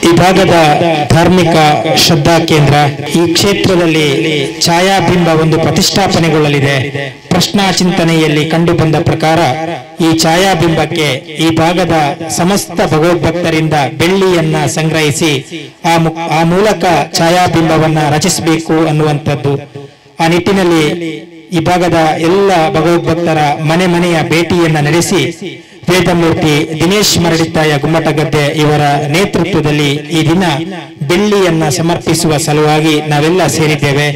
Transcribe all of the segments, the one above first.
ಈ ಭಾಗದ ಧಾರ್ಮಿಕ ಶ್ರದ್ಧಾ ಕೇಂದ್ರ. ಈ ಕ್ಷೇತ್ರದಲ್ಲಿ ಛಾಯಾಬಿಂಬ ಒಂದು ಪ್ರತಿಷ್ಠಾಪನೆಗೊಳ್ಳಲಿದೆ. ಪ್ರಶ್ನಾ ಚಿಂತನೆಯಲ್ಲಿ ಕಂಡುಬಂದ ಪ್ರಕಾರ ಈ ಛಾಯಾಬಿಂಬಕ್ಕೆ ಈ ಭಾಗದ ಸಮಸ್ತ ಭಗವದ್ಭಕ್ತರಿಂದ ಬೆಳ್ಳಿಯನ್ನ ಸಂಗ್ರಹಿಸಿ ಆ ಮೂಲಕ ಛಾಯಾಬಿಂಬವನ್ನ ರಚಿಸಬೇಕು ಅನ್ನುವಂಥದ್ದು. ಆ ನಿಟ್ಟಿನಲ್ಲಿ ಈ ಭಾಗದ ಎಲ್ಲ ಭಗವದ್ಭಕ್ತರ ಮನೆಯ ಭೇಟಿಯನ್ನ ನಡೆಸಿ ವೇದಮೂರ್ತಿ ದಿನೇಶ್ ಮರಡಿತ್ತಾಯ ಗುಮ್ಮಟಗದ್ದೆ ಇವರ ನೇತೃತ್ವದಲ್ಲಿ ಈ ದಿನ ಬೆಳ್ಳಿಯನ್ನ ಸಮರ್ಪಿಸುವ ಸಲುವಾಗಿ ನಾವೆಲ್ಲ ಸೇರಿದ್ದೇವೆ.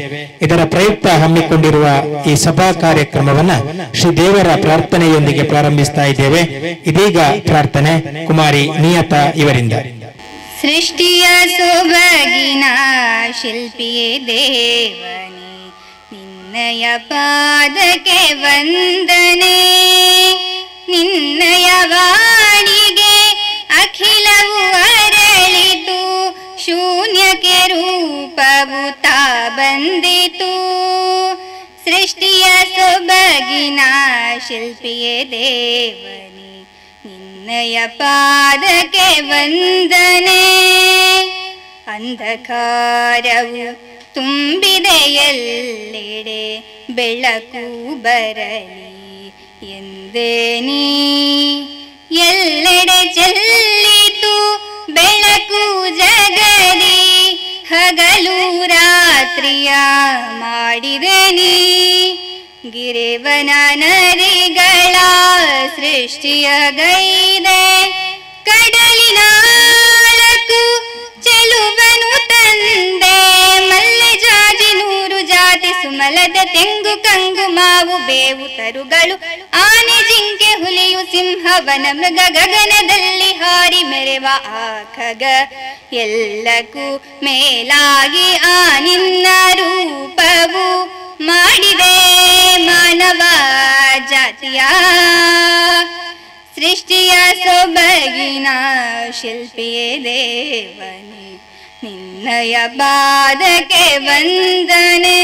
ಇದರ ಪ್ರಯುಕ್ತ ಹಮ್ಮಿಕೊಂಡಿರುವ ಈ ಸಭಾ ಕಾರ್ಯಕ್ರಮವನ್ನ ಶ್ರೀ ದೇವರ ಪ್ರಾರ್ಥನೆಯೊಂದಿಗೆ ಪ್ರಾರಂಭಿಸ್ತಾ ಇದ್ದೇವೆ. ಇದೀಗ ಪ್ರಾರ್ಥನೆ ಕುಮಾರಿ ನಿಯತ ಇವರಿಂದ. ಸೃಷ್ಟಿಯ ಸೊಬಗಿನ ಶಿಲ್ಪಿಯೇ ದೇವನೇ, ನಿನ್ನಯ ಪಾದಕ್ಕೆ ವಂದನೆ. ನಿನ್ನಯ ವಾಣಿಗೆ ಅಖಿಲವು ಅರಳಿತು, ಶೂನ್ಯಕ್ಕೆ ರೂಪವು ತಾ ಬಂದಿತು. ಸೃಷ್ಟಿಯ ಸೊಬಗಿನ ಶಿಲ್ಪಿಯೇ ದೇವನೇ, ನಿನ್ನಯ ಪಾದಕ್ಕೆ ವಂದನೆ. ಅಂಧಕಾರವು ತುಂಬಿದೆ ಎಲ್ಲೆಡೆ, ಬೆಳಕು ಬರಲಿ ಎಂದೇ ನೀ ಎಲ್ಲೆಡೆ ಚೆಲ್ಲಿತು ಬೆಳಕು ಜಗದಿ. ಹಗಲು ರಾತ್ರಿಯ ಮಾಡಿದೆ ನೀ, ಗಿರಿವನ ನರಿಗಳ ಸೃಷ್ಟಿಯ ಗೈದೆ. ಕಡಲಿನಾಳಕ್ಕೂ ಚೆಲುವನು ತಂದೆ, ಮಲ್ಲೆ ಜಾಜಿ ನೂರು ಜಾತಿ ಸುಮಲದ ತೆಂಗು ಕಂಗು ಮಾವು ಬೇವು ತರುಗಳು, ಆನೆ ಜಿಂಕೆ ಹುಲಿಯು ಸಿಂಹವನ ಮೃಗ, ಗಗನದಲ್ಲಿ ಹಾರಿ ಮೆರೆವ ಆ ಖಗ. ಎಲ್ಲಕ್ಕೂ ಮೇಲಾಗಿ ಆ ನಿನ್ನ ರೂಪವು ಮಾಡಿದೆ ಮಾನವ ಜಾತಿಯ. ಸೃಷ್ಟಿಯ ಸೊಬಗಿನ ಶಿಲ್ಪಿಯೇ ದೇವನೇ, ನಿನ್ನಯ ಪಾದಕ್ಕೆ ವಂದನೆ.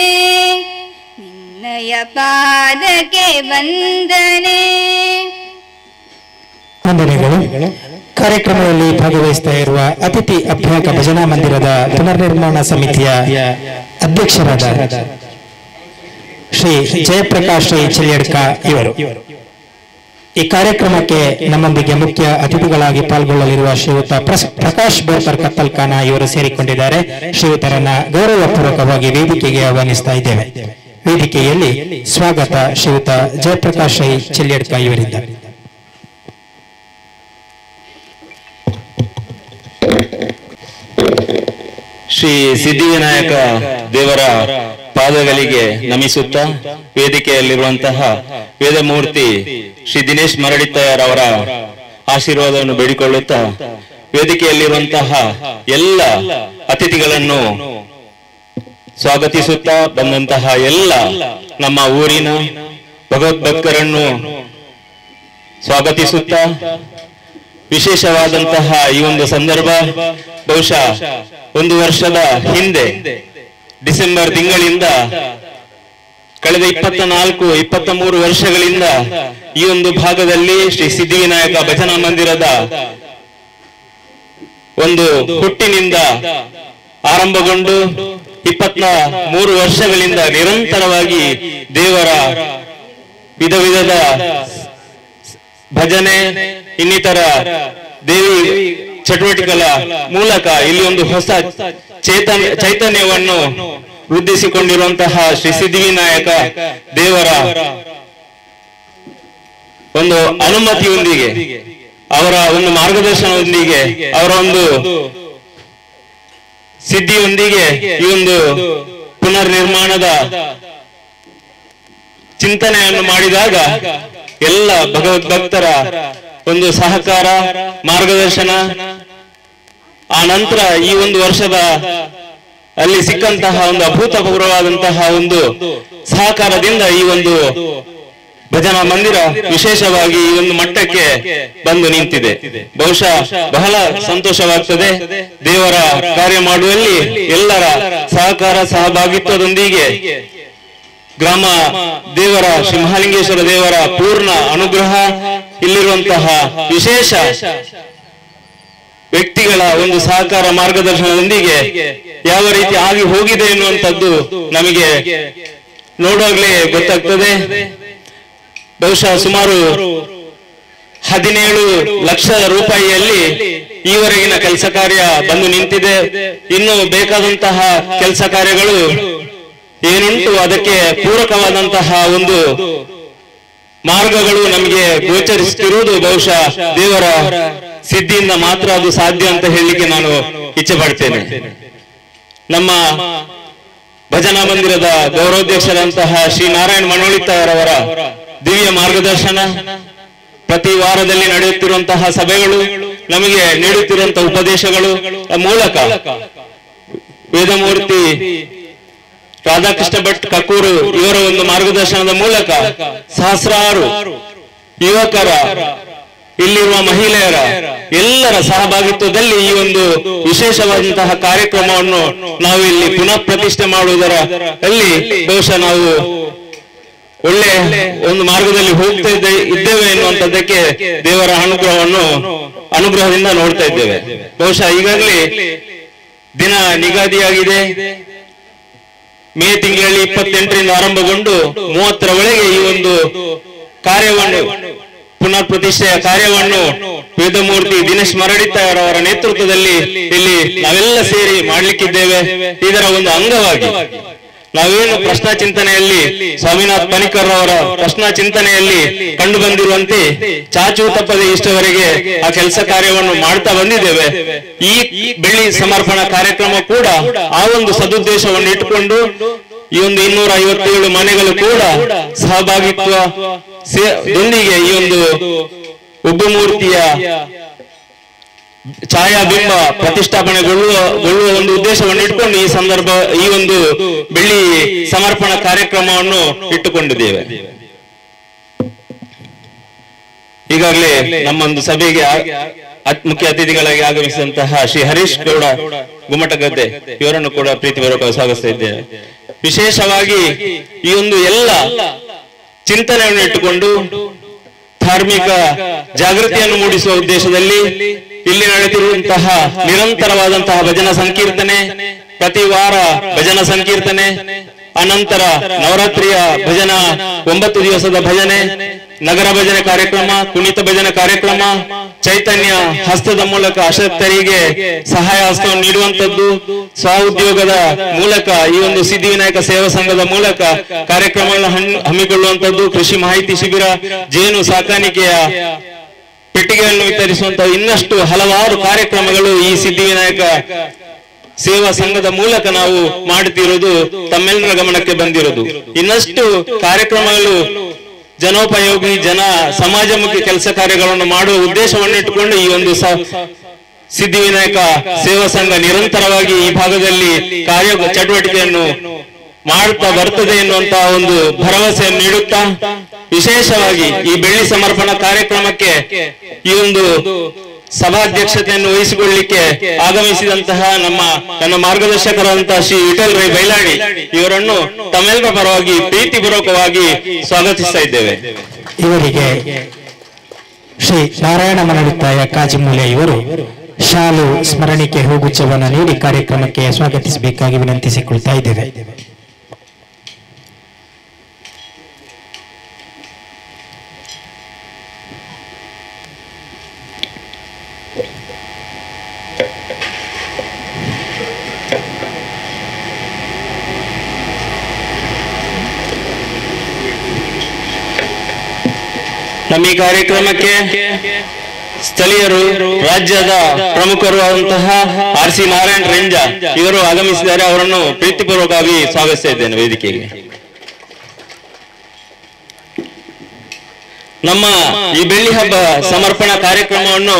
ನಿನ್ನಯ ಪಾದಕ್ಕೆ ವಂದನೆ. ವಂದನೆಗಳು. ಕಾರ್ಯಕ್ರಮದಲ್ಲಿ ಭಾಗವಹಿಸ್ತಾ ಇರುವ ಅತಿಥಿ ಅಭ್ಯಾಕ ಭಜನಾ ಮಂದಿರದ ಪುನರ್ನಿರ್ಮಾಣ ಸಮಿತಿಯ ಅಧ್ಯಕ್ಷರಾದ ಶ್ರೀ ಜಯಪ್ರಕಾಶ್ ರೈ ಚಿಲಿಯಡ್ಕ ಇವರು. ಈ ಕಾರ್ಯಕ್ರಮಕ್ಕೆ ನಮ್ಮೊಂದಿಗೆ ಮುಖ್ಯ ಅತಿಥಿಗಳಾಗಿ ಪಾಲ್ಗೊಳ್ಳಲಿರುವ ಶ್ರೀಯುತ ಪ್ರಕಾಶ್ ಬೋರ್ಕರ್ ಕತ್ತಲ್ಕಾನ ಇವರು ಸೇರಿಕೊಂಡಿದ್ದಾರೆ. ಶ್ರೀಯುತರನ್ನ ಗೌರವಪೂರ್ವಕವಾಗಿ ವೇದಿಕೆಗೆ ಆಹ್ವಾನಿಸ್ತಾ ಇದ್ದೇವೆ. ವೇದಿಕೆಯಲ್ಲಿ ಸ್ವಾಗತ ಶ್ರೀಯುತ ಜಯಪ್ರಕಾಶ್ ರೈ ಚಿಲಿಯಡ್ಕ ಇವರಿಂದ. ಶ್ರೀ ಸಿದ್ಧಿವಿನಾಯಕ ದೇವರ ಪಾದಗಳಿಗೆ ನಮಿಸುತ್ತಾ ವೇದಿಕೆಯಲ್ಲಿರುವಂತಹ ವೇದಮೂರ್ತಿ ಶ್ರೀ ದಿನೇಶ್ ಮರಡಿತ್ತಾಯರವರ ಆಶೀರ್ವಾದವನ್ನು ಬೇಡಿಕೊಳ್ಳುತ್ತಾ ವೇದಿಕೆಯಲ್ಲಿರುವಂತಹ ಎಲ್ಲ ಅತಿಥಿಗಳನ್ನು ಸ್ವಾಗತಿಸುತ್ತಾ ಬಂದಂತಹ ಎಲ್ಲ ನಮ್ಮ ಊರಿನ ಭಗವದ್ಭಕ್ತರನ್ನು ಸ್ವಾಗತಿಸುತ್ತಾ ವಿಶೇಷವಾದಂತಹ ಈ ಒಂದು ಸಂದರ್ಭ ಬಹುಶಃ ಒಂದು ವರ್ಷದ ಹಿಂದೆ ಡಿಸೆಂಬರ್ ತಿಂಗಳಿಂದ ಕಳೆದ 24-23 ವರ್ಷಗಳಿಂದ ಈ ಒಂದು ಭಾಗದಲ್ಲಿ ಶ್ರೀ ಸಿದ್ಧಿವಿನಾಯಕ ಭಜನಾ ಮಂದಿರದ ಒಂದು ಹುಟ್ಟಿನಿಂದ ಆರಂಭಗೊಂಡು 23 ವರ್ಷಗಳಿಂದ ನಿರಂತರವಾಗಿ ದೇವರ ವಿಧ ವಿಧದ ಭಜನೆ ಇನ್ನಿತರ ದೇವಿ ಚಟುವಟಿಕೆಗಳ ಮೂಲಕ ಇಲ್ಲಿ ಒಂದು ಹೊಸ ಚೈತನ್ಯವನ್ನು ವೃದ್ಧಿಸಿಕೊಂಡಿರುವಂತಹ ಶ್ರೀ ಸಿದ್ಧಿವಿನಾಯಕ ದೇವರ ಒಂದು ಅನುಮತಿಯೊಂದಿಗೆ, ಅವರ ಒಂದು ಮಾರ್ಗದರ್ಶನದೊಂದಿಗೆ, ಅವರ ಒಂದು ಸಿದ್ಧಿಯೊಂದಿಗೆ ಈ ಒಂದು ಪುನರ್ನಿರ್ಮಾಣದ ಚಿಂತನೆಯನ್ನು ಮಾಡಿದಾಗ ಎಲ್ಲ ಭಗವದ್ಭಕ್ತರ ಒಂದು ಸಹಕಾರ, ಮಾರ್ಗದರ್ಶನ, ಆ ನಂತರ ಈ ಒಂದು ವರ್ಷದ ಅಲ್ಲಿ ಸಿಕ್ಕಂತಹ ಒಂದು ಅಭೂತಪೂರ್ವವಾದಂತಹ ಒಂದು ಸಹಕಾರದಿಂದ ಈ ಒಂದು ಭಜನಾ ಮಂದಿರ ವಿಶೇಷವಾಗಿ ಈ ಒಂದು ಮಟ್ಟಕ್ಕೆ ಬಂದು ನಿಂತಿದೆ. ಬಹುಶಃ ಬಹಳ ಸಂತೋಷವಾಗ್ತದೆ. ದೇವರ ಕಾರ್ಯ ಮಾಡುವಲ್ಲಿ ಎಲ್ಲರ ಸಹಕಾರ ಸಹಭಾಗಿತ್ವದೊಂದಿಗೆ ಗ್ರಾಮ ದೇವರ ಶ್ರೀ ಮಹಾಲಿಂಗೇಶ್ವರ ದೇವರ ಪೂರ್ಣ ಅನುಗ್ರಹ, ಇಲ್ಲಿರುವಂತಹ ವಿಶೇಷ ವ್ಯಕ್ತಿಗಳ ಒಂದು ಸಹಕಾರ ಮಾರ್ಗದರ್ಶನದೊಂದಿಗೆ ಯಾವ ರೀತಿ ಆಗಿ ಹೋಗಿದೆ ಎನ್ನುವಂಥದ್ದು ನಮಗೆ ನೋಡುವಾಗಲೇ ಗೊತ್ತಾಗ್ತದೆ. ಬಹುಶಃ ಸುಮಾರು 17 ಲಕ್ಷ ರೂಪಾಯಿಯಲ್ಲಿ ಈವರೆಗಿನ ಕೆಲಸ ಕಾರ್ಯ ಬಂದು ನಿಂತಿದೆ. ಇನ್ನು ಬೇಕಾದಂತಹ ಕೆಲಸ ಕಾರ್ಯಗಳು ಏನುಂಟು ಅದಕ್ಕೆ ಪೂರಕವಾದಂತಹ ಒಂದು ಮಾರ್ಗಗಳು ನಮಗೆ ಗೋಚರಿಸುತ್ತಿರುವುದು ಬಹುಶಃ ದೇವರ ಸಿದ್ಧಿಯಿಂದ ಮಾತ್ರ ಅದು ಸಾಧ್ಯ ಅಂತ ಹೇಳಲಿಕ್ಕೆ ನಾನು ಇಚ್ಛೆ ಪಡ್ತೇನೆ. ನಮ್ಮ ಭಜನಾ ಮಂದಿರದ ಗೌರವಾಧ್ಯಕ್ಷರಂತಹ ಶ್ರೀ ನಾರಾಯಣ ಮನೋಳಿತಾರವರ ದಿವ್ಯ ಮಾರ್ಗದರ್ಶನ, ಪ್ರತಿ ವಾರದಲ್ಲಿ ನಡೆಯುತ್ತಿರುವಂತಹ ಸಭೆಗಳು, ನಮಗೆ ನೀಡುತ್ತಿರುವಂತಹ ಉಪದೇಶಗಳು ಮೂಲಕ ವೇದಮೂರ್ತಿ ರಾಧಾಕೃಷ್ಣ ಭಟ್ ಕಕ್ಕೂರು ಇವರ ಒಂದು ಮಾರ್ಗದರ್ಶನದ ಮೂಲಕ ಸಹಸ್ರಾರು ಯುವಕರ, ಇಲ್ಲಿರುವ ಮಹಿಳೆಯರ ಎಲ್ಲರ ಸಹಭಾಗಿತ್ವದಲ್ಲಿ ಈ ಒಂದು ವಿಶೇಷವಾದಂತಹ ಕಾರ್ಯಕ್ರಮವನ್ನು ನಾವು ಇಲ್ಲಿ ಪುನಃ ಪ್ರತಿಷ್ಠೆ ಮಾಡುವುದರಲ್ಲಿ ಬಹುಶಃ ನಾವು ಒಳ್ಳೆ ಒಂದು ಮಾರ್ಗದಲ್ಲಿ ಹೋಗ್ತಾ ಇದ್ದೇವೆ ಎನ್ನುವಂಥದ್ದಕ್ಕೆ ದೇವರ ಅನುಗ್ರಹದಿಂದ ನೋಡ್ತಾ ಇದ್ದೇವೆ. ಬಹುಶಃ ಈಗಾಗಲೇ ದಿನ ನಿಗದಿಯಾಗಿದೆ. ಮೇ ತಿಂಗಳಲ್ಲಿ 28ರಿಂದ ಆರಂಭಗೊಂಡು 30ರ ಒಳಗೆ ಈ ಒಂದು ಕಾರ್ಯವನ್ನು, ಪುನರ್ ಪ್ರತಿಷ್ಠೆಯ ಕಾರ್ಯವನ್ನು ವೇದಮೂರ್ತಿ ದಿನೇಶ್ ಮರಡಿತಾರವರ ನೇತೃತ್ವದಲ್ಲಿ ಇಲ್ಲಿ ನಾವೆಲ್ಲ ಸೇರಿ ಮಾಡ್ಲಿಕ್ಕಿದ್ದೇವೆ. ಇದರ ಒಂದು ಅಂಗವಾಗಿ ನಾವೇನು ಪ್ರಶ್ನಾ ಚಿಂತನೆಯಲ್ಲಿ ಸ್ವಾಮಿನಾಥ್ ಪನಿಕರ್ ಅವರ ಪ್ರಶ್ನಾ ಚಿಂತನೆಯಲ್ಲಿ ಕಂಡು ಬಂದಿರುವಂತೆ ಚಾಚು ತಪ್ಪದೆ ಇಷ್ಟವರೆಗೆ ಆ ಕೆಲಸ ಕಾರ್ಯವನ್ನು ಮಾಡ್ತಾ ಬಂದಿದ್ದೇವೆ. ಈ ಬೆಳ್ಳಿ ಸಮರ್ಪಣಾ ಕಾರ್ಯಕ್ರಮ ಕೂಡ ಆ ಒಂದು ಸದುದ್ದೇಶವನ್ನು ಇಟ್ಟುಕೊಂಡು ಈ ಒಂದು 257 ಮನೆಗಳು ಕೂಡ ಸಹಭಾಗಿತ್ವದೊಂದಿಗೆ ಈ ಒಂದು ಉಬ್ಬಮೂರ್ತಿಯ ಛಾಯಾಬಿಂಬ ಪ್ರತಿಷ್ಠಾಪನೆಗೊಳ್ಳುವ ಒಂದು ಉದ್ದೇಶವನ್ನು ಇಟ್ಟುಕೊಂಡು ಈ ಒಂದು ಬೆಳ್ಳಿ ಸಮರ್ಪಣಾ ಕಾರ್ಯಕ್ರಮವನ್ನು ಇಟ್ಟುಕೊಂಡಿದ್ದೇವೆ. ಈಗಾಗಲೇ ನಮ್ಮೊಂದು ಸಭೆಗೆ ಮುಖ್ಯ ಅತಿಥಿಗಳಾಗಿ ಆಗಮಿಸಿದಂತಹ ಶ್ರೀ ಹರೀಶ್ ಗೌಡ ಗುಮ್ಮಟಗದ್ದೆ ಇವರನ್ನು ಕೂಡ ಪ್ರೀತಿಪೂರ್ವಕ ಸ್ವಾಗತಿಸ್ತಾ ಇದ್ದೇವೆ. ವಿಶೇಷವಾಗಿ ಈ ಒಂದು ಎಲ್ಲ ಚಿಂತನೆಯನ್ನು ಇಟ್ಟುಕೊಂಡು ಧಾರ್ಮಿಕ ಜಾಗೃತಿಯನ್ನು ಮೂಡಿಸುವ ಉದ್ದೇಶದಲ್ಲಿ ಇಲ್ಲಿ ನಡೆದಿರುವಂತಹ ನಿರಂತರವಾದಂತಹ ಭಜನಾ ಸಂಕೀರ್ತನೆ, ಪ್ರತಿ ವಾರ ಭಜನಾ ಸಂಕೀರ್ತನೆ, ಅನಂತರ ನವರಾತ್ರಿಯ ಭಜನಾ 9 ದಿವಸದ ಭಜನೆ, ನಗರ ಭಜನೆ ಕಾರ್ಯಕ್ರಮ, ಕುಣಿತ ಭಜನೆ ಕಾರ್ಯಕ್ರಮ, ಚೈತನ್ಯ ಹಸ್ತದ ಮೂಲಕ ಅಶಕ್ತರಿಗೆ ಸಹಾಯ ಹಸ್ತವನ್ನು ನೀಡುವಂತದ್ದು, ಸ್ವಉದ್ಯೋಗದ ಮೂಲಕ ಈ ಒಂದು ಸಿದ್ಧಿವಿನಾಯಕ ಸೇವಾ ಸಂಘದ ಮೂಲಕ ಕಾರ್ಯಕ್ರಮಗಳನ್ನು ಹಮ್ಮಿಕೊಳ್ಳುವಂತದ್ದು, ಕೃಷಿ ಮಾಹಿತಿ ಶಿಬಿರ, ಜೇನು ಸಾಕಾಣಿಕೆಯ ಪೆಟ್ಟಿಗೆಯನ್ನು ವಿತರಿಸುವಂತಹ ಇನ್ನಷ್ಟು ಹಲವಾರು ಕಾರ್ಯಕ್ರಮಗಳು ಈ ಸಿದ್ಧಿವಿನಾಯಕ ಸೇವಾ ಸಂಘದ ಮೂಲಕ ನಾವು ಮಾಡುತ್ತಿರುವುದು ತಮ್ಮೆಲ್ಲರ ಗಮನಕ್ಕೆ ಬಂದಿರೋದು. ಇನ್ನಷ್ಟು ಕಾರ್ಯಕ್ರಮಗಳು ಜನೋಪಯೋಗಿ, ಸಮಾಜಮುಖಿ ಕೆಲಸ ಕಾರ್ಯಗಳನ್ನು ಮಾಡುವ ಉದ್ದೇಶವನ್ನು ಇಟ್ಟುಕೊಂಡು ಈ ಒಂದು ಸಿದ್ಧಿವಿನಾಯಕ ಸೇವಾ ಸಂಘ ನಿರಂತರವಾಗಿ ಈ ಭಾಗದಲ್ಲಿ ಕಾರ್ಯ ಚಟುವಟಿಕೆಯನ್ನು ಮಾಡುತ್ತಾ ಬರ್ತದೆ ಎನ್ನುವಂತಹ ಒಂದು ಭರವಸೆಯನ್ನು ನೀಡುತ್ತಾ, ವಿಶೇಷವಾಗಿ ಈ ಬೆಳ್ಳಿ ಸಮರ್ಪಣಾ ಕಾರ್ಯಕ್ರಮಕ್ಕೆ ಈ ಒಂದು ಸಭಾಧ್ಯಕ್ಷತೆಯನ್ನು ವಹಿಸಿಕೊಳ್ಳಲಿಕ್ಕೆ ಆಗಮಿಸಿದಂತಹ ನನ್ನ ಮಾರ್ಗದರ್ಶಕರಾದಂತಹ ಶ್ರೀ ವಿಠಲ್ ರೈ ಬೈಲಾಡಿ ಇವರನ್ನು ತಮ್ಮೆಲ್ಲರ ಪರವಾಗಿ ಪ್ರೀತಿಪೂರ್ವಕವಾಗಿ ಸ್ವಾಗತಿಸ್ತಾ ಇದ್ದೇವೆ. ಇವರಿಗೆ ಶ್ರೀ ನಾರಾಯಣ ಮನಳಿತಾಯ ಕಾಜಿಮೂಲೆ ಇವರು ಶಾಲು ಸ್ಮರಣಿಕೆ ಹೂಗುಚ್ಛವನ್ನು ನೀಡಿ ಕಾರ್ಯಕ್ರಮಕ್ಕೆ ಸ್ವಾಗತಿಸಬೇಕಾಗಿ ವಿನಂತಿಸಿಕೊಳ್ತಾ ಇದ್ದೇವೆ. ನಮ್ಮ ಈ ಕಾರ್ಯಕ್ರಮಕ್ಕೆ ಸ್ಥಳೀಯರು, ರಾಜ್ಯದ ಪ್ರಮುಖರು ಆದಂತಹ RC ನಾರಾಯಣ್ ರೆಂಜಾ ಇವರು ಆಗಮಿಸಿದ್ದಾರೆ. ಅವರನ್ನು ಪ್ರೀತಿಪೂರ್ವಕವಾಗಿ ಸ್ವಾಗತಿಸ್ತಾ ಇದ್ದೇನೆ ವೇದಿಕೆಗೆ. ನಮ್ಮ ಈ ಬೆಳ್ಳಿ ಹಬ್ಬ ಸಮರ್ಪಣಾ ಕಾರ್ಯಕ್ರಮವನ್ನು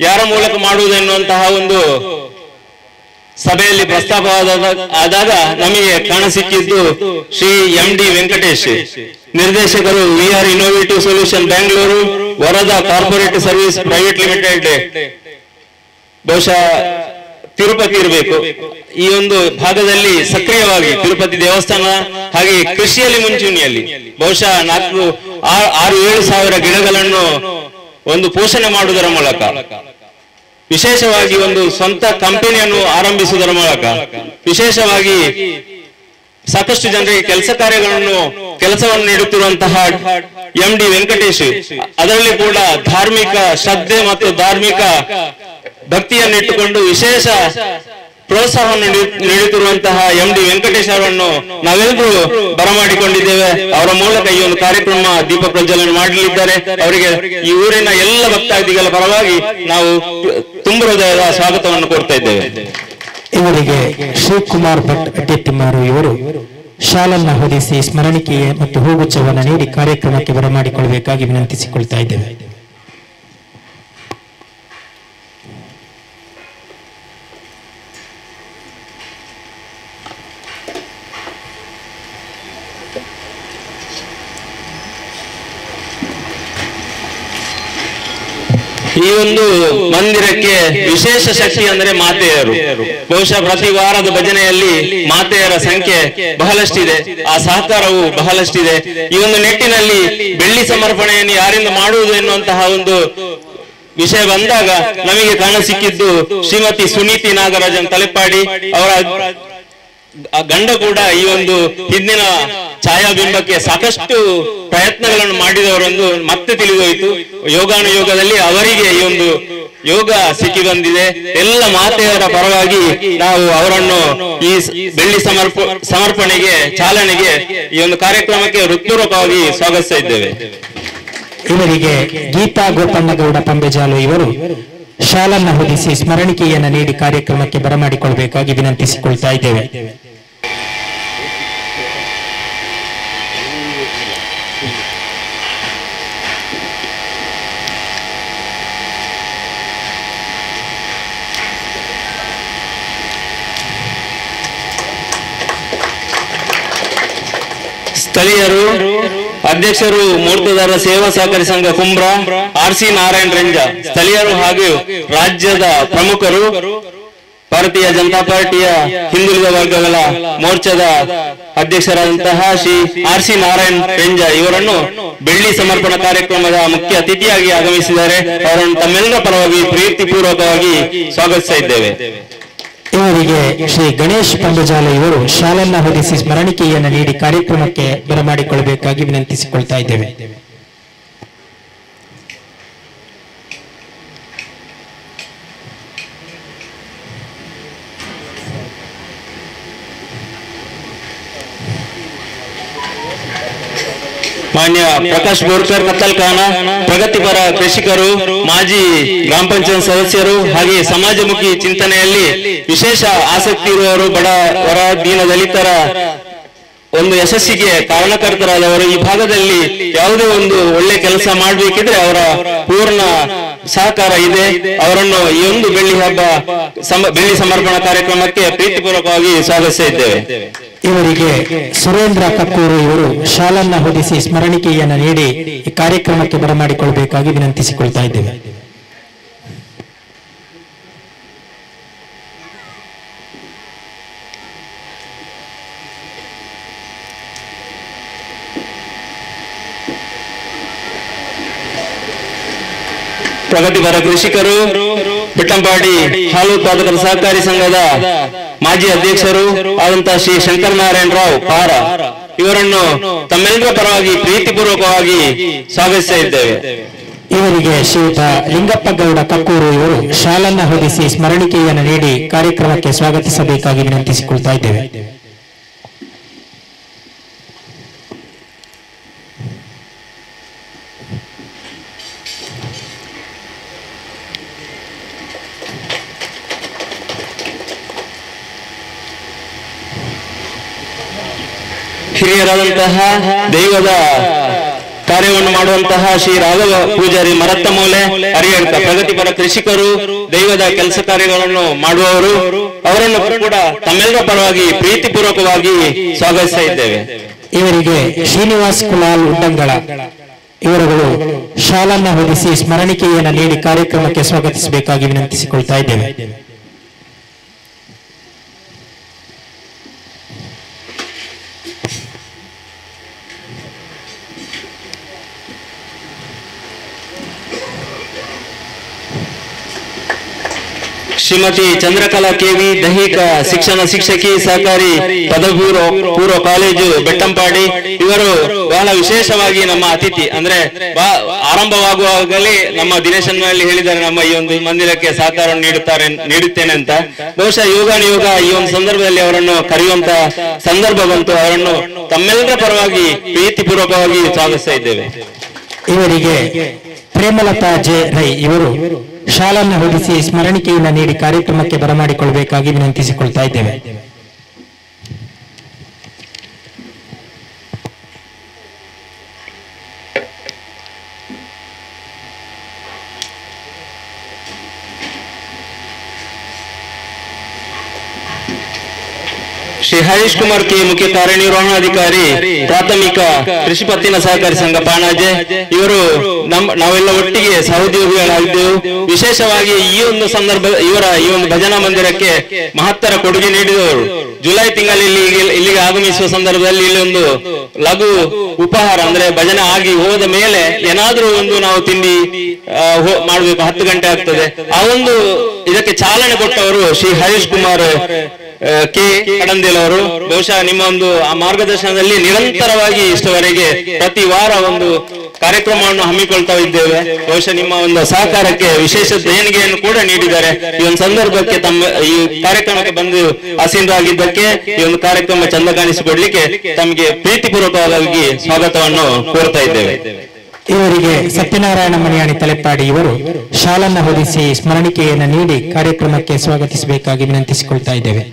ಯಾರ ಮೂಲಕ ಮಾಡುವುದೆನ್ನುವಂತಹ ಒಂದು ಸಭೆಯಲ್ಲಿ ಪ್ರಸ್ತಾಪವಾದಾಗ ನಮಗೆ ಕಾಣಸಿಕ್ಕಿದ್ದು ಶ್ರೀ MD ವೆಂಕಟೇಶ್, ನಿರ್ದೇಶಕರು VR innovative solution Bengaluru, Varada corporate service private limited, ಬಹುಶಃ ತಿರುಪತಿ ಇರಬೇಕು. ಈ ಒಂದು ಭಾಗದಲ್ಲಿ ಸಕ್ರಿಯವಾಗಿ ತಿರುಪತಿ ದೇವಸ್ಥಾನ ಹಾಗೆ ಕೃಷಿಯಲ್ಲಿ ಮುಂಚೂಣಿಯಲ್ಲಿ ಬಹುಶಃ 4-6-7 ಸಾವಿರ ಗಿಡಗಳನ್ನು ಒಂದು ಪೋಷಣೆ ಮಾಡುವುದರ ಮೂಲಕ ವಿಶೇಷವಾಗಿ ಒಂದು ಸ್ವಂತ ಕಂಪನಿಯನ್ನು ಆರಂಭಿಸುವುದರ ಮೂಲಕ ವಿಶೇಷವಾಗಿ ಸಾಕಷ್ಟು ಜನರಿಗೆ ಕೆಲಸವನ್ನು ನೀಡುತ್ತಿರುವಂತಹ MD ವೆಂಕಟೇಶ್, ಅದರಲ್ಲಿ ಕೂಡ ಧಾರ್ಮಿಕ ಶ್ರದ್ಧೆ ಮತ್ತು ಧಾರ್ಮಿಕ ಭಕ್ತಿಯನ್ನಿಟ್ಟುಕೊಂಡು ವಿಶೇಷ ಪ್ರೋತ್ಸಾಹವನ್ನು ನೀಡುತ್ತಿರುವಂತಹ MD ವೆಂಕಟೇಶ್ ಅವರನ್ನು ನಾವೆಲ್ಲರೂ ಬರಮಾಡಿಕೊಂಡಿದ್ದೇವೆ. ಅವರ ಮೂಲಕ ಈ ಒಂದು ಕಾರ್ಯಕ್ರಮ ದೀಪ ಪ್ರಜ್ವಲನೆ ಮಾಡಲಿದ್ದಾರೆ. ಅವರಿಗೆ ಈ ಊರಿನ ಎಲ್ಲ ಭಕ್ತಾದಿಗಳ ಪರವಾಗಿ ನಾವು ತುಂಬ ಹೃದಯದ ಸ್ವಾಗತವನ್ನು ಕೊಡ್ತಾ ಇದ್ದೇವೆ. ಇವರಿಗೆ ಶಿವಕುಮಾರ್ ಭಟ್ ಅಡ್ಡೆತ್ತಿಮಾರು ಇವರು ಶಾಲನ್ನ ಹೊದಿಸಿ ಸ್ಮರಣಿಕೆ ಮತ್ತು ಹೂಗುಚ್ಛವನ್ನು ನೀಡಿ ಕಾರ್ಯಕ್ರಮಕ್ಕೆ ಬರಮಾಡಿಕೊಳ್ಳಬೇಕಾಗಿ ವಿನಂತಿಸಿಕೊಳ್ತಾ ಇದ್ದೇವೆ. ಈ ಒಂದು ಮಂದಿರಕ್ಕೆ ವಿಶೇಷ ಶಕ್ತಿ ಅಂದ್ರೆ ಮಾತೆಯರು. ಬಹುಶಃ ಪ್ರತಿ ವಾರದ ಭಜನೆಯಲ್ಲಿ ಮಾತೆಯರ ಸಂಖ್ಯೆ ಬಹಳಷ್ಟಿದೆ, ಆ ಸಹಕಾರವು ಬಹಳಷ್ಟಿದೆ. ಈ ಒಂದು ನಿಟ್ಟಿನಲ್ಲಿ ಬೆಳ್ಳಿ ಸಮರ್ಪಣೆಯನ್ನು ಯಾರಿಂದ ಮಾಡುವುದು ಎನ್ನುವಂತಹ ಒಂದು ವಿಷಯ ಬಂದಾಗ ನಮಗೆ ಕಾಣಸಿಕ್ಕಿದ್ದು ಶ್ರೀಮತಿ ಸುನೀತಿ ನಾಗರಾಜನ್ ತಲೆಪಾಡಿ. ಅವರ ಗಂಡ ಕೂಡ ಈ ಒಂದು ಹಿಂದಿನ ಛಾಯಾಬಿಂಬಕ್ಕೆ ಸಾಕಷ್ಟು ಪ್ರಯತ್ನಗಳನ್ನು ಮಾಡಿದವರೆಂದು ಮತ್ತೆ ತಿಳಿದೋಯಿತು. ಯೋಗಾನುಯೋಗದಲ್ಲಿ ಅವರಿಗೆ ಈ ಒಂದು ಯೋಗ ಸಿಕ್ಕಿ ಬಂದಿದೆ. ಎಲ್ಲ ಮಾತೆಯರ ಪರವಾಗಿ ನಾವು ಅವರನ್ನು ಈ ಬೆಳ್ಳಿ ಸಮರ್ಪಣೆಗೆ ಚಾಲನೆಗೆ ಈ ಒಂದು ಕಾರ್ಯಕ್ರಮಕ್ಕೆ ಹೃತ್ಪೂರ್ವಕವಾಗಿ ಸ್ವಾಗತಿಸ್ತಾ ಇದ್ದೇವೆ. ಇವರಿಗೆ ಗೀತಾ ಗೋಪಣ್ಣಗೌಡ ಪಂಬೆಜಾಲು ಇವರು ಶಾಲನ್ನ ಹೊದಿಸಿ ಸ್ಮರಣಿಕೆಯನ್ನು ನೀಡಿ ಕಾರ್ಯಕ್ರಮಕ್ಕೆ ಬರಮಾಡಿಕೊಳ್ಳಬೇಕಾಗಿ ವಿನಂತಿಸಿಕೊಳ್ತಾ ಇದ್ದೇವೆ. ಸ್ಥಳೀಯರು ಅಧ್ಯಕ್ಷರು ಮೂರ್ತದಾರ ಸೇವಾ ಸಹಕಾರಿ ಸಂಘ ಕುಂಬ್ರ RC ನಾರಾಯಣ್ ರೆಂಜ, ಸ್ಥಳೀಯರು ಹಾಗೂ ರಾಜ್ಯದ ಪ್ರಮುಖರು, ಭಾರತೀಯ ಜನತಾ ಪಾರ್ಟಿಯ ಹಿಂದುಳಿದ ವರ್ಗಗಳ ಮೋರ್ಚಾದ ಅಧ್ಯಕ್ಷರಾದಂತಹ ಶ್ರೀ RC ನಾರಾಯಣ್ ರೆಂಜ ಇವರನ್ನು ಬೆಳ್ಳಿ ಸಮರ್ಪಣಾ ಕಾರ್ಯಕ್ರಮದ ಮುಖ್ಯ ಅತಿಥಿಯಾಗಿ ಆಗಮಿಸಿದ್ದಾರೆ. ಅವರನ್ನು ತಮ್ಮೆಲ್ಲರ ಪರವಾಗಿ ಪ್ರೀತಿಪೂರ್ವಕವಾಗಿ ಸ್ವಾಗತಿಸ್ತಾ ಇದ್ದೇವೆ. ಇವರಿಗೆ ಶ್ರೀ ಗಣೇಶ್ ಪಂಬಜಾಲ ಇವರು ಶಾಲನ್ನ ಹೊದಿಸಿ ಸ್ಮರಣಿಕೆಯನ್ನು ನೀಡಿ ಕಾರ್ಯಕ್ರಮಕ್ಕೆ ಬರಮಾಡಿಕೊಳ್ಳಬೇಕಾಗಿ ವಿನಂತಿಸಿಕೊಳ್ತಾ ಇದ್ದೇವೆ. ಮಾನ್ಯ ಪ್ರಕಾಶ್ ಬೋರ್ಕರ್ ಕತ್ತಲ್ಕಾನ, ಪ್ರಗತಿಪರ ಕೃಷಿಕರು, ಮಾಜಿ ಗ್ರಾಮ ಪಂಚಾಯತ್ ಸದಸ್ಯರು ಹಾಗೆ ಸಮಾಜಮುಖಿ ಚಿಂತನೆಯಲ್ಲಿ ವಿಶೇಷ ಆಸಕ್ತಿ ಇರುವವರು, ಬಡವರ ದೀನ ದಲಿತರ ಒಂದು ಯಶಸ್ಸಿಗೆ ಕಾರಣಕರ್ತರಾದವರು, ಈ ಭಾಗದಲ್ಲಿ ಯಾವುದೇ ಒಂದು ಒಳ್ಳೆ ಕೆಲಸ ಮಾಡಬೇಕಿದ್ರೆ ಅವರ ಪೂರ್ಣ ಸಹಕಾರ ಇದೆ. ಅವರನ್ನು ಈ ಒಂದು ಬೆಳ್ಳಿ ಸಮರ್ಪಣಾ ಕಾರ್ಯಕ್ರಮಕ್ಕೆ ಪ್ರೀತಿಪೂರ್ವಕವಾಗಿ ಸ್ವಾಗತಿಸ್ತಾ ಇದ್ದೇವೆ. ಇವರಿಗೆ ಸುರೇಂದ್ರ ಕಕ್ಕೂರು ಇವರು ಶಾಲನ್ನ ಹೊದಿಸಿ ಸ್ಮರಣಿಕೆಯನ್ನು ನೀಡಿ ಈ ಕಾರ್ಯಕ್ರಮಕ್ಕೆ ಬರಮಾಡಿಕೊಳ್ಳಬೇಕಾಗಿ ವಿನಂತಿಸಿಕೊಳ್ತಾ ಇದ್ದೇವೆ. ಪ್ರಗತಿಪರ ಕೃಷಿಕರು, ಬೆಟ್ಟಂಪಾಡಿ ಹಾಲು ಉತ್ಪಾದಕರ ಸಹಕಾರಿ ಸಂಘದ ಮಾಜಿ ಅಧ್ಯಕ್ಷರು ಆದಂತಹ ಶ್ರೀ ಶಂಕರನಾರಾಯಣ ರಾವ್ ಪಾರ ಇವರನ್ನು ತಮ್ಮೆಲ್ಲರ ಪರವಾಗಿ ಪ್ರೀತಿಪೂರ್ವಕವಾಗಿ ಸ್ವಾಗತಿಸ್ತಾ ಇದ್ದೇವೆ. ಇವರಿಗೆ ಶ್ರೀಯುತ ಲಿಂಗಪ್ಪ ಗೌಡ ಕಕ್ಕೂರು ಇವರು ಶಾಲನ್ನ ಹೊದಿಸಿ ಸ್ಮರಣಿಕೆಯನ್ನು ನೀಡಿ ಕಾರ್ಯಕ್ರಮಕ್ಕೆ ಸ್ವಾಗತಿಸಬೇಕಾಗಿ ವಿನಂತಿಸಿಕೊಳ್ತಾ ಇದ್ದೇವೆ. ಹಿರಿಯರಾದಂತಹ ದೈವದ ಕಾರ್ಯವನ್ನು ಮಾಡುವಂತಹ ಶ್ರೀ ರಾಘವ ಪೂಜಾರಿ ಮರತ್ತಮೂಲೆ ಹರಿಹಳ್ಕ, ಪ್ರಗತಿಪರ ಕೃಷಿಕರು, ದೈವದ ಕೆಲಸ ಕಾರ್ಯಗಳನ್ನು ಮಾಡುವವರು, ಅವರನ್ನು ಕೂಡ ತಮ್ಮೆಲ್ಲರ ಪರವಾಗಿ ಪ್ರೀತಿಪೂರ್ವಕವಾಗಿ ಸ್ವಾಗತಿಸ್ತಾ ಇದ್ದೇವೆ. ಇವರಿಗೆ ಶ್ರೀನಿವಾಸ್ ಕುಲಾಲ್ ಉಡ್ಡಂಗಳ ಇವರುಗಳು ಶಾಲನ್ನ ಹೊದಿಸಿ ಸ್ಮರಣಿಕೆಯನ್ನು ನೀಡಿ ಕಾರ್ಯಕ್ರಮಕ್ಕೆ ಸ್ವಾಗತಿಸಬೇಕಾಗಿ ವಿನಂತಿಸಿಕೊಳ್ತಾ ಇದ್ದೇವೆ. ಶ್ರೀಮತಿ ಚಂದ್ರಕಲಾ ಕೆವಿ, ದೈಹಿಕ ಶಿಕ್ಷಣ ಶಿಕ್ಷಕಿ, ಸಹಕಾರಿ ಪದವಿ ಪೂರ್ವ ಕಾಲೇಜು ಬೆಟ್ಟಂಪಾಡಿ. ಇವರು ಬಹಳ ವಿಶೇಷವಾಗಿ ನಮ್ಮ ಅತಿಥಿ. ಅಂದ್ರೆ ಆರಂಭವಾಗುವಾಗಲೇ ನಮ್ಮ ದಿನೇಶನ್ನಲ್ಲಿ ಹೇಳಿದ್ದಾರೆ, ನಮ್ಮ ಈ ಒಂದು ಮಂದಿರಕ್ಕೆ ಸಹಕಾರವನ್ನು ನೀಡುತ್ತೇನೆ ಅಂತ. ಬಹುಶಃ ಯೋಗಾನುಯೋಗ ಈ ಒಂದು ಸಂದರ್ಭದಲ್ಲಿ ಅವರನ್ನು ಕರೆಯುವಂತ ಸಂದರ್ಭ ಬಂತು. ಅವರನ್ನು ತಮ್ಮೆಲ್ಲರ ಪರವಾಗಿ ಪ್ರೀತಿಪೂರ್ವಕವಾಗಿ ಸ್ವಾಗತಿಸ್ತಾ ಇದ್ದೇವೆ. ಇವರಿಗೆ ಪ್ರೇಮಲತಾ ಜೆ ರೈ ಇವರು ಶಾಲನ್ನು ಹೊದಿಸಿ ಸ್ಮರಣಿಕೆಯನ್ನು ನೀಡಿ ಕಾರ್ಯಕ್ರಮಕ್ಕೆ ಬರಮಾಡಿಕೊಳ್ಳಬೇಕಾಗಿ ವಿನಂತಿಸಿಕೊಳ್ತಾ ಇದ್ದೇವೆ. ಶ್ರೀ ಹರೀಶ್ ಕುಮಾರ್ ಕೆ, ಮುಖ್ಯ ಕಾರ್ಯನಿರ್ವಹಣಾಧಿಕಾರಿ, ಪ್ರಾಥಮಿಕ ಕೃಷಿ ಪತ್ತಿನ ಸಹಕಾರಿ ಸಂಘ ಪಾಣಾಜೆ. ಇವರು ನಾವೆಲ್ಲ ಒಟ್ಟಿಗೆ ಸಹೋದ್ಯೋಗಿಗಳಾಗಿದ್ದೆವು. ವಿಶೇಷವಾಗಿ ಈ ಒಂದು ಸಂದರ್ಭ ಈ ಒಂದು ಭಜನಾ ಮಂದಿರಕ್ಕೆ ಮಹತ್ತರ ಕೊಡುಗೆ ನೀಡಿದವರು. ಜುಲೈ ತಿಂಗಳಲ್ಲಿ ಇಲ್ಲಿಗೆ ಆಗಮಿಸುವ ಸಂದರ್ಭದಲ್ಲಿ ಇಲ್ಲಿ ಒಂದು ಲಘು ಉಪಹಾರ, ಅಂದ್ರೆ ಭಜನೆ ಆಗಿ ಹೋದ ಮೇಲೆ ಏನಾದ್ರೂ ಒಂದು ನಾವು ತಿಂಡಿ ಮಾಡಬೇಕು, 10 ಗಂಟೆ ಆಗ್ತದೆ. ಆ ಒಂದು ಇದಕ್ಕೆ ಚಾಲನೆ ಕೊಟ್ಟವರು ಶ್ರೀ ಹರೀಶ್ ಕುಮಾರ್ ಕೆ ಕಡಂದೇಲ್ ಅವರು. ಬಹುಶಃ ನಿಮ್ಮ ಒಂದು ಆ ಮಾರ್ಗದರ್ಶನದಲ್ಲಿ ನಿರಂತರವಾಗಿ ಇಷ್ಟವರೆಗೆ ಪ್ರತಿ ವಾರ ಒಂದು ಕಾರ್ಯಕ್ರಮವನ್ನು ಹಮ್ಮಿಕೊಳ್ತಾ ಇದ್ದೇವೆ. ಬಹುಶಃ ನಿಮ್ಮ ಒಂದು ಸಹಕಾರಕ್ಕೆ ವಿಶೇಷ ದೇಣಿಗೆಯನ್ನು ಕೂಡ ನೀಡಿದ್ದಾರೆ. ಈ ಒಂದು ಸಂದರ್ಭಕ್ಕೆ ಈ ಕಾರ್ಯಕ್ರಮಕ್ಕೆ ಬಂದು ಆಸೀನರಾಗಿದ್ದಕ್ಕೆ, ಈ ಒಂದು ಕಾರ್ಯಕ್ರಮ ಚಂದ ಕಾಣಿಸಿಕೊಡ್ಲಿಕ್ಕೆ ತಮಗೆ ಪ್ರೀತಿಪೂರ್ವಕವಾಗಿ ಸ್ವಾಗತವನ್ನು ಕೋರ್ತಾ ಇದ್ದೇವೆ. ಇವರಿಗೆ ಸತ್ಯನಾರಾಯಣ ಮಣಿಯಾಣಿ ತಲೆಪ್ಪಾಡಿ ಇವರು ಶಾಲನ್ನು ಹೊದಿಸಿ ಸ್ಮರಣಿಕೆಯನ್ನು ನೀಡಿ ಕಾರ್ಯಕ್ರಮಕ್ಕೆ ಸ್ವಾಗತಿಸಬೇಕಾಗಿ ವಿನಂತಿಸಿಕೊಳ್ತಾ ಇದ್ದೇವೆ.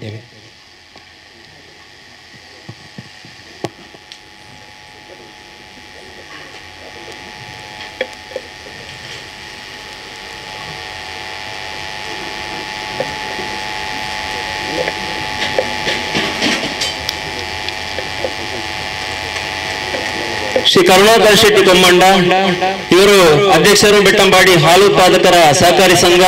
ಶ್ರೀ ಕರುಣಾಕರ್ ಶೆಟ್ಟಿ ಕೊಮ್ಮಂಡ ಇವರು ಅಧ್ಯಕ್ಷರು, ಬೆಟ್ಟಂಪಾಡಿ ಹಾಲು ಉತ್ಪಾದಕರ ಸಹಕಾರಿ ಸಂಘ,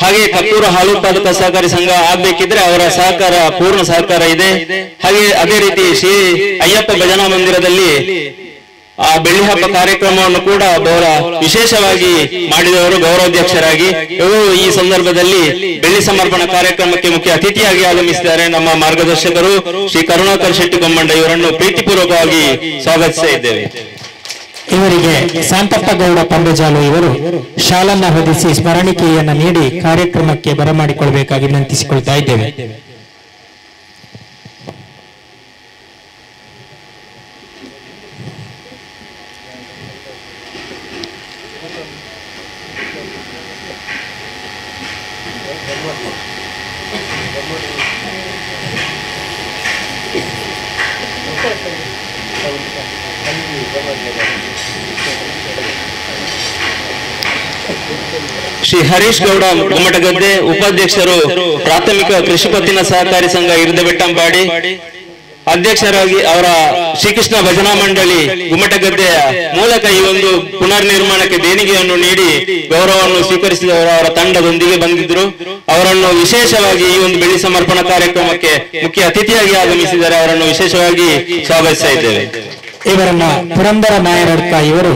ಹಾಗೆ ಕಪ್ಪೂರ ಹಾಲು ಉತ್ಪಾದಕ ಸಹಕಾರಿ ಸಂಘ. ಆಗ್ಬೇಕಿದ್ರೆ ಅವರ ಸಹಕಾರ, ಪೂರ್ಣ ಸಹಕಾರ ಇದೆ. ಹಾಗೆ ಅದೇ ರೀತಿ ಶ್ರೀ ಅಯ್ಯಪ್ಪ ಭಜನಾ ಮಂದಿರದಲ್ಲಿ ಆ ಬೆಳ್ಳಿ ಹಬ್ಬ ಕಾರ್ಯಕ್ರಮವನ್ನು ಕೂಡ ಬಹಳ ವಿಶೇಷವಾಗಿ ಮಾಡಿದವರು ಗೌರವಾಧ್ಯಕ್ಷರಾಗಿ. ಇವರು ಈ ಸಂದರ್ಭದಲ್ಲಿ ಬೆಳ್ಳಿ ಸಮರ್ಪಣಾ ಕಾರ್ಯಕ್ರಮಕ್ಕೆ ಮುಖ್ಯ ಅತಿಥಿಯಾಗಿ ಆಗಮಿಸಿದ್ದಾರೆ. ನಮ್ಮ ಮಾರ್ಗದರ್ಶಕರು ಶ್ರೀ ಕರುಣಾಕರ್ ಶೆಟ್ಟಿ ಕೊಮ್ಮಂಡ ಇವರನ್ನು ಪ್ರೀತಿಪೂರ್ವಕವಾಗಿ ಸ್ವಾಗತಿಸ್ತಾ ಇದ್ದೇವೆ. ಇವರಿಗೆ ಶಾಂತಪ್ಪ ಗೌಡ ಪಂಬಜಾಲು ಇವರು ಶಾಲನ್ನು ಹೊದಿಸಿ ಸ್ಮರಣಿಕೆಯನ್ನು ನೀಡಿ ಕಾರ್ಯಕ್ರಮಕ್ಕೆ ಬರಮಾಡಿಕೊಳ್ಳಬೇಕಾಗಿ ವಿನಂತಿಸಿಕೊಳ್ತಾ ಇದ್ದೇವೆ. ಶ್ರೀ ಹರೀಶ್ ಗೌಡ ಗುಮ್ಮಟಗದ್ದೆ, ಉಪಾಧ್ಯಕ್ಷರು, ಪ್ರಾಥಮಿಕ ಕೃಷಿ ಪತ್ತಿನ ಸಹಕಾರಿ ಸಂಘ ಇರ್ದಬೆಟ್ಟಂಪಾಡಿ. ಅಧ್ಯಕ್ಷರಾಗಿ ಅವರ ಶ್ರೀಕೃಷ್ಣ ಭಜನಾ ಮಂಡಳಿ ಗುಮ್ಮಟಗದ್ದೆಯ ಮೂಲಕ ಈ ಒಂದು ಪುನರ್ ನಿರ್ಮಾಣಕ್ಕೆ ದೇಣಿಗೆಯನ್ನು ನೀಡಿ ಗೌರವವನ್ನು ಸ್ವೀಕರಿಸಿದವರು ಅವರ ತಂಡದೊಂದಿಗೆ ಬಂದಿದ್ರು. ಅವರನ್ನು ವಿಶೇಷವಾಗಿ ಈ ಒಂದು ಬೆಳ್ಳಿ ಸಮರ್ಪಣಾ ಕಾರ್ಯಕ್ರಮಕ್ಕೆ ಮುಖ್ಯ ಅತಿಥಿಯಾಗಿ ಆಗಮಿಸಿದ್ದಾರೆ. ಅವರನ್ನು ವಿಶೇಷವಾಗಿ ಸ್ವಾಗತಿಸ್ತಾ ಇದ್ದೇವೆ. ಇವರನ್ನ ಪುರಂದರ ನಾಯರಡ್ಕ ಇವರು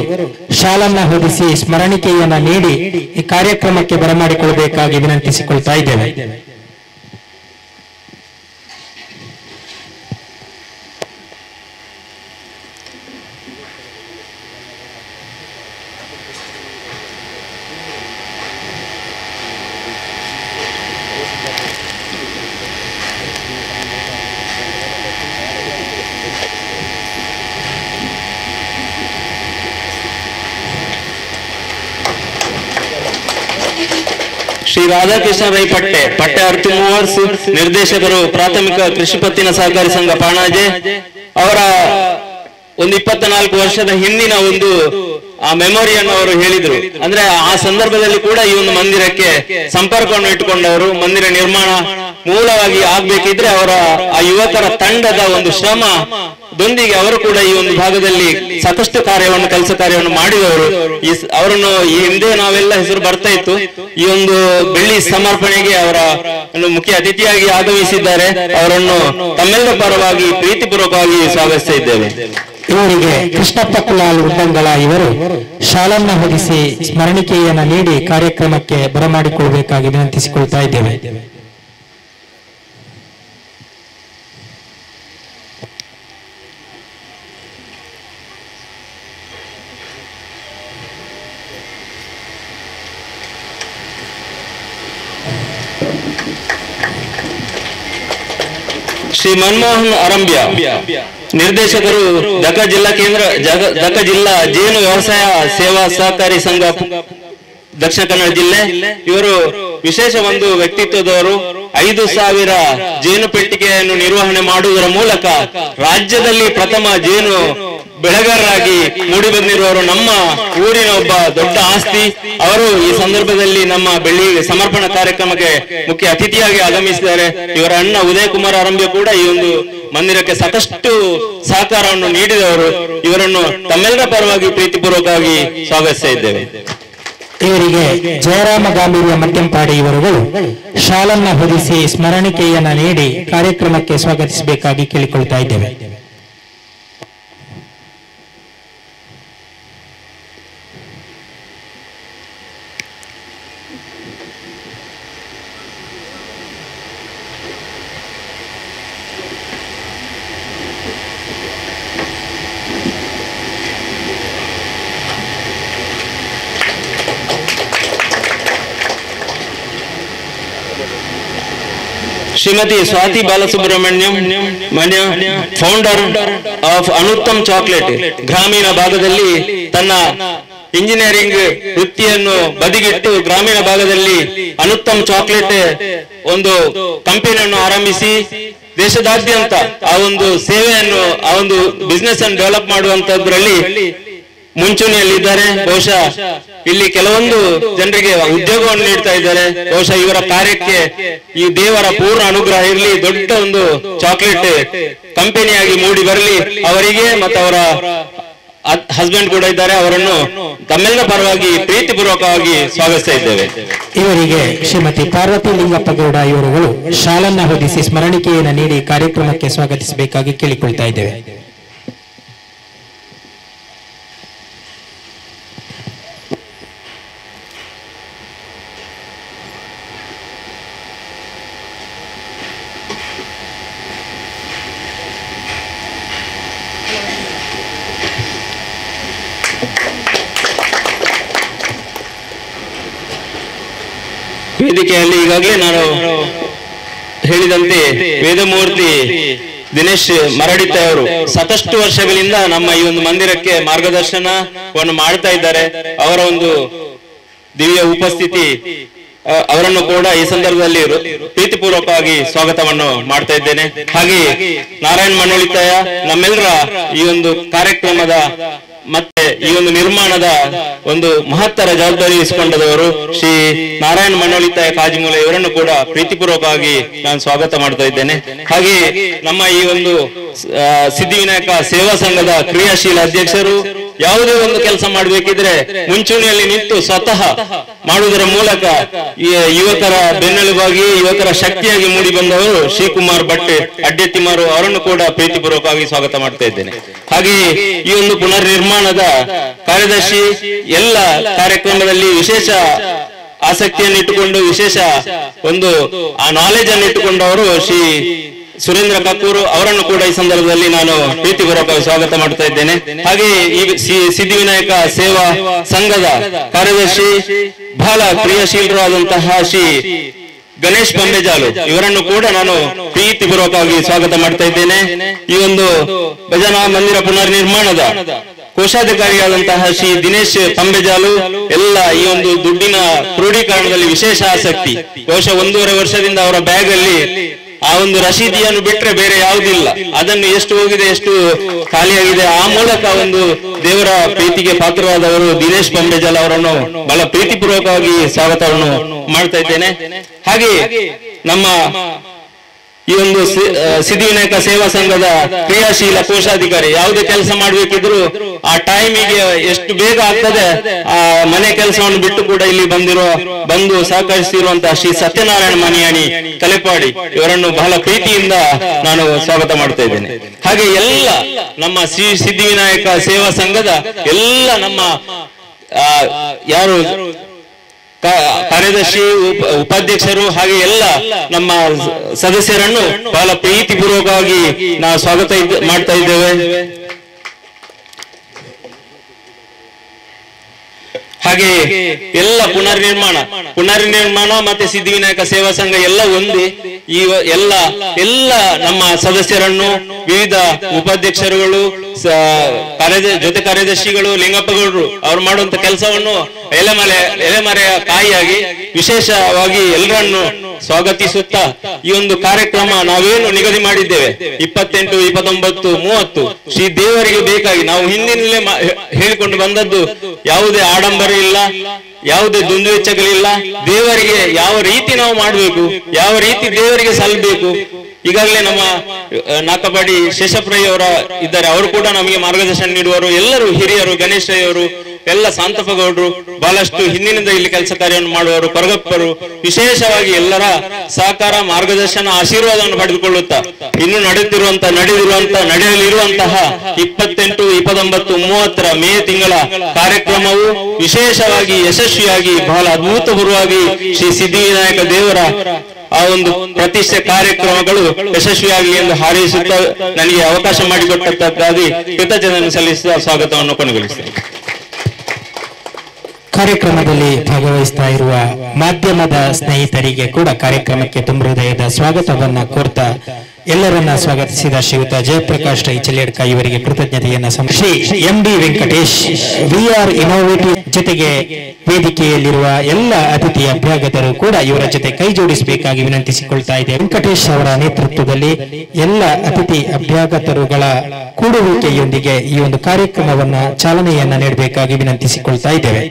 ಶಾಲನ್ನ ಹೊದಿಸಿ ಸ್ಮರಣಿಕೆಯನ್ನ ನೀಡಿ ಈ ಕಾರ್ಯಕ್ರಮಕ್ಕೆ ಬರಮಾಡಿಕೊಳ್ಳಬೇಕಾಗಿ ವಿನಂತಿಸಿಕೊಳ್ತಾ ಇದ್ದೇವೆ. ಶ್ರೀ ರಾಧಾಕೃಷ್ಣ ರೈ ಪಟ್ಟೆ ಅರ್ತಿ ಮೂವರ್ಸ್, ನಿರ್ದೇಶಕರು, ಪ್ರಾಥಮಿಕ ಕೃಷಿ ಪತ್ತಿನ ಸಹಕಾರಿ ಸಂಘ ಪಾಣಾಜೆ. ಅವರ ಒಂದು 24 ವರ್ಷದ ಹಿಂದಿನ ಒಂದು ಆ ಮೆಮೊರಿಯನ್ನು ಅವರು ಹೇಳಿದ್ರು. ಅಂದ್ರೆ ಆ ಸಂದರ್ಭದಲ್ಲಿ ಕೂಡ ಈ ಒಂದು ಮಂದಿರಕ್ಕೆ ಸಂಪರ್ಕವನ್ನು ಇಟ್ಟುಕೊಂಡವರು. ಮಂದಿರ ನಿರ್ಮಾಣ ಮೂಲವಾಗಿ ಆಗ್ಬೇಕಿದ್ರೆ ಅವರ ಆ ಯುವಕರ ತಂಡದ ಒಂದು ಶ್ರಮದೊಂದಿಗೆ ಅವರು ಕೂಡ ಈ ಒಂದು ಭಾಗದಲ್ಲಿ ಸಾಕಷ್ಟು ಕೆಲಸ ಕಾರ್ಯವನ್ನು ಮಾಡಿದವರು. ಅವರನ್ನು ಈ ಹಿಂದೆ ನಾವೆಲ್ಲ ಹೆಸರು ಬರ್ತಾ ಇತ್ತು. ಈ ಒಂದು ಬೆಳ್ಳಿ ಸಮರ್ಪಣೆಗೆ ಅವರ ಮುಖ್ಯ ಅತಿಥಿಯಾಗಿ ಆಗಮಿಸಿದ್ದಾರೆ. ಅವರನ್ನು ತಮ್ಮೆಲ್ಲ ಪರವಾಗಿ ಪ್ರೀತಿಪೂರ್ವಕವಾಗಿ ಸ್ವಾಗತಿಸ್ತಾ ಇದ್ದೇವೆ. ಇವರಿಗೆ ಕೃಷ್ಣಪ್ಪ ಕುಲಾಲ್ ಉದ್ದಂಗಳ ಇವರು ಶಾಲನ್ನ ಹೊದಿಸಿ ಸ್ಮರಣಿಕೆಯನ್ನು ನೀಡಿ ಕಾರ್ಯಕ್ರಮಕ್ಕೆ ಬರಮಾಡಿಕೊಳ್ಳಬೇಕಾಗಿ ವಿನಂತಿಸಿಕೊಳ್ತಾ ಇದ್ದೇವೆ. ಶ್ರೀ ಮನಮೋಹನ್ ಅರಂಬ್ಯ, ನಿರ್ದೇಶಕರು ದಕ ಜಿಲ್ಲಾ ಕೇಂದ್ರ ದಕ ಜಿಲ್ಲಾ ಜೇನು ವ್ಯವಸಾಯ ಸೇವಾ ಸಹಕಾರಿ ಸಂಘ ದಕ್ಷಿಣ ಕನ್ನಡ ಜಿಲ್ಲೆ. ಇವರು ವಿಶೇಷ ಒಂದು ವ್ಯಕ್ತಿತ್ವದವರು. 5,000 ಜೇನು ಪೆಟ್ಟಿಗೆಯನ್ನು ನಿರ್ವಹಣೆ ಮಾಡುವುದರ ಮೂಲಕ ರಾಜ್ಯದಲ್ಲಿ ಪ್ರಥಮ ಜೇನು ಬೆಳೆಗಾರರಾಗಿ ಮೂಡಿ ಬಂದಿರುವವರು ನಮ್ಮ ಊರಿನ ಒಬ್ಬ ದೊಡ್ಡ ಆಸ್ತಿ. ಅವರು ಈ ಸಂದರ್ಭದಲ್ಲಿ ನಮ್ಮ ಬೆಳ್ಳಿ ಸಮರ್ಪಣಾ ಕಾರ್ಯಕ್ರಮಕ್ಕೆ ಮುಖ್ಯ ಅತಿಥಿಯಾಗಿ ಆಗಮಿಸಿದ್ದಾರೆ. ಇವರ ಅಣ್ಣ ಉದಯ ಕುಮಾರ್ ಅರಂಬ್ಯ ಕೂಡ ಈ ಒಂದು ಮಂದಿರಕ್ಕೆ ಸಾಕಷ್ಟು ಸಹಕಾರವನ್ನು ನೀಡಿದವರು. ಇವರನ್ನು ತಮ್ಮೆಲ್ಲರ ಪರವಾಗಿ ಪ್ರೀತಿಪೂರ್ವಕವಾಗಿ ಸ್ವಾಗತಿಸ್ತಾ ಇದ್ದೇವೆ. ಇವರಿಗೆ ಜಯರಾಮ ಗಾಂಭೀರ್ಯ ಮಧ್ಯಂಪಾಡಿ ಇವರುಗಳು ಶಾಲನ್ನ ಹೊದಿಸಿ ಸ್ಮರಣಿಕೆಯನ್ನ ನೀಡಿ ಕಾರ್ಯಕ್ರಮಕ್ಕೆ ಸ್ವಾಗತಿಸಬೇಕಾಗಿ ಕೇಳಿಕೊಳ್ತಾ ಇದ್ದೇವೆ. Shrimati Swathi Balasubramanyam founder of Anuttam chocolate, ಗ್ರಾಮೀಣ ಭಾಗದಲ್ಲಿ ತನ್ನ ಇಂಜಿನಿಯರಿಂಗ್ ವೃತ್ತಿಯನ್ನು ಬದಿಗಿಟ್ಟು ಗ್ರಾಮೀಣ ಭಾಗದಲ್ಲಿ ಅನುತ್ತಮ್ ಚಾಕ್ಲೇಟ್ ಒಂದು ಕಂಪನಿಯನ್ನು ಆರಂಭಿಸಿ ದೇಶದಾದ್ಯಂತ ಆ ಒಂದು ಸೇವೆಯನ್ನು, ಆ ಒಂದು ಬಿಸ್ನೆಸ್ ಅನ್ನು ಡೆವಲಪ್ ಮಾಡುವಂತದ್ರಲ್ಲಿ ಮುಂಚೂಣಿಯಲ್ಲಿದ್ದಾರೆ. ಬಹುಶಃ ಇಲ್ಲಿ ಕೆಲವೊಂದು ಜನರಿಗೆ ಉದ್ಯೋಗವನ್ನು ನೀಡ್ತಾ ಇದ್ದಾರೆ. ಬಹುಶಃ ಇವರ ಕಾರ್ಯಕ್ಕೆ ಈ ದೇವರ ಪೂರ್ಣ ಅನುಗ್ರಹ ಇರಲಿ, ದೊಡ್ಡ ಒಂದು ಚಾಕ್ಲೇಟ್ ಕಂಪನಿಯಾಗಿ ಮೂಡಿ ಬರಲಿ. ಅವರಿಗೆ ಮತ್ತು ಅವರ ಹಸ್ಬೆಂಡ್ ಕೂಡ ಇದ್ದಾರೆ. ಅವರನ್ನು ತಮ್ಮೆಲ್ಲರ ಪರವಾಗಿ ಪ್ರೀತಿಪೂರ್ವಕವಾಗಿ ಸ್ವಾಗತಿಸ್ತಾ ಇದ್ದೇವೆ. ಇವರಿಗೆ ಶ್ರೀಮತಿ ಪಾರ್ವತಿ ಲಿಂಗಪ್ಪ ಗೌಡ ಇವರುಗಳು ಶಾಲನ್ನ ಹೊದಿಸಿ ಸ್ಮರಣಿಕೆಯನ್ನು ನೀಡಿ ಕಾರ್ಯಕ್ರಮಕ್ಕೆ ಸ್ವಾಗತಿಸಬೇಕಾಗಿ ಕೇಳಿಕೊಳ್ತಾ ಇದ್ದೇವೆ. ವೇದಿಕೆಯಲ್ಲಿ ಈಗಾಗಲೇ ನಾನು ಹೇಳಿದಂತೆ ವೇದಮೂರ್ತಿ ದಿನೇಶ್ ಮರಡಿತ ಅವರು ಸಾಕಷ್ಟು ವರ್ಷಗಳಿಂದ ನಮ್ಮ ಈ ಒಂದು ಮಂದಿರಕ್ಕೆ ಮಾರ್ಗದರ್ಶನವನ್ನು ಮಾಡ್ತಾ ಇದ್ದಾರೆ. ಅವರ ಒಂದು ದಿವ್ಯ ಉಪಸ್ಥಿತಿ, ಅವರನ್ನು ಕೂಡ ಈ ಸಂದರ್ಭದಲ್ಲಿ ಪ್ರೀತಿಪೂರ್ವಕವಾಗಿ ಸ್ವಾಗತವನ್ನು ಮಾಡ್ತಾ ಇದ್ದೇನೆ. ಹಾಗೆ ನಾರಾಯಣ್ ಮಣ್ಣುಳಿತಾಯ ನಮ್ಮೆಲ್ಲರ ಈ ಒಂದು ಕಾರ್ಯಕ್ರಮದ ಮತ್ತೆ ಈ ಒಂದು ನಿರ್ಮಾಣದ ಒಂದು ಮಹತ್ತರ ಜವಾಬ್ದಾರಿ ಇಸ್ಕೊಂಡದವರು ಶ್ರೀ ನಾರಾಯಣ ಮಣ್ಣುಳಿತಾಯ ಕಾಜಿಮೂಲ, ಇವರನ್ನು ಕೂಡ ಪ್ರೀತಿಪೂರ್ವಕವಾಗಿ ನಾನು ಸ್ವಾಗತ ಮಾಡ್ತಾ ಇದ್ದೇನೆ. ಹಾಗೆ ನಮ್ಮ ಈ ಒಂದು ಸಿದ್ಧಿವಿನಾಯಕ ಸೇವಾ ಸಂಘದ ಕ್ರಿಯಾಶೀಲ ಅಧ್ಯಕ್ಷರು, ಯಾವುದೇ ಒಂದು ಕೆಲಸ ಮಾಡಬೇಕಿದ್ರೆ ಮುಂಚೂಣಿಯಲ್ಲಿ ನಿಂತು ಸ್ವತಃ ಮಾಡುವುದರ ಮೂಲಕ ಯುವಕರ ಬೆನ್ನೆಲುಬಾಗಿ, ಯುವಕರ ಶಕ್ತಿಯಾಗಿ ಮೂಡಿ ಬಂದವರು ಶ್ರೀಕುಮಾರ್ ಭಟ್ ಅಡ್ಡೆತ್ತಿಮಾರು, ಅವರನ್ನು ಕೂಡ ಪ್ರೀತಿಪೂರ್ವಕವಾಗಿ ಸ್ವಾಗತ ಮಾಡ್ತಾ ಇದ್ದೇನೆ. ಹಾಗೆಯೇ ಈ ಒಂದು ಪುನರ್ ನಿರ್ಮಾಣದ ಕಾರ್ಯದರ್ಶಿ, ಎಲ್ಲ ಕಾರ್ಯಕ್ರಮದಲ್ಲಿ ವಿಶೇಷ ಆಸಕ್ತಿಯನ್ನು ಇಟ್ಟುಕೊಂಡು, ವಿಶೇಷ ಒಂದು ಆ ನಾಲೆಜ್ ಅನ್ನು ಇಟ್ಟುಕೊಂಡವರು ಶ್ರೀ ಸುರೇಂದ್ರ ಕಕ್ಕೂರು, ಅವರನ್ನು ಕೂಡ ಈ ಸಂದರ್ಭದಲ್ಲಿ ನಾನು ಪ್ರೀತಿಪೂರ್ವಕವಾಗಿ ಸ್ವಾಗತ ಮಾಡ್ತಾ ಇದ್ದೇನೆ. ಹಾಗೆ ಈ ಸಿದ್ಧಿವಿನಾಯಕ ಸೇವಾ ಸಂಘದ ಕಾರ್ಯದರ್ಶಿ, ಬಹಳ ಕ್ರಿಯಾಶೀಲರಾದಂತಹ ಶ್ರೀ ಗಣೇಶ್ ಪಂಬೆಜಾಲು, ಇವರನ್ನು ಕೂಡ ನಾನು ಪ್ರೀತಿಪೂರ್ವಕವಾಗಿ ಸ್ವಾಗತ ಮಾಡ್ತಾ ಇದ್ದೇನೆ. ಈ ಒಂದು ಭಜನಾ ಮಂದಿರ ಪುನರ್ ನಿರ್ಮಾಣದ ಕೋಶಾಧಿಕಾರಿಯಾದಂತಹ ಶ್ರೀ ದಿನೇಶ್ ಪಂಬೆಜಾಲು, ಎಲ್ಲ ಈ ಒಂದು ದುಡ್ಡಿನ ಕ್ರೋಢೀಕರಣದಲ್ಲಿ ವಿಶೇಷ ಆಸಕ್ತಿ. ಬಹುಶಃ 1.5 ವರ್ಷದಿಂದ ಅವರ ಬ್ಯಾಗ್ ಅಲ್ಲಿ ಆ ಒಂದು ರಸೀದಿಯನ್ನು ಬಿಟ್ರೆ ಬೇರೆ ಯಾವುದಿಲ್ಲ. ಅದನ್ನು ಎಷ್ಟು ಹೋಗಿದೆ, ಎಷ್ಟು ಖಾಲಿಯಾಗಿದೆ, ಆ ಮೂಲಕ ಒಂದು ದೇವರ ಪ್ರೀತಿಗೆ ಪಾತ್ರರಾದವರು ದಿನೇಶ್ ಪಂಬೆಜಾಲ್ ಅವರನ್ನು ಬಹಳ ಪ್ರೀತಿಪೂರ್ವಕವಾಗಿ ಸ್ವಾಗತವನ್ನು ಮಾಡ್ತಾ ಇದ್ದೇನೆ. ಹಾಗೆ ನಮ್ಮ ಈ ಒಂದು ಸಿದ್ಧಿವಿನಾಯಕ ಸೇವಾ ಸಂಘದ ಕ್ರಿಯಾಶೀಲ ಕೋಶಾಧಿಕಾರಿ. ಯಾವುದೇ ಕೆಲಸ ಮಾಡ್ಬೇಕಿದ್ರು ಆ ಟೈಮಿಗೆ ಎಷ್ಟು ಬೇಗ ಆಗ್ತದೆ ಆ ಮನೆ ಕೆಲಸವನ್ನು ಬಿಟ್ಟು ಕೂಡ ಇಲ್ಲಿ ಬಂದು ಸಹಕರಿಸಿರುವಂತಹ ಶ್ರೀ ಸತ್ಯನಾರಾಯಣ ಮನಿಯಾಣಿ ತಲೆಪಾಡಿ ಇವರನ್ನು ಬಹಳ ಪ್ರೀತಿಯಿಂದ ನಾನು ಸ್ವಾಗತ ಮಾಡ್ತಾ ಇದ್ದೇನೆ. ಹಾಗೆ ಎಲ್ಲ ನಮ್ಮ ಶ್ರೀ ಸಿದ್ಧಿವಿನಾಯಕ ಸೇವಾ ಸಂಘದ ಎಲ್ಲ ನಮ್ಮ ಯಾರು ಕಾರ್ಯದರ್ಶಿ, ಉಪಾಧ್ಯಕ್ಷರು ಹಾಗೆ ಎಲ್ಲ ನಮ್ಮ ಸದಸ್ಯರನ್ನು ಬಹಳ ಪ್ರೀತಿಪೂರ್ವಕವಾಗಿ ನಾವು ಸ್ವಾಗತ ಮಾಡ್ತಾ ಇದ್ದೇವೆ. ಹಾಗೆ ಎಲ್ಲ ಪುನರ್ನಿರ್ಮಾಣ ಮತ್ತೆ ಸಿದ್ಧಿವಿನಾಯಕ ಸೇವಾ ಸಂಘ ಎಲ್ಲ ಒಂದೇ. ಈ ಎಲ್ಲ ನಮ್ಮ ಸದಸ್ಯರನ್ನು, ವಿವಿಧ ಉಪಾಧ್ಯಕ್ಷರುಗಳು, ಜೊತೆ ಕಾರ್ಯದರ್ಶಿಗಳು, ಲಿಂಗಪ್ಪಗೌಡರು ಅವ್ರು ಮಾಡುವಂತ ಕೆಲಸವನ್ನು ಎಲೆಮರೆಯ ಕಾಯಿಯಾಗಿ ವಿಶೇಷವಾಗಿ ಎಲ್ಲರನ್ನು ಸ್ವಾಗತಿಸುತ್ತಾ ಈ ಒಂದು ಕಾರ್ಯಕ್ರಮ ನಾವೇನು ನಿಗದಿ ಮಾಡಿದ್ದೇವೆ 28, 29, 30 ಶ್ರೀ ದೇವರಿಗೆ ಬೇಕಾಗಿ ನಾವು ಹಿಂದಿನಲ್ಲೇ ಹೇಳಿಕೊಂಡು ಬಂದದ್ದು, ಯಾವುದೇ ಆಡಂಬರ ಇಲ್ಲ, ಯಾವುದೇ ದುಂದುವೆಚ್ಚಗಳಿಲ್ಲ. ದೇವರಿಗೆ ಯಾವ ರೀತಿ ನಾವು ಮಾಡಬೇಕು, ಯಾವ ರೀತಿ ದೇವರಿಗೆ ಸಲ್ಲಬೇಕು. ಈಗಾಗಲೇ ನಮ್ಮ ನಾಕಪಾಡಿ ಶೇಷಪ್ರಯ್ಯವರ ಇದ್ದಾರೆ, ಅವರು ಕೂಡ ನಮಗೆ ಮಾರ್ಗದರ್ಶನ ನೀಡುವರು. ಎಲ್ಲರೂ ಹಿರಿಯರು, ಗಣೇಶ್ ಅವರು, ಎಲ್ಲ ಶಾಂತಪ್ಪಗೌಡರು ಬಹಳಷ್ಟು ಹಿಂದಿನಿಂದ ಇಲ್ಲಿ ಕೆಲಸ ಕಾರ್ಯವನ್ನು ಮಾಡುವವರು, ಕೊರಗಪ್ಪರು, ವಿಶೇಷವಾಗಿ ಎಲ್ಲರ ಸಹಕಾರ, ಮಾರ್ಗದರ್ಶನ, ಆಶೀರ್ವಾದವನ್ನು ಪಡೆದುಕೊಳ್ಳುತ್ತಾ ಇನ್ನು ನಡೆಯಲಿರುವಂತಹ 28, 29, 30 ಮೇ ತಿಂಗಳ ಕಾರ್ಯಕ್ರಮವು ವಿಶೇಷವಾಗಿ ಯಶಸ್ವಿಯಾಗಿ ಬಹಳ ಅದ್ಭುತಪೂರ್ವವಾಗಿ ಶ್ರೀ ಸಿದ್ಧಿವಿನಾಯಕ ದೇವರ ಆ ಒಂದು ಪ್ರತಿಷ್ಠೆ ಕಾರ್ಯಕ್ರಮಗಳು ಯಶಸ್ವಿಯಾಗಲಿ ಎಂದು ಹಾರೈಸುತ್ತಾ ನನಗೆ ಅವಕಾಶ ಮಾಡಿಕೊಟ್ಟಕ್ಕಾಗಿ ಕೃತಜ್ಞತೆ ಸಲ್ಲಿಸುವ ಸ್ವಾಗತವನ್ನು ಕೊನೆಗೊಳಿಸುತ್ತೇನೆ. ಕಾರ್ಯಕ್ರಮದಲ್ಲಿ ಭಾಗವಹಿಸ್ತಾ ಇರುವ ಮಾಧ್ಯಮದ ಸ್ನೇಹಿತರಿಗೆ ಕೂಡ ಕಾರ್ಯಕ್ರಮಕ್ಕೆ ತುಂಬ ಹೃದಯದ ಸ್ವಾಗತವನ್ನ ಕೋರ್ತಾ ಎಲ್ಲರನ್ನ ಸ್ವಾಗತಿಸಿದ ಶ್ರೀಯುತ ಜಯಪ್ರಕಾಶ್ ರೈ ಚೆಲ್ಯಡ್ಕ ಇವರಿಗೆ ಕೃತಜ್ಞತೆಯನ್ನ Shri MD Venkatesh VR innovative ಜೊತೆಗೆ ವೇದಿಕೆಯಲ್ಲಿರುವ ಎಲ್ಲ ಅತಿಥಿ ಅಭ್ಯಾಗತರು ಕೂಡ ಇವರ ಜೊತೆ ಕೈ ಜೋಡಿಸಬೇಕಾಗಿ ವಿನಂತಿಸಿಕೊಳ್ತಾ ಇದೆ. ವೆಂಕಟೇಶ್ ಅವರ ನೇತೃತ್ವದಲ್ಲಿ ಎಲ್ಲ ಅತಿಥಿ ಅಭ್ಯಾಗತರುಗಳ ಕೂಡುವಿಕೆಯೊಂದಿಗೆ ಈ ಒಂದು ಕಾರ್ಯಕ್ರಮವನ್ನ ಚಾಲನೆಯನ್ನ ನೀಡಬೇಕಾಗಿ ವಿನಂತಿಸಿಕೊಳ್ತಾ ಇದ್ದೇವೆ.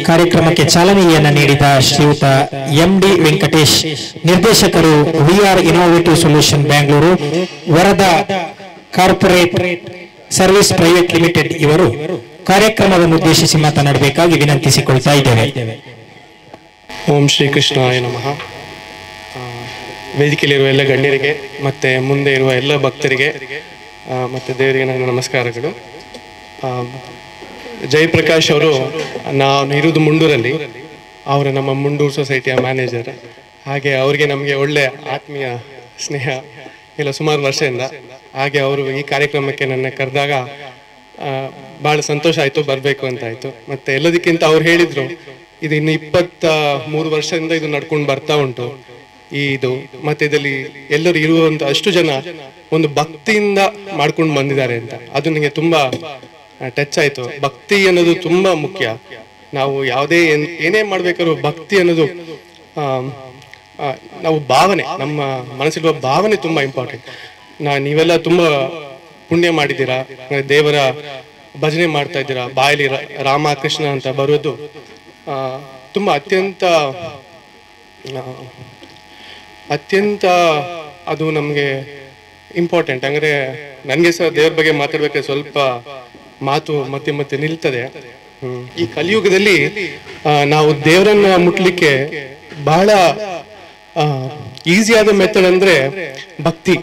ಕಾರ್ಯಕ್ರಮಕ್ಕೆ ಚಾಲನೆಯನ್ನ ನೀಡಿದ ಶ್ರೀಯುತ MD ವೆಂಕಟೇಶ್, ನಿರ್ದೇಶಕರು VR innovative solution Bangalore, Varada corporate service private limited ಇವರು ಕಾರ್ಯಕ್ರಮವನ್ನು ಉದ್ದೇಶಿಸಿ ಮಾತನಾಡಬೇಕಾಗಿ ವಿನಂತಿಸಿಕೊಳ್ತಾ ಇದ್ದೇವೆ. ಓಂ ಶ್ರೀ ಕೃಷ್ಣಾಯ ನಮಃ. ವೇದಿಕೆಯಲ್ಲಿರುವ ಎಲ್ಲ ಗಣ್ಯರಿಗೆ ಮತ್ತೆ ಮುಂದೆ ಇರುವ ಎಲ್ಲ ಭಕ್ತರಿಗೆ ಮತ್ತೆ ದೇವರಿಗೆ ನನ್ನ ನಮಸ್ಕಾರಗಳು. ಜಯಪ್ರಕಾಶ್ ಅವರು, ನಾನು ಇರುವುದು ಮುಂಡೂರಲ್ಲಿ, ಅವರು ನಮ್ಮ ಮುಂಡೂರು ಸೊಸೈಟಿಯ ಮ್ಯಾನೇಜರ್. ಹಾಗೆ ಅವರಿಗೆ ನಮಗೆ ಒಳ್ಳೆಯ ಆತ್ಮೀಯ ಸ್ನೇಹ ಇಲ್ಲ ಸುಮಾರು ವರ್ಷದಿಂದ. ಹಾಗೆ ಅವರು ಈ ಕಾರ್ಯಕ್ರಮಕ್ಕೆ ನನ್ನ ಕರೆದಾಗ ಬಹಳ ಸಂತೋಷ ಆಯ್ತು, ಬರಬೇಕು ಅಂತ ಆಯ್ತು. ಮತ್ತೆ ಎಲ್ಲದಕ್ಕಿಂತ ಅವ್ರು ಹೇಳಿದ್ರು, ಇದು ಇನ್ನು 23 ವರ್ಷದಿಂದ ಇದು ನಡ್ಕೊಂಡು ಬರ್ತಾ ಉಂಟು ಇದು. ಮತ್ತೆ ಇದರಲ್ಲಿ ಎಲ್ಲರೂ ಇರುವಂತ ಅಷ್ಟು ಜನ ಒಂದು ಭಕ್ತಿಯಿಂದ ಮಾಡ್ಕೊಂಡು ಬಂದಿದ್ದಾರೆ ಅಂತ. ಅದು ನನಗೆ ತುಂಬಾ ಟಚ್ ಆಯ್ತು. ಭಕ್ತಿ ಅನ್ನೋದು ತುಂಬಾ ಮುಖ್ಯ. ನಾವು ಯಾವುದೇ ಏನೇ ಮಾಡ್ಬೇಕಾದ್ರೂ ಭಕ್ತಿ ಅನ್ನೋದು ನಾವು ಭಾವನೆ, ನಮ್ಮ ಮನಸ್ಸಿರುವ ಭಾವನೆ ತುಂಬಾ ಇಂಪಾರ್ಟೆಂಟ್. ನೀವೆಲ್ಲ ತುಂಬಾ ಪುಣ್ಯ ಮಾಡಿದ್ದೀರಾ, ದೇವರ ಭಜನೆ ಮಾಡ್ತಾ ಇದ್ದೀರಾ, ಬಾಯಲ್ಲಿ ರಾಮ ಕೃಷ್ಣ ಅಂತ ಬರೋದು ತುಂಬಾ ಅತ್ಯಂತ ಅದು ನಮ್ಗೆ ಇಂಪಾರ್ಟೆಂಟ್. ಅಂದ್ರೆ ನನ್ಗೆ ಸಹ ದೇವ್ರ ಬಗ್ಗೆ ಮಾತಾಡ್ಬೇಕಾದ್ರೆ ಸ್ವಲ್ಪ ಮಾತು ಮತ್ತೆ ನಿಲ್ತದೆ. ಈ ಕಲಿಯುಗದಲ್ಲಿ ನಾವು ದೇವರನ್ನ ಮುಟ್ಲಿಕ್ಕೆ ಬಹಳ ಈಸಿಯಾದ ಮೆಥಡ್ ಅಂದ್ರೆ ಭಕ್ತಿ,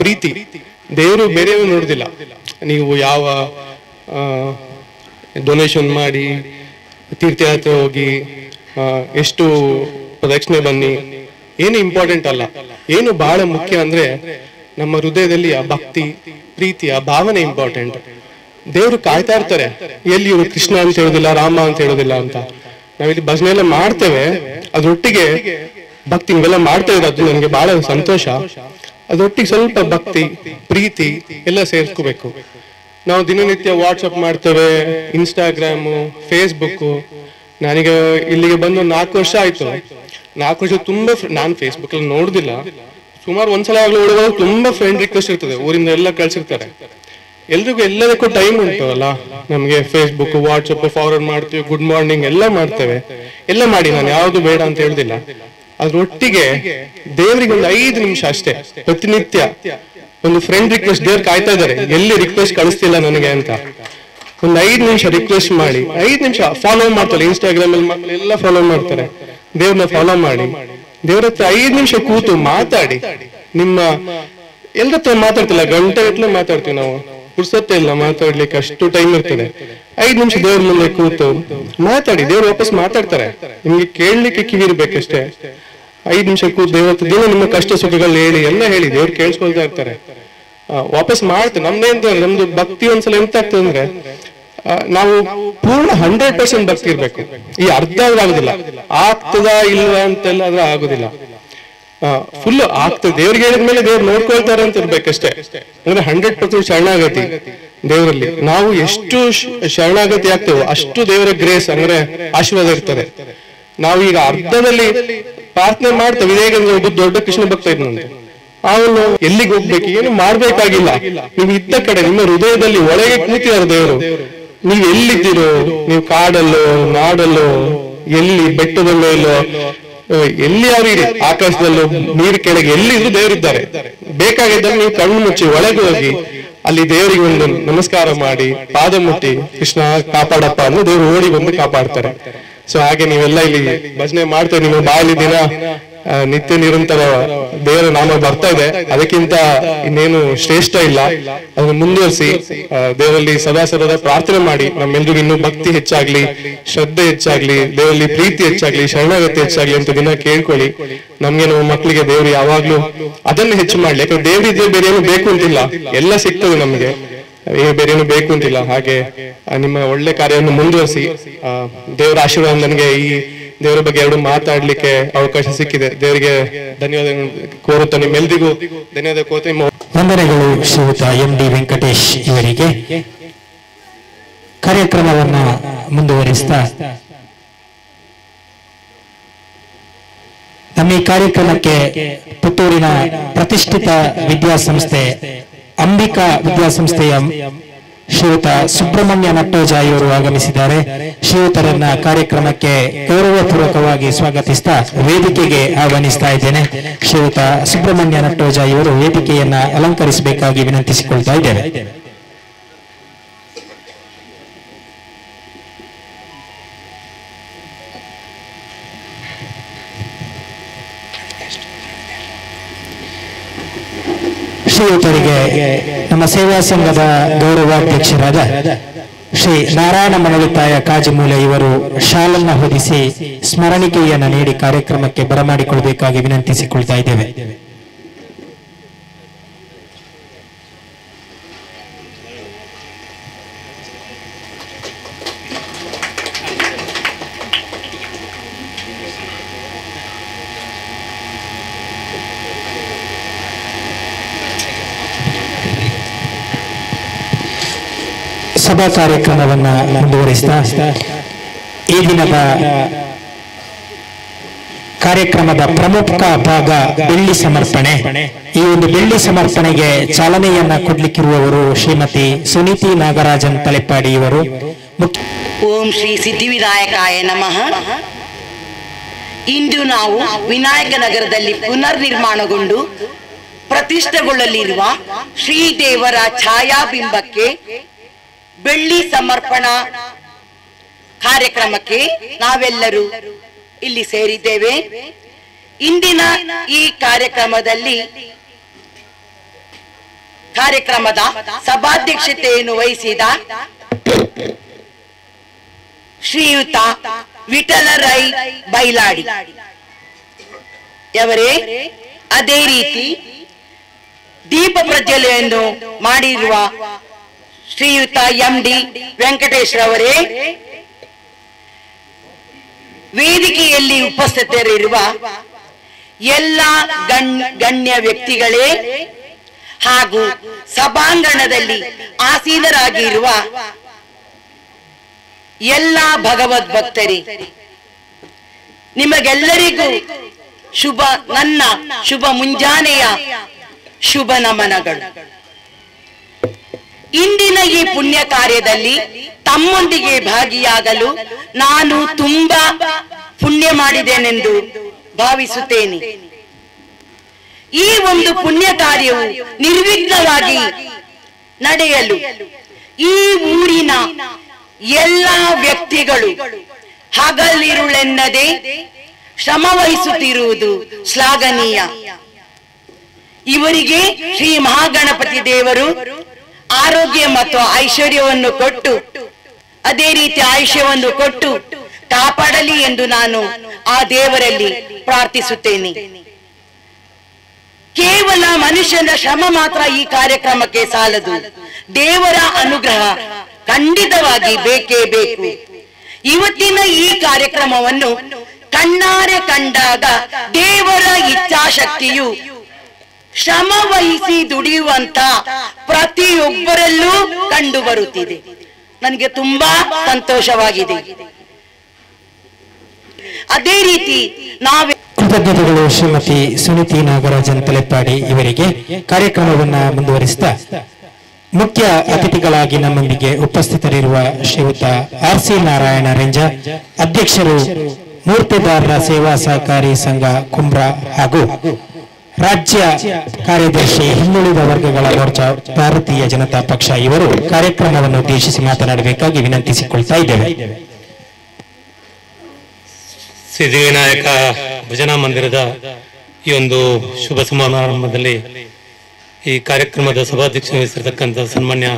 ಪ್ರೀತಿ. ದೇವರು ಬೇರೆಯವರು ನೋಡುದಿಲ್ಲ. ನೀವು ಯಾವ ಡೊನೇಷನ್ ಮಾಡಿ, ತೀರ್ಥಯಾತ್ರೆ ಹೋಗಿ, ಎಷ್ಟು ಪ್ರದಕ್ಷಿಣೆ ಬನ್ನಿ, ಏನು ಇಂಪಾರ್ಟೆಂಟ್ ಅಲ್ಲ. ಏನು ಬಹಳ ಮುಖ್ಯ ಅಂದ್ರೆ ನಮ್ಮ ಹೃದಯದಲ್ಲಿ ಆ ಭಕ್ತಿ, ಪ್ರೀತಿ, ಆ ಭಾವನೆ ಇಂಪಾರ್ಟೆಂಟ್. ದೇವರು ಕಾಯ್ತಾ ಇರ್ತಾರೆ, ಎಲ್ಲಿ ಇವರು ಕೃಷ್ಣ ಅಂತ ಹೇಳೋದಿಲ್ಲ, ರಾಮ ಅಂತ ಹೇಳೋದಿಲ್ಲ ಅಂತ. ನಾವಿಲ್ಲಿ ಭಜನೆ ಎಲ್ಲ ಮಾಡ್ತೇವೆ, ಅದ್ರೊಟ್ಟಿಗೆ ಭಕ್ತಿ ಇವೆಲ್ಲ ಮಾಡ್ತಾ ಇರೋದು, ಅದು ನನಗೆ ಬಹಳ ಸಂತೋಷ. ಅದರೊಟ್ಟಿಗೆ ಸ್ವಲ್ಪ ಭಕ್ತಿ, ಪ್ರೀತಿ ಎಲ್ಲ ಸೇರಿಸ್ಕೋಬೇಕು. ನಾವು ದಿನನಿತ್ಯ ವಾಟ್ಸಪ್ ಮಾಡ್ತೇವೆ, ಇನ್ಸ್ಟಾಗ್ರಾಮು, ಫೇಸ್ಬುಕ್. ನನಗೆ ಇಲ್ಲಿಗೆ ಬಂದು 4 ವರ್ಷ ಆಯ್ತು. 4 ವರ್ಷ ತುಂಬಾ ನಾನು ಫೇಸ್ಬುಕ್ ಅಲ್ಲಿ ನೋಡುದಿಲ್ಲ. ಸುಮಾರು ಒಂದ್ಸಲ ಆಗ್ಲೂ ಓಡುವಾಗ ತುಂಬಾ ಫ್ರೆಂಡ್ ರಿಕ್ವೆಸ್ಟ್ ಇರ್ತದೆ, ಊರಿಂದ ಎಲ್ಲ ಕಳ್ಸಿರ್ತಾರೆ. ಎಲ್ರಿಗೂ ಎಲ್ಲದಕ್ಕೂ ಟೈಮ್ ಉಂಟು ಅಲ್ಲ ನಮ್ಗೆ. ಫೇಸ್ಬುಕ್, ವಾಟ್ಸಪ್ ಫಾರ್ವರ್ಡ್ ಮಾಡ್ತೀವಿ, ಗುಡ್ ಮಾರ್ನಿಂಗ್ ಎಲ್ಲ ಮಾಡ್ತೇವೆ. ಎಲ್ಲ ಮಾಡಿ, ನಾನು ಯಾವ್ದು ಬೇಡ ಅಂತ ಹೇಳುದಿಲ್ಲ. ಅದ್ರೊಟ್ಟಿಗೆ ದೇವರಿಗೆ ಒಂದು 5 ನಿಮಿಷ ಅಷ್ಟೇ ಪ್ರತಿನಿತ್ಯ ಒಂದು ಫ್ರೆಂಡ್ ರಿಕ್ವೆಸ್ಟ್. ದೇವ್ರು ಕಾಯ್ತಾ ಇದ್ದಾರೆ, ಎಲ್ಲಿ ರಿಕ್ವೆಸ್ಟ್ ಕಳಿಸ್ತಿಲ್ಲ ನನಗೆ ಅಂತ. ಒಂದು 5 ನಿಮಿಷ ರಿಕ್ವೆಸ್ಟ್ ಮಾಡಿ, 5 ನಿಮಿಷ ಫಾಲೋ ಮಾಡ್ತಾರೆ. ಇನ್ಸ್ಟಾಗ್ರಾಮ್ ಅಲ್ಲಿ ಮಕ್ಕಳು ಎಲ್ಲ ಫಾಲೋ ಮಾಡ್ತಾರೆ. ದೇವ್ರನ್ನ ಫಾಲೋ ಮಾಡಿ, ದೇವ್ರ ಹತ್ರ 5 ನಿಮಿಷ ಕೂತು ಮಾತಾಡಿ. ನಿಮ್ಮ ಎಲ್ಲರ ಹತ್ರ ಮಾತಾಡ್ತಿಲ್ಲ, ಗಂಟೆ ಗಟ್ಟಲೆ ಮಾತಾಡ್ತೀವಿ ನಾವು, ಪುರ್ಸತ್ತೆ ಇಲ್ಲ ಮಾತಾಡ್ಲಿಕ್ಕೆ, ಅಷ್ಟು ಟೈಮ್ ಇರ್ತದೆ. 5 ನಿಮಿಷ ದೇವ್ರ ಮುಂದೆ ಕೂತು ಮಾತಾಡಿ, ದೇವ್ರು ವಾಪಸ್ ಮಾತಾಡ್ತಾರೆ. ನಿಮ್ಗೆ ಕೇಳಲಿಕ್ಕೆ ಕಿವಿ ಇರ್ಬೇಕಷ್ಟೇ. 5 ನಿಮಿಷ ಕೂತು ದೇವ್ರ ಹತ್ರ ದಿನ ನಿಮ್ಮ ಕಷ್ಟ ಸುಖಗಳು ಹೇಳಿ, ಎಲ್ಲ ಹೇಳಿ, ದೇವ್ರು ಕೇಳಿಸ್ಕೊಳ್ತಾ ಇರ್ತಾರೆ, ವಾಪಸ್ ಮಾಡ್ತಾರೆ. ನಮ್ದು ಭಕ್ತಿ ಒಂದ್ಸಲ ಎಂತ ಆಗ್ತದೆ ಅಂದ್ರೆ, ನಾವು ಪೂರ್ಣ 100% ಭಕ್ತಿ ಇರ್ಬೇಕು. ಈ ಅರ್ಧ ಆಗುದಿಲ್ಲ, ಆಗ್ತದ ಇಲ್ವಾ ಅಂತೆಲ್ಲ ಆದ್ರೆ ಆಗುದಿಲ್ಲ. ಫುಲ್ ಆಗ್ತದೆ. ದೇವ್ರಿಗೆ ಹೇಳಿದ್ಮೇಲೆ ದೇವ್ರು ನೋಡ್ಕೊಳ್ತಾರೆ ಅಂತ ಇರ್ಬೇಕಷ್ಟೇ. ಅಂದ್ರೆ 100% ಶರಣಾಗತಿ ದೇವರಲ್ಲಿ. ನಾವು ಎಷ್ಟು ಶರಣಾಗತಿ ಆಗ್ತೇವೋ ಅಷ್ಟು ದೇವರ ಗ್ರೇಸ್ ಅಂದ್ರೆ ಆಶೀರ್ವಾದ ಇರ್ತದೆ. ನಾವು ಈಗ ಅರ್ಧದಲ್ಲಿ ಪ್ರಾರ್ಥನೆ ಮಾಡ್ತೇವೆ. ಹೇಗೆಂದ್ರೆ ಒಬ್ಬ ದೊಡ್ಡ ಕೃಷ್ಣ ಭಕ್ತ ಇದ್ನಂತೆ, ಅವನು ಎಲ್ಲಿಗೆ ಹೋಗ್ಬೇಕು, ಏನು ಮಾಡ್ಬೇಕಾಗಿಲ್ಲ. ನೀವು ಇದ್ದ ಕಡೆ ನಿಮ್ಮ ಹೃದಯದಲ್ಲಿ ಒಳಗೆ ಕೂತಿದ್ದಾರೆ ದೇವರು. ನೀವು ಎಲ್ಲಿದ್ದೀರೋ, ನೀವು ಕಾಡಲ್ಲೋ ನಾಡಲ್ಲೋ, ಎಲ್ಲಿ ಬೆಟ್ಟದ ಮೇಲೋ, ಎಲ್ಲಿ ಯಾರು ಆಕಾಶದಲ್ಲೂ ನೀರು ಕೆಳಗೆ ಎಲ್ಲಿದ್ರು ದೇವರಿದ್ದಾರೆ. ಬೇಕಾಗಿದ್ದಲ್ಲಿ ನೀವು ಕಣ್ಣು ಮುಚ್ಚಿ ಒಳಗೆ ಹೋಗಿ ಅಲ್ಲಿ ದೇವರಿಗೆ ಒಂದು ನಮಸ್ಕಾರ ಮಾಡಿ, ಪಾದ ಮುಟ್ಟಿ, ಕೃಷ್ಣ ಕಾಪಾಡಪ್ಪ ಅಂದ್ರೆ ದೇವರು ಓಡಿ ಬಂದು ಕಾಪಾಡ್ತಾರೆ. ಸೊ ಹಾಗೆ ನೀವೆಲ್ಲ ಇಲ್ಲಿ ಭಜನೆ ಮಾಡ್ತೇವೆ. ನಿಮ್ಮ ಬಾಯಲ್ಲಿ ದಿನ ನಿತ್ಯ ನಿರಂತರ ದೇವರ ನಾಮ ಬರ್ತಾ ಇದೆ. ಅದಕ್ಕಿಂತ ಇನ್ನೇನು ಶ್ರೇಷ್ಠ ಇಲ್ಲ. ಅದನ್ನು ಮುಂದುವರಿಸಿ ದೇವರಲ್ಲಿ ಸದಾ ಪ್ರಾರ್ಥನೆ ಮಾಡಿ, ನಮ್ಮೆಲ್ರಿಗೂ ಇನ್ನೂ ಭಕ್ತಿ ಹೆಚ್ಚಾಗ್ಲಿ, ಶ್ರದ್ಧೆ ಹೆಚ್ಚಾಗ್ಲಿ, ದೇವರಲ್ಲಿ ಪ್ರೀತಿ ಹೆಚ್ಚಾಗ್ಲಿ, ಶರಣಾಗತಿ ಹೆಚ್ಚಾಗ್ಲಿ ಅಂತ ದಿನ ಕೇಳ್ಕೊಳ್ಳಿ. ನಮ್ಗೆ ನಮ್ಮ ಮಕ್ಕಳಿಗೆ ದೇವರು ಯಾವಾಗ್ಲೂ ಅದನ್ನು ಹೆಚ್ಚು ಮಾಡ್ಲಿ. ಯಾಕಂದ್ರೆ ದೇವರಿದ್ರೆ ಬೇರೆ ಏನು ಬೇಕು ಅಂತಿಲ್ಲ, ಎಲ್ಲ ಸಿಗ್ತದೆ ನಮ್ಗೆ, ಬೇರೆ ಏನು ಬೇಕು ಅಂತಿಲ್ಲ. ಹಾಗೆ ನಿಮ್ಮ ಒಳ್ಳೆ ಕಾರ್ಯವನ್ನು ಮುಂದುವರಿಸಿ. ದೇವರ ಆಶೀರ್ವಾದ ನನಗೆ ಈ ದೇವರ ಬಗ್ಗೆ 2 ಮಾತಾಡ್ಲಿಕ್ಕೆ ಅವಕಾಶ ಸಿಕ್ಕಿದೆ. ದೇವರಿಗೆ ಧನ್ಯವಾದ ಕೋರುತ್ತಾ, ನಿಮ್ಮೆಲ್ರಿಗೂ ಧನ್ಯವಾದ ಕೋರುತ್ತಾ. ವಂದನೆಗಳು ಶ್ರೀಯುತ MD ವೆಂಕಟೇಶ್ ಇವರಿಗೆ. ಕಾರ್ಯಕ್ರಮವನ್ನ ಮುಂದುವರಿಸ್ತಾ ನಮ್ಮ ಈ ಕಾರ್ಯಕ್ರಮಕ್ಕೆ ಪುತ್ತೂರಿನ ಪ್ರತಿಷ್ಠಿತ ವಿದ್ಯಾಸಂಸ್ಥೆ ಅಂಬಿಕಾ ವಿದ್ಯಾಸಂಸ್ಥೆಯ ಶ್ರೀಯುತ ಸುಬ್ರಹ್ಮಣ್ಯ ನಟ್ಟೋಜ ಇವರು ಆಗಮಿಸಿದ್ದಾರೆ. ಶ್ರೀಯುತರನ್ನ ಕಾರ್ಯಕ್ರಮಕ್ಕೆ ಗೌರವಪೂರ್ವಕವಾಗಿ ಸ್ವಾಗತಿಸ್ತಾ ವೇದಿಕೆಗೆ ಆಹ್ವಾನಿಸ್ತಾ ಇದ್ದೇನೆ. ಶ್ರೀಯುತ ಸುಬ್ರಹ್ಮಣ್ಯ ನಟ್ಟೋಜ ಇವರು ವೇದಿಕೆಯನ್ನ ಅಲಂಕರಿಸಬೇಕಾಗಿ ವಿನಂತಿಸಿಕೊಳ್ತಾ ಇದ್ದೇವೆ. ಶ್ರೀಯುತರಿಗೆ ನಮ್ಮ ಸೇವಾ ಸಂಘದ ಗೌರವಾಧ್ಯಕ್ಷರಾದ ಶ್ರೀ ನಾರಾಯಣ ಮನವಿತಾಯ ಕಾಜಿಮೂಲೆ ಇವರು ಶಾಲನ್ನ ಹೊದಿಸಿ ಸ್ಮರಣಿಕೆಯನ್ನು ನೀಡಿ ಕಾರ್ಯಕ್ರಮಕ್ಕೆ ಬರಮಾಡಿಕೊಳ್ಳಬೇಕಾಗಿ ವಿನಂತಿಸಿಕೊಳ್ತಾ ಇದ್ದೇವೆ. ಸಭಾ ಕಾರ್ಯಕ್ರಮವನ್ನ ಮುಂದುವರಿಸ್ತಾ ಈ ದಿನದ ಕಾರ್ಯಕ್ರಮದ ಪ್ರಮುಖ ಭಾಗ ಬೆಳ್ಳಿ ಸಮರ್ಪಣೆ. ಈ ಒಂದು ಬೆಳ್ಳಿ ಸಮರ್ಪಣೆಗೆ ಚಾಲನೆಯನ್ನ ಕೊಡ್ಲಿಕ್ಕಿರುವವರು ಶ್ರೀಮತಿ ಸುನೀತಿ ನಾಗರಾಜನ್ ತಲೆಪಾಡಿ ಇವರು. ಓಂ ಶ್ರೀ ಸಿದ್ಧಿವಿನಾಯಕಾಯ ನಮಃ. ಇಂದು ನಾವು ವಿನಾಯಕ ನಗರದಲ್ಲಿ ಪುನರ್ನಿರ್ಮಾಣಗೊಂಡು ಪ್ರತಿಷ್ಠೆಗೊಳ್ಳಲಿರುವ ಶ್ರೀದೇವರ ಛಾಯಾಬಿಂಬಕ್ಕೆ ಬೆಳ್ಳಿ ಸಮರ್ಪಣಾ ಕಾರ್ಯಕ್ರಮಕ್ಕೆ ನಾವೆಲ್ಲರೂ ಇಲ್ಲಿ ಸೇರಿದ್ದೇವೆ. ಇಂದಿನ ಈ ಕಾರ್ಯಕ್ರಮದ ಸಭಾಧ್ಯಕ್ಷತೆಯನ್ನು ವಹಿಸಿದ ಶ್ರೀಯುತ ವಿಠಲ ರೈ ಬೈಲಾಡಿ ಅವರೇ, ಅದೇ ರೀತಿ ದೀಪ ಪ್ರಜ್ವಲೆಯನ್ನು ಮಾಡಿರುವ ಶ್ರೀಯುತ MD ವೆಂಕಟೇಶ್ ರವರೇ, ವೇದಿಕೆಯಲ್ಲಿ ಉಪಸ್ಥಿತರಿರುವ ಎಲ್ಲ ಗಣ್ಯ ವ್ಯಕ್ತಿಗಳೇ ಹಾಗೂ ಸಭಾಂಗಣದಲ್ಲಿ ಆಸೀನರಾಗಿರುವ ಎಲ್ಲ ಭಗವದ್ ಭಕ್ತರೇ, ನಿಮಗೆಲ್ಲರಿಗೂ ನನ್ನ ಶುಭ ಮುಂಜಾನೆಯ ಶುಭ ನಮನಗಳು. ಇಂದಿನ ಈ ಪುಣ್ಯ ಕಾರ್ಯದಲ್ಲಿ ತಮ್ಮೊಂದಿಗೆ ಭಾಗಿಯಾಗಲು ನಾನು ತುಂಬಾ ಪುಣ್ಯ ಮಾಡಿದ್ದೇನೆಂದು ಭಾವಿಸುತ್ತೇನೆ. ಈ ಒಂದು ಪುಣ್ಯ ಕಾರ್ಯವು ನಿರ್ವಿಘ್ನವಾಗಿ ನಡೆಯಲು ಈ ಊರಿನ ಎಲ್ಲ ವ್ಯಕ್ತಿಗಳು ಹಗಲಿರುಳೆನ್ನದೆ ಶ್ರಮ ವಹಿಸುತ್ತಿರುವುದು ಶ್ಲಾಘನೀಯ. ಇವರಿಗೆ ಶ್ರೀ ಮಹಾಗಣಪತಿ ದೇವರು ಆರೋಗ್ಯ ಮತ್ತು ಐಶ್ವರ್ಯವನ್ನು ಕೊಟ್ಟು, ಅದೇ ರೀತಿ ಆಯುಷ್ಯವನ್ನು ಕೊಟ್ಟು ಕಾಪಾಡಲಿ ಎಂದು ನಾನು ಆ ದೇವರಲ್ಲಿ ಪ್ರಾರ್ಥಿಸುತ್ತೇನೆ. ಕೇವಲ ಮನುಷ್ಯನ ಶ್ರಮ ಮಾತ್ರ ಈ ಕಾರ್ಯಕ್ರಮಕ್ಕೆ ಸಾಲದು, ದೇವರ ಅನುಗ್ರಹ ಖಂಡಿತವಾಗಿ ಬೇಕೇ ಬೇಕು. ಇವತ್ತಿನ ಈ ಕಾರ್ಯಕ್ರಮವನ್ನು ಕಣ್ಣಾರೆ ಕಂಡಾಗ ದೇವರ ಇಚ್ಛಾಶಕ್ತಿಯು ಶ್ರಮ ವಹಿಸಿ ದುಡಿಯುವಂತ ಪ್ರತಿಯೊಬ್ಬರಲ್ಲೂ ಕಂಡು ಬರುತ್ತಿದೆ. ನನಗೆ ತುಂಬಾ ಸಂತೋಷವಾಗಿದೆ. ಅದೇ ರೀತಿ ಕೃತಜ್ಞತೆಗಳು ಶ್ರೀಮತಿ ಸುನೀತಿ ನಾಗರಾಜನ್ ತಲೆಪಾಡಿ ಇವರಿಗೆ. ಕಾರ್ಯಕ್ರಮವನ್ನ ಮುಂದುವರಿಸಿದ ಮುಖ್ಯ ಅತಿಥಿಗಳಾಗಿ ನಮ್ಮೊಂದಿಗೆ ಉಪಸ್ಥಿತರಿರುವ ಶ್ರೀಯುತ RC ನಾರಾಯಣ ರೆಂಜ, ಅಧ್ಯಕ್ಷರು ಮೂರ್ತಿದಾರರ ಸೇವಾ ಸಹಕಾರಿ ಸಂಘ ಕುಂಬ್ರಾ ಹಾಗೂ ರಾಜ್ಯ ಕಾರ್ಯದರ್ಶಿ ಹಿಂದುಳಿದ ವರ್ಗಗಳ ಮೋರ್ಚಾ ಭಾರತೀಯ ಜನತಾ ಪಕ್ಷ ಇವರು ಕಾರ್ಯಕ್ರಮವನ್ನು ಉದ್ದೇಶಿಸಿ ಮಾತನಾಡಬೇಕಾಗಿ ವಿನಂತಿಸಿಕೊಳ್ತಾ ಇದ್ದೇವೆ. ಸಿದ್ಧಿವಿನಾಯಕ ಭಜನಾ ಮಂದಿರದ ಈ ಒಂದು ಶುಭ ಸಮಾರಂಭದಲ್ಲಿ ಈ ಕಾರ್ಯಕ್ರಮದ ಸಭಾಧ್ಯಕ್ಷ ವಹಿಸಿರ್ತಕ್ಕಂಥ ಸನ್ಮಾನ್ಯ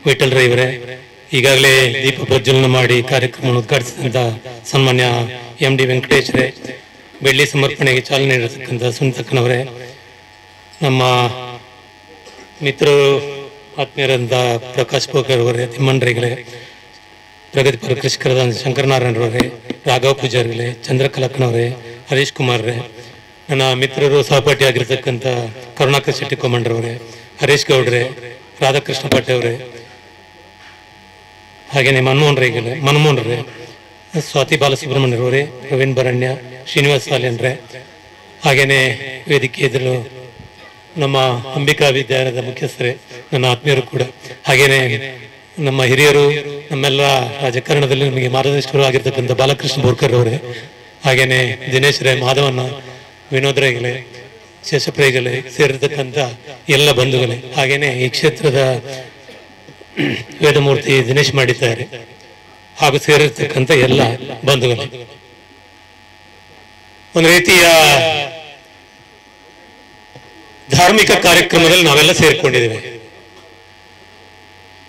ವಿಠಲ್ ರೈ ಅವರೇ, ಈಗಾಗಲೇ ದೀಪ ಪ್ರಜ್ವಲನ ಮಾಡಿ ಕಾರ್ಯಕ್ರಮವನ್ನು ಉದ್ಘಾಟಿಸಿದಂಥ ಸನ್ಮಾನ್ಯ MD ವೆಂಕಟೇಶ್ ರೇ, ಬೆಳ್ಳಿ ಸಮರ್ಪಣೆಗೆ ಚಾಲನೆ ನೀಡಿರ್ತಕ್ಕಂಥ ಸುನೀತಕ್ಕನವರೇ, ನಮ್ಮ ಮಿತ್ರರು ಆತ್ಮೀಯರಂತ ಪ್ರಕಾಶ್ ಪೋಕರ್ ಅವರೇ, ತಿಮ್ಮಣ್ರೈಗಳೇ, ಪ್ರಗತಿಪರ ಕೃಷಿಕರಾದ ಶಂಕರನಾರಾಯಣರವರೇ, ರಾಘವ ಪೂಜಾರಿಗಳೇ, ಚಂದ್ರಕಲಕ್ಕನವರೇ, ಹರೀಶ್ ಕುಮಾರ್ ರೇ, ನನ್ನ ಮಿತ್ರರು ಸಹಪಾಠಿಯಾಗಿರ್ತಕ್ಕಂಥ ಕರುಣಾಕರ್ ಶೆಟ್ಟಿ ಕೊಮಂಡ್ರವರೇ, ಹರೀಶ್ ಗೌಡ್ರೆ, ರಾಧಾಕೃಷ್ಣ ಪಾಟೆ ಅವರೇ, ಹಾಗೇನೆ ಮನಮೋಹನ್ ರೇ, ಸ್ವಾತಿ ಬಾಲಸುಬ್ರಹ್ಮಣ್ಯರವರೇ, ಪ್ರವೀಣ್ ಬರಣ್ಯ, ಶ್ರೀನಿವಾಸ ಸಾಲೇನ್ರೆ, ಹಾಗೇನೆ ವೇದಿಕೆ ಎದುರು ನಮ್ಮ ಅಂಬಿಕಾ ವಿದ್ಯಾಲಯದ ಮುಖ್ಯಸ್ಥರೇ, ನನ್ನ ಆತ್ಮೀಯರು ಕೂಡ, ಹಾಗೇನೆ ನಮ್ಮ ಹಿರಿಯರು, ನಮ್ಮೆಲ್ಲ ರಾಜಕಾರಣದಲ್ಲಿ ನಮಗೆ ಮಾರ್ಗದರ್ಶಕರು ಆಗಿರ್ತಕ್ಕಂಥ ಬಾಲಕೃಷ್ಣ ಬೋರ್ಕರ್ ಅವರೇ, ಹಾಗೇನೆ ದಿನೇಶ್ ರೇ, ಮಾಧವನ್ನ, ವಿನೋದ್ ರೈಗಳೇ, ಶೇಷಪ್ರೈಗಳೇ ಸೇರಿರ್ತಕ್ಕಂಥ ಎಲ್ಲ ಬಂಧುಗಳೇ, ಹಾಗೇನೆ ಈ ಕ್ಷೇತ್ರದ ವೇದಮೂರ್ತಿ ದಿನೇಶ್ ಮಾಡಿದ್ದಾರೆ ಹಾಗೂ ಸೇರಿರ್ತಕ್ಕಂಥ ಎಲ್ಲ ಬಂಧುಗಳೇ, ಒಂದು ರೀತಿಯ ಧಾರ್ಮಿಕ ಕಾರ್ಯಕ್ರಮದಲ್ಲಿ ನಾವೆಲ್ಲ ಸೇರಿಕೊಂಡಿದ್ದೇವೆ.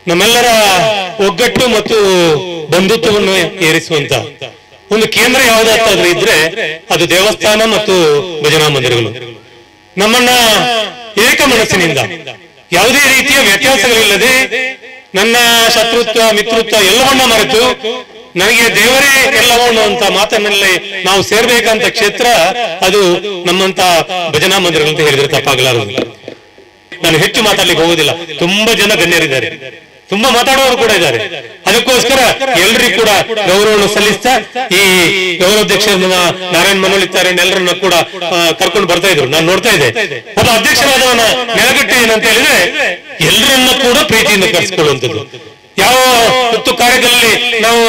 ನಮ್ಮೆಲ್ಲರ ಒಗ್ಗಟ್ಟು ಮತ್ತು ಬಂಧುತ್ವವನ್ನು ಏರಿಸುವಂತ ಒಂದು ಕೇಂದ್ರ ಯಾವುದಾದ್ರೂ ಇದ್ರೆ ಅದು ದೇವಸ್ಥಾನ ಮತ್ತು ಭಜನಾ ಮಂದಿರಗಳು. ನಮ್ಮನ್ನ ಏಕ ಮನಸ್ಸಿನಿಂದ ಯಾವುದೇ ರೀತಿಯ ವ್ಯತ್ಯಾಸಗಳಿಲ್ಲದೆ ನನ್ನ ಶತ್ರುತ್ವ ಮಿತ್ರತ್ವ ಎಲ್ಲವನ್ನ ಮರೆತು ನನಗೆ ದೇವರೇ ಎಲ್ಲವೂ ಅನ್ನುವಂತ ಮಾತನ್ನಲ್ಲಿ ನಾವು ಸೇರ್ಬೇಕಂತ ಕ್ಷೇತ್ರ ಅದು ನಮ್ಮಂತ ಭಜನಾ ಮಂದಿರಗಳು ಅಂತ ಹೇಳಿದ್ರೆ ತಪ್ಪಾಗಲಾರದು. ನಾನು ಹೆಚ್ಚು ಮಾತಾಡ್ಲಿಕ್ಕೆ ಹೋಗುದಿಲ್ಲ, ತುಂಬಾ ಜನ ಗಣ್ಯರಿದ್ದಾರೆ. ತುಂಬಾ ಮಾತಾಡುವವರು ಕೂಡ ಇದ್ದಾರೆ. ಅದಕ್ಕೋಸ್ಕರ ಎಲ್ರಿಗೂ ಕೂಡ ಗೌರವವನ್ನು ಸಲ್ಲಿಸ್ತಾ ಈ ಗೌರವಾಧ್ಯಕ್ಷ ನಾರಾಯಣ್ ಮನೋಲ್ ಇದ್ದಾರೆ, ಎಲ್ಲರನ್ನ ಕೂಡ ಕರ್ಕೊಂಡು ಬರ್ತಾ ಇದ್ರು. ನಾನು ನೋಡ್ತಾ ಇದ್ದೆ, ಒಬ್ಬ ಅಧ್ಯಕ್ಷರಾದವನ ನೆಲಗಟ್ಟು ಏನಂತ ಹೇಳಿದ್ರೆ ಎಲ್ಲರನ್ನ ಕೂಡ ಪ್ರೀತಿಯಿಂದ ಕರೆಸಿಕೊಳ್ಳುವಂಥದ್ದು. ಯಾವ ಹೊತ್ತು ಕಾರ್ಯದಲ್ಲಿ ನಾವು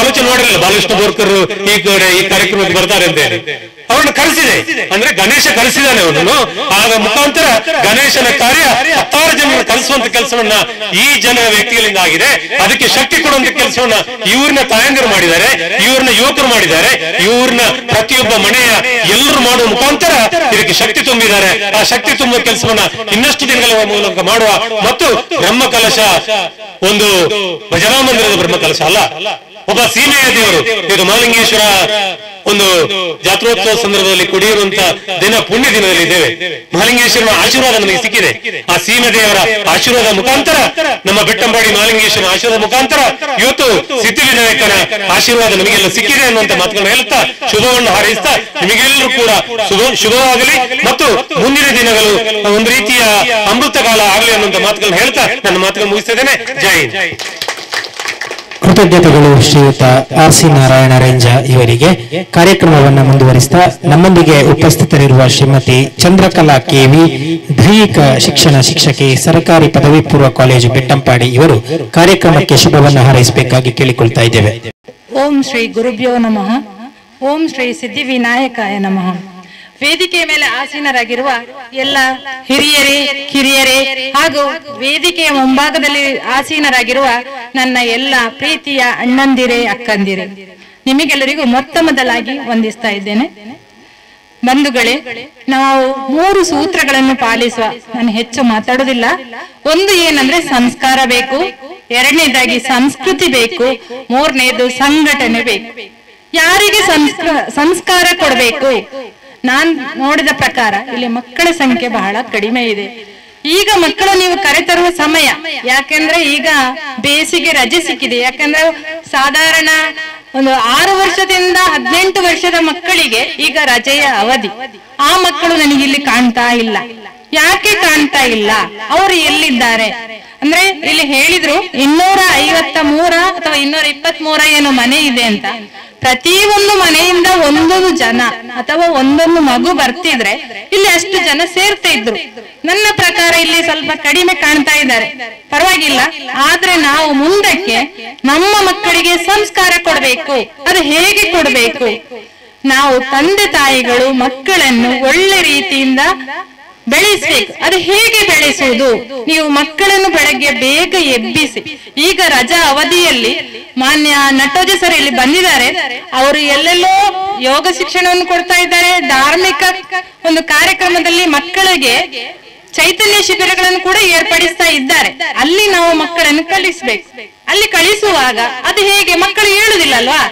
ಆಲೋಚನೆ ಮಾಡಿರಲಿಲ್ಲ ಬಾಲಕೃಷ್ಣ ಬೋರ್ಕರ್ ಈ ಕಡೆ ಈ ಕಾರ್ಯಕ್ರಮಕ್ಕೆ ಬರ್ತಾರೆ ಅಂತ ಹೇಳಿ. ಅವರನ್ನು ಕರೆಸಿದೆ ಅಂದ್ರೆ ಗಣೇಶ ಕರೆಸಿದಾನೆ ಅವನನ್ನು. ಆಗ ಮುಖಾಂತರ ಗಣೇಶನ ಕಾರ್ಯ 10 ಜನರನ್ನು ಕಲಿಸುವಂತ ಕೆಲಸವನ್ನ ಈ ಜನ ವ್ಯಕ್ತಿಗಳಿಂದ ಆಗಿದೆ. ಅದಕ್ಕೆ ಶಕ್ತಿ ಕೊಡುವಂತ ಕೆಲಸವನ್ನ ಇವ್ರನ್ನ ತಾಯಂದಿರು ಮಾಡಿದ್ದಾರೆ, ಇವ್ರನ್ನ ಯುವಕರು ಮಾಡಿದ್ದಾರೆ, ಇವ್ರನ್ನ ಪ್ರತಿಯೊಬ್ಬ ಮನೆಯ ಎಲ್ಲರೂ ಮಾಡುವ ಮುಖಾಂತರ ಇದಕ್ಕೆ ಶಕ್ತಿ ತುಂಬಿದ್ದಾರೆ. ಆ ಶಕ್ತಿ ತುಂಬುವ ಕೆಲಸವನ್ನ ಇನ್ನಷ್ಟು ದಿನಗಳ ಮೂಲಕ ಮಾಡುವ ಮತ್ತು ಬ್ರಹ್ಮ ಕಲಶ ಒಂದು ಭಜನಾ ಮಂದಿರದ ಬ್ರಹ್ಮ ಕಲಶ ಅಲ್ಲ, ಒಬ್ಬ ಸೀಮೆಯ ದೇವರು. ಇದು ಮಹಾಲಿಂಗೇಶ್ವರ ಒಂದು ಜಾತ್ರೋತ್ಸವ ಸಂದರ್ಭದಲ್ಲಿ ಕುಡಿಯುವಂತ ದಿನ ಪುಣ್ಯ ದಿನದಲ್ಲಿ ಇದ್ದೇವೆ. ಮಹಾಲಿಂಗೇಶ್ವರನ ಆಶೀರ್ವಾದ ನಮಗೆ ಸಿಕ್ಕಿದೆ. ಆ ಸೀಮೆ ದೇವರ ಆಶೀರ್ವಾದ ಮುಖಾಂತರ, ನಮ್ಮ ಬೆಟ್ಟಂಬಾಡಿ ಮಹಾಲಿಂಗೇಶ್ವರನ ಆಶೀರ್ವಾದ ಮುಖಾಂತರ ಇವತ್ತು ಸಿದ್ಧಿವಿನಾಯಕನ ಆಶೀರ್ವಾದ ನಮಗೆಲ್ಲ ಸಿಕ್ಕಿದೆ ಅನ್ನುವಂತ ಮಾತುಗಳನ್ನು ಹೇಳುತ್ತಾ ಶುಭವನ್ನು ಹಾರೈಸ್ತಾ ನಿಮಗೆಲ್ಲರೂ ಕೂಡ ಶುಭವಾಗಲಿ ಮತ್ತು ಮುಂದಿನ ದಿನಗಳು ಒಂದು ರೀತಿಯ ಅಮೃತ ಕಾಲ ಆಗಲಿ ಅನ್ನುವಂತ ಮಾತುಗಳನ್ನು ಹೇಳ್ತಾ ನನ್ನ ಮಾತುಗಳನ್ನು ಮುಗಿಸ್ತಾ ಇದ್ದೇನೆ. ಜೈ ಹಿಂದ್. ಕೃತಜ್ಞತೆಗಳು ಶ್ರೀಯುತ ಆರ್.ಸಿ. ನಾರಾಯಣ ರೇಂಜ ಇವರಿಗೆ. ಕಾರ್ಯಕ್ರಮವನ್ನು ಮುಂದುವರಿಸ್ತಾ ನಮ್ಮೊಂದಿಗೆ ಉಪಸ್ಥಿತರಿರುವ ಶ್ರೀಮತಿ ಚಂದ್ರಕಲಾ ಕೆವಿ, ದೈಹಿಕ ಶಿಕ್ಷಣ ಶಿಕ್ಷಕಿ, ಸರ್ಕಾರಿ ಪದವಿ ಪೂರ್ವ ಕಾಲೇಜು ಬೆಟ್ಟಂಪಾಡಿ ಇವರು ಕಾರ್ಯಕ್ರಮಕ್ಕೆ ಶುಭವನ್ನು ಹಾರೈಸಬೇಕಾಗಿ ಕೇಳಿಕೊಳ್ತಾ ಇದ್ದೇವೆ. ಓಂ ಶ್ರೀ ಗುರುಭ್ಯೋ ನಮಃ. ಓಂ ಶ್ರೀ ಸಿದ್ಧಿವಿನಾಯಕಾಯ ನಮಃ. ವೇದಿಕೆಯ ಮೇಲೆ ಆಸೀನರಾಗಿರುವ ಎಲ್ಲ ಹಿರಿಯರೇ, ಕಿರಿಯರೇ ಹಾಗೂ ವೇದಿಕೆಯ ಮುಂಭಾಗದಲ್ಲಿ ಆಸೀನರಾಗಿರುವ ನನ್ನ ಎಲ್ಲ ಪ್ರೀತಿಯ ಅಣ್ಣಂದಿರೇ, ಅಕ್ಕಂದಿರೇ, ನಿಮಗೆಲ್ಲರಿಗೂ ಮೊದಲಾಗಿ ವಂದಿಸ್ತಾ ಇದ್ದೇನೆ. ಬಂಧುಗಳೇ, ನಾವು 3 ಸೂತ್ರಗಳನ್ನು ಪಾಲಿಸುವ. ನಾನು ಹೆಚ್ಚು ಮಾತಾಡುವುದಿಲ್ಲ. ಒಂದು ಏನಂದ್ರೆ ಸಂಸ್ಕಾರ ಬೇಕು, 2ನೇದಾಗಿ ಸಂಸ್ಕೃತಿ ಬೇಕು, 3ನೇದು ಸಂಘಟನೆ ಬೇಕು. ಯಾರಿಗೆ ಸಂಸ್ಕಾರ ಕೊಡಬೇಕು? ನಾನ್ ನೋಡಿದ ಪ್ರಕಾರ ಇಲ್ಲಿ ಮಕ್ಕಳ ಸಂಖ್ಯೆ ಬಹಳ ಕಡಿಮೆ ಇದೆ. ಈಗ ಮಕ್ಕಳು ನೀವು ಕರೆತರುವ ಸಮಯ, ಯಾಕೆಂದ್ರೆ ಈಗ ಬೇಸಿಗೆ ರಜೆ ಸಿಕ್ಕಿದೆ. ಯಾಕಂದ್ರೆ ಸಾಧಾರಣ ಒಂದು 6 ವರ್ಷದಿಂದ 18 ವರ್ಷದ ಮಕ್ಕಳಿಗೆ ಈಗ ರಜೆಯ ಅವಧಿ. ಆ ಮಕ್ಕಳು ನನಗಿಲ್ಲಿ ಕಾಣ್ತಾ ಇಲ್ಲ. ಯಾಕೆ ಕಾಣ್ತಾ ಇಲ್ಲ? ಅವರು ಎಲ್ಲಿದ್ದಾರೆ ಅಂದ್ರೆ ಇಲ್ಲಿ ಹೇಳಿದ್ರು 253 ಅಥವಾ 223 ಏನು ಮನೆ ಇದೆ ಅಂತ. ಪ್ರತಿಯೊಂದು ಮನೆಯಿಂದ ಒಂದೊಂದು ಜನ ಅಥವಾ ಒಂದೊಂದು ಮಗು ಬರ್ತಿದ್ರೆ ಇಲ್ಲಿ ಅಷ್ಟು ಜನ ಸೇರ್ತಾ ಇದ್ರು. ನನ್ನ ಪ್ರಕಾರ ಇಲ್ಲಿ ಸ್ವಲ್ಪ ಕಡಿಮೆ ಕಾಣ್ತಾ ಇದ್ದಾರೆ. ಪರವಾಗಿಲ್ಲ, ಆದ್ರೆ ನಾವು ಮುಂದಕ್ಕೆ ನಮ್ಮ ಮಕ್ಕಳಿಗೆ ಸಂಸ್ಕಾರ ಕೊಡಬೇಕು. ಅದು ಹೇಗೆ ಕೊಡಬೇಕು? ನಾವು ತಂದೆ ತಾಯಿಗಳು ಮಕ್ಕಳನ್ನು ಒಳ್ಳೆ ರೀತಿಯಿಂದ ಬೆಳೆಸಬೇಕು. ಅದು ಹೇಗೆ ಬೆಳೆಸುವುದು? ನೀವು ಮಕ್ಕಳನ್ನು ಬೆಳಗ್ಗೆ ಬೇಗ ಎಬ್ಬಿಸಿ. ಈಗ ರಜಾ ಅವಧಿಯಲ್ಲಿ ಮಾನ್ಯ ನಟೋಜ ಸರ್ ಇಲ್ಲಿ ಬಂದಿದ್ದಾರೆ. ಅವರು ಎಲ್ಲೆಲ್ಲೋ ಯೋಗ ಶಿಕ್ಷಣವನ್ನು ಕೊಡ್ತಾ ಇದ್ದಾರೆ. ಧಾರ್ಮಿಕ ಒಂದು ಕಾರ್ಯಕ್ರಮದಲ್ಲಿ ಮಕ್ಕಳಿಗೆ ಚೈತನ್ಯ ಶಿಬಿರಗಳನ್ನು ಕೂಡ ಏರ್ಪಡಿಸ್ತಾ ಇದ್ದಾರೆ. ಅಲ್ಲಿ ನಾವು ಮಕ್ಕಳನ್ನು ಕಲಿಸ್ಬೇಕು. ಅಲ್ಲಿ ಕಳಿಸುವಾಗ ಅದು ಹೇಗೆ? ಮಕ್ಕಳು ಹೇಳುದಿಲ್ಲ ಅಲ್ವಾ?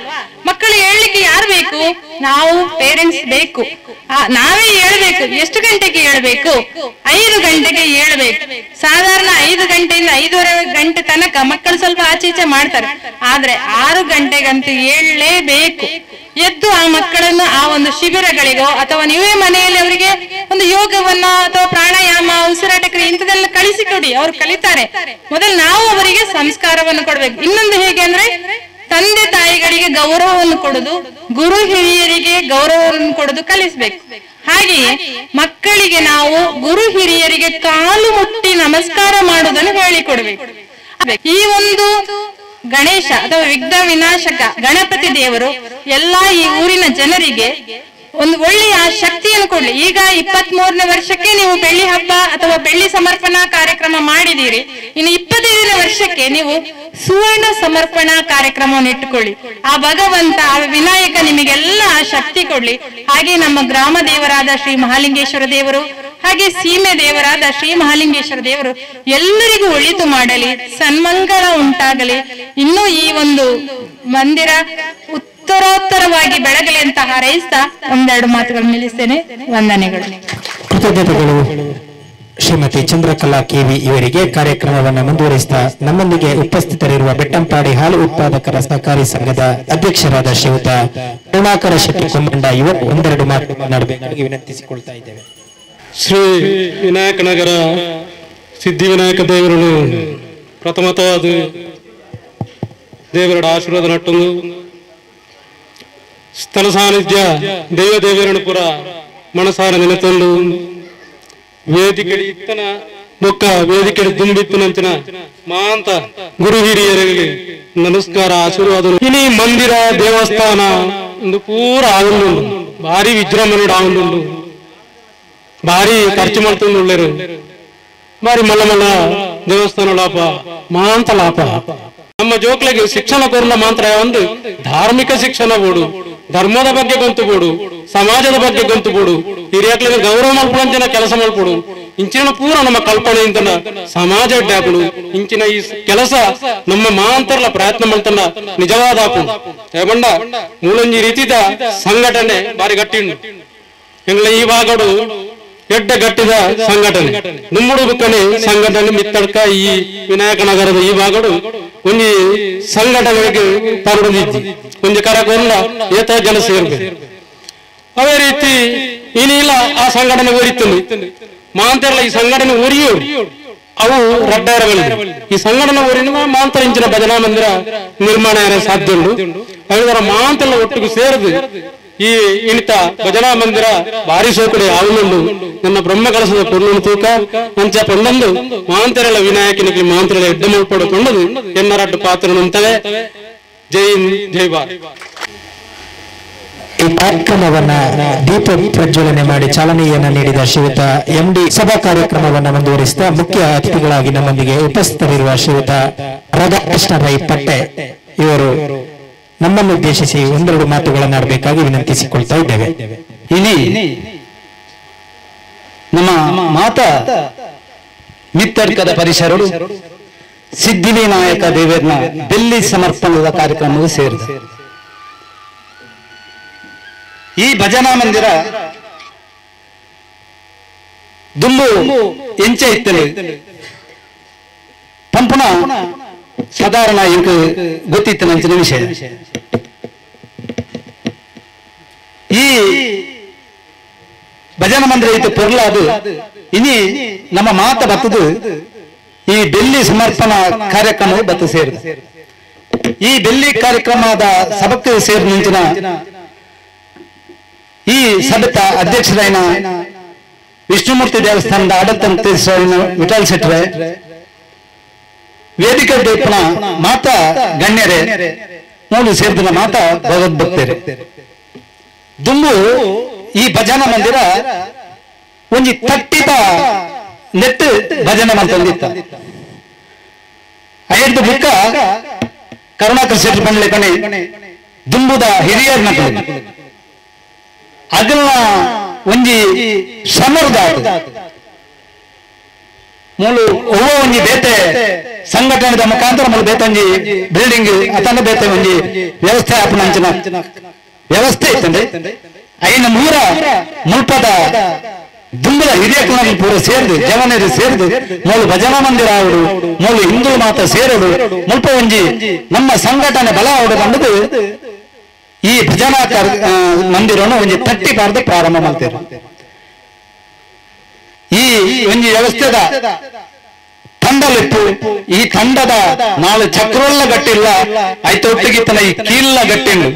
ಮಕ್ಕಳು ಹೇಳಲಿಕ್ಕೆ ಯಾರು ಬೇಕು? ನಾವು ಪೇರೆಂಟ್ಸ್ ಬೇಕು. ನಾವೇ ಹೇಳ್ಬೇಕು. ಎಷ್ಟು ಗಂಟೆಗೆ ಹೇಳ್ಬೇಕು? 5 ಗಂಟೆಗೆ ಹೇಳ್ಬೇಕು. ಸಾಧಾರಣ 5 ಗಂಟೆಯಿಂದ 5:30 ಗಂಟೆ ತನಕ ಮಕ್ಕಳು ಸ್ವಲ್ಪ ಆಚೆ ಈಚೆ ಮಾಡ್ತಾರೆ. ಆದ್ರೆ 6 ಗಂಟೆಗಂತೂ ಹೇಳಲೇಬೇಕು. ಎದ್ದು ಆ ಮಕ್ಕಳನ್ನು ಆ ಒಂದು ಶಿಬಿರಗಳಿಗೋ ಅಥವಾ ನೀವೇ ಮನೆಯಲ್ಲಿ ಅವರಿಗೆ ಒಂದು ಯೋಗವನ್ನ ಅಥವಾ ಪ್ರಾಣಾಯಾಮ, ಉಸಿರಾಟ ಕ್ರಿಯೆ ಇಂಥದೆಲ್ಲ ಕಲಿಸಿಕೊಡಿ. ಅವ್ರು ಕಲಿತಾರೆ. ಮೊದಲು ನಾವು ಅವರಿಗೆ ಸಂಸ್ಕಾರವನ್ನು ಕೊಡ್ಬೇಕು. ಇನ್ನೊಂದು ಹೇಗೆ ಅಂದ್ರೆ ತಂದೆ ತಾಯಿಗಳಿಗೆ ಗೌರವವನ್ನು ಕೊಡುದು, ಗುರು ಹಿರಿಯರಿಗೆ ಗೌರವವನ್ನು ಕೊಡುದು ಕಲಿಸ್ಬೇಕು. ಹಾಗೆಯೇ ಮಕ್ಕಳಿಗೆ ನಾವು ಗುರು ಹಿರಿಯರಿಗೆ ಕಾಲು ಮುಟ್ಟಿ ನಮಸ್ಕಾರ ಮಾಡುವುದನ್ನು ಹೇಳಿಕೊಡ್ಬೇಕು. ಈ ಒಂದು ಗಣೇಶ ಅಥವಾ ವಿಘ್ನ ವಿನಾಶಕ ಗಣಪತಿ ದೇವರು ಎಲ್ಲಾ ಈ ಊರಿನ ಜನರಿಗೆ ಒಂದು ಒಳ್ಳೆಯ ಶಕ್ತಿಯನ್ನು ಕೊಡ್ಲಿ. ಈಗ 23ನೇ ವರ್ಷಕ್ಕೆ ನೀವು ಬೆಳ್ಳಿ ಹಬ್ಬ ಅಥವಾ ಬೆಳ್ಳಿ ಸಮರ್ಪಣಾ ಕಾರ್ಯಕ್ರಮ ಮಾಡಿದೀರಿ. ಇನ್ನು 25ನೇ ವರ್ಷಕ್ಕೆ ನೀವು ಸುವರ್ಣ ಸಮರ್ಪಣಾ ಕಾರ್ಯಕ್ರಮವನ್ನು ಇಟ್ಟುಕೊಳ್ಳಿ. ಆ ಭಗವಂತ, ಆ ವಿನಾಯಕ ನಿಮಗೆಲ್ಲ ಶಕ್ತಿ ಕೊಡ್ಲಿ. ಹಾಗೆ ನಮ್ಮ ಗ್ರಾಮ ದೇವರಾದ ಶ್ರೀ ಮಹಾಲಿಂಗೇಶ್ವರ ದೇವರು, ಹಾಗೆ ಸೀಮೆ ದೇವರಾದ ಶ್ರೀ ಮಹಾಲಿಂಗೇಶ್ವರ ದೇವರು ಎಲ್ಲರಿಗೂ ಒಳಿತು ಮಾಡಲಿ, ಸನ್ಮಂಗಳ ಉಂಟಾಗಲಿ. ಇನ್ನೂ ಈ ಒಂದು ಮಂದಿರ ಉತ್ತರೋತ್ತರವಾಗಿ ಬೆಳಗಲಿ ಅಂತ ಹಾರೈಸ್ತಾ ಒಂದೆರಡು ಮಾತುಗಳನ್ನು ನಿಲ್ಲಿಸ್ತೇನೆ. ವಂದನೆಗಳು. ಕೃತಜ್ಞತೆಗಳು ಶ್ರೀಮತಿ ಚಂದ್ರಕಲಾ ಕೆವಿ ಇವರಿಗೆ. ಕಾರ್ಯಕ್ರಮವನ್ನು ಮುಂದುವರಿಸಿದ ನಮ್ಮೊಂದಿಗೆ ಉಪಸ್ಥಿತರಿರುವ ಬೆಟ್ಟಂಪಾಡಿ ಹಾಲು ಉತ್ಪಾದಕರ ಸಹಕಾರಿ ಸಂಘದ ಅಧ್ಯಕ್ಷರಾದ ಶ್ರೀಯುತ ಕರುಣಾಕರ ಶೆಟ್ಟಿ ಕೊಂಬಂಡ ಇವರು ಒಂದೆರಡು ಮಾತು ಮಾತನಾಡಬೇಕಾಗಿ ವಿನಂತಿಸಿಕೊಳ್ತಾ ಇದ್ದೇವೆ. ಶ್ರೀ ವಿನಾಯಕನಗರ ಸಿದ್ಧಿವಿನಾಯಕ ದೇವರನ್ನು ಪ್ರಥಮತಃ ಅದು ದೇವರ ಆಶೀರ್ವಾದ ನಟ್ಟೊಂದು ಸ್ಥಳ ಸಾನ್ನಿಧ್ಯ ದೇವದೇವರಣಪುರ ಮನಸಾರ ನೆನೆತಂದು ವೇದಿಕೆ ಇತ್ತನ ಬೊಕ್ಕ ವೇದಿಕೆ ದುಂಬಿತ್ತನಂಚಿನ ಮಾಂತ ಗುರು ಹಿರಿಯರಿಗೆ ನಮಸ್ಕಾರ ಆಶೀರ್ವಾದ. ಇನಿ ಮಂದಿರ ದೇವಸ್ಥಾನ ಒಂದು ಪೂರ ಆಗುಂಡು ಭಾರಿ ವಿಜೃಂಭಣೆ ಆಗುಂಡು ಭಾರಿ ಖರ್ಚು ಮಾಡ್ಕೊಂಡು ಒಳ್ಳೆರು ಭಾರಿ ಮಲ್ಲ ಮಲ್ಲ ದೇವಸ್ಥಾನ ಲಾಪ ಮಾಂತ ಲಾಪ. ನಮ್ಮ ಜೋಕ್ಲೆಗೆ ಶಿಕ್ಷಣ ಕೊರಲ ಮಾತ್ರ ಒಂದು ಧಾರ್ಮಿಕ ಶಿಕ್ಷಣ ಬೋಡು, ಧರ್ಮದ ಬಗ್ಗೆ ಗೊಂತು ಬೋಡು, ಸಮಾಜದ ಬಗ್ಗೆ ಗೊಂತು ಬೋಡು, ಹಿರಿಯಕ್ಲಿಗೆ ಗೌರವ ಮಲ್ಪಂಚಿನ ಕೆಲಸ ಮಲ್ಪಡು ಇಂಚಿನ ಪೂರ ನಮ್ಮ ಕಲ್ಪನೆಯಿಂದ ಸಮಾಜ ಅಡ್ಡಾಪಡು ಇಂಚಿನ ಈ ಕೆಲಸ ನಮ್ಮ ಮಾಂತರ್ಲ ಪ್ರಯತ್ನ ಮಾಡ್ತನ ನಿಜವಾದ ಬಂಡ ಮೂಲಂಜಿ ರೀತಿದ ಸಂಘಟನೆ ಬಾರಿ ಗಟ್ಟಿಂಡು ಎಂಗ್ಲ ಈ ಭಾಗಡು ಎಡ್ಡ ಗಟ್ಟಿದ ಸಂಘಟನೆ ನುಮ್ಮುಡು ಬುಕ್ಕನೆ ಸಂಘಟನೆ ಮಿತ್ತಡ್ಕ ಈ ವಿನಾಯಕ ನಗರದ ಈ ಭಾಗಡು ಒಂಜಿ ಸಂಘಟನೆಗೆ ತರಡಿದ್ದಿ ಒಂಜಿ ಕರಕೊಂಡ ಏತ ಜನ ಸೇರ್ಬೇಕು. ಅದೇ ರೀತಿ ಏನಿಲ್ಲ ಆ ಸಂಘಟನೆ ಒರಿತು ಮಾಂತರ್ಲ ಈ ಸಂಘಟನೆ ಒರಿಯೋ ಅವು ರಡ್ಡಾರಗಳು ಈ ಸಂಘಟನೆ ಒರಿನ ಮಾಂತರ ಇಂಚಿನ ಭಜನಾ ಮಂದಿರ ನಿರ್ಮಾಣ ಸಾಧ್ಯ ಉಂಟು. ಅದರ ಮಾಂತೆಲ್ಲ ಒಟ್ಟಿಗೆ ಸೇರಿದು ಈ ಇಣಿತ ಭಜನಾ ಮಂದಿರ ಭಾರಿ ಸೋಕಡೆ ಆವುಂಡು ನನ್ನ ಬ್ರಹ್ಮ ಕಲಸದ ಪೊರ್ಲು ತೂಕ ಅಂಚ ಪೊಂಡೊಂದು ಮಾಂತೆರಳ ವಿನಾಯಕನಿಗೆ ಮಾಂತೆರಳ ಎಡ್ಡ ಮುಳ್ಪಡುಕೊಂಡದು ಎನ್ನರಡ್ಡು ಪಾತ್ರ ಅಂತವೆ. ಜೈ ಹಿಂದ್ ಜೈ ಭಾರತ್. ಈ ಕಾರ್ಯಕ್ರಮವನ್ನ ದೀಪ ಪ್ರಜ್ವಲನೆ ಮಾಡಿ ಚಾಲನೆಯನ್ನ ನೀಡಿದ ಶ್ರೀಯುತ MD ಸಭಾ ಕಾರ್ಯಕ್ರಮವನ್ನ ಮುಂದುವರಿಸಿದ ಮುಖ್ಯ ಅತಿಥಿಗಳಾಗಿ ನಮ್ಮೊಂದಿಗೆ ಉಪಸ್ಥಿತರಿರುವ ಶ್ರೀಯುತ ರಾಧಾಕೃಷ್ಣ ರೈ ಪಟ್ಟೆ ಇವರು ನಮ್ಮನ್ನು ಉದ್ದೇಶಿಸಿ ಒಂದೆರಡು ಮಾತುಗಳನ್ನಾಡಬೇಕಾಗಿ ವಿನಂತಿಸಿಕೊಳ್ತಾ ಇದ್ದೇವೆ. ಇಲ್ಲಿ ನಮ್ಮ ಮಾತಾ ಮಿತ್ತರ್ಕದ ಪರಿಸರರು ಸಿದ್ಧಿವಿನಾಯಕ ದೇವರನ್ನ ಬೆಳ್ಳಿ ಸಮರ್ಪಣದ ಕಾರ್ಯಕ್ರಮವು ಸೇರಿದೆ. ಈ ಭಜನಾ ಮಂದಿರ ದುಂಬು ಎಂಚೆ ಇತ್ತಲೆ ಪಂಪುಣ ಸಾಧಾರಣ ಇಂಕ ಗೊತ್ತಿತ್ತು ನಂಚಿನ ವಿಷಯ. ಈ ಭಜನಾ ಮಂದಿರ ಇತ್ತು ಪೊರ್ಲಾದು ಇನಿ ನಮ್ಮ ಮಾತ ಬತ್ತದು ಈ ಬೆಳ್ಳಿ ಸಮರ್ಪಣಾ ಕಾರ್ಯಕ್ರಮ ಬತ್ತು ಸೇರಿದೆ. ಈ ಬೆಳ್ಳಿ ಕಾರ್ಯಕ್ರಮದ ಸಭಕ್ಕೆ ಸೇರಿ ನಿಂಚಿನ ಈ ಸಭೆತ ಅಧ್ಯಕ್ಷರಾಯನ ವಿಷ್ಣುಮೂರ್ತಿ ದೇವಸ್ಥಾನದ ಆಡಳಿತ ವಿಠಲ್ ಶೆಟ್ರೆ ವೇದಿಕೆ ದೇಪನ ಮಾತಾ ಗಣ್ಯರೇ ಮೂಲು ಸೇರಿದ ಮಾತಾ ಭಗವದ್ಭಕ್ತರೇ ದುಂಬು ಈ ಭಜನಾ ಮಂದಿರ ಒಂಜಿ ತಟ್ಟಿದ ನೆಟ್ಟು ಭಜನೆ ಮಾಡ್ತಂದಿತ್ತ ಐದು ಬುಕ್ಕ ಕರುಣಾಕರ್ ಶೆಟ್ಟಿ ಬಂಡ್ಲೆ ಕಣೆ ದುಂಬುದ ಹಿರಿಯರ ನಕಲು ಅಗಲ ಒಂಜಿ ಸಮರ್ದ ಮೂಲು ಒವ್ವ ಒಂಜಿ ಬೇತೆ ಸಂಘಟನೆದ ಮುಖಾಂತರ ಮೂಲು ಬೇತೆ ಒಂಜಿ ಬಿಲ್ಡಿಂಗ್ ಅತಂಡ ಬೇತೆ ಒಂಜಿ ವ್ಯವಸ್ಥೆ ಆಪನಂಚಿನ ವ್ಯವಸ್ಥೆ ಇತ್ತಂದ್ರೆ ಐನ ಮೂರ ಮುಲ್ಪದ ದುಂಬದ ಹಿರಿಯಕಲನ್ನು ಪೂರ ಸೇರಿದು ಜವನರು ಸೇರಿದು ಮೂಲು ಭಜನಾ ಮಂದಿರ ಆವಡು ಮೂಲು ಹಿಂದೂ ಮಾತ ಸೇರಡು ಮುಲ್ಪ ಒಂಜಿ ನಮ್ಮ ಸಂಘಟನೆ ಬಲ ಆವಡು ಕಂಡದು ಈ ಭಜನಾ ಮಂದಿರವನ್ನು ಒಂಜಿ ತಟ್ಟಿ ಪಾರ್ದು ಪ್ರಾರಂಭ ಮಾಡ್ತೇವೆ. ಈ ಒಂಜಿ ವ್ಯವಸ್ಥೆದ ತಂಡಲಿಟ್ಟು ಈ ತಂಡದ ನಾಳೆ ಚಕ್ರೋಲ್ಲ ಗಟ್ಟಿಲ್ಲ ಐತೊಟ್ಟಿಗಿತ್ತನ ಈ ಕೀಲ್ಲ ಗಟ್ಟಿಂಡು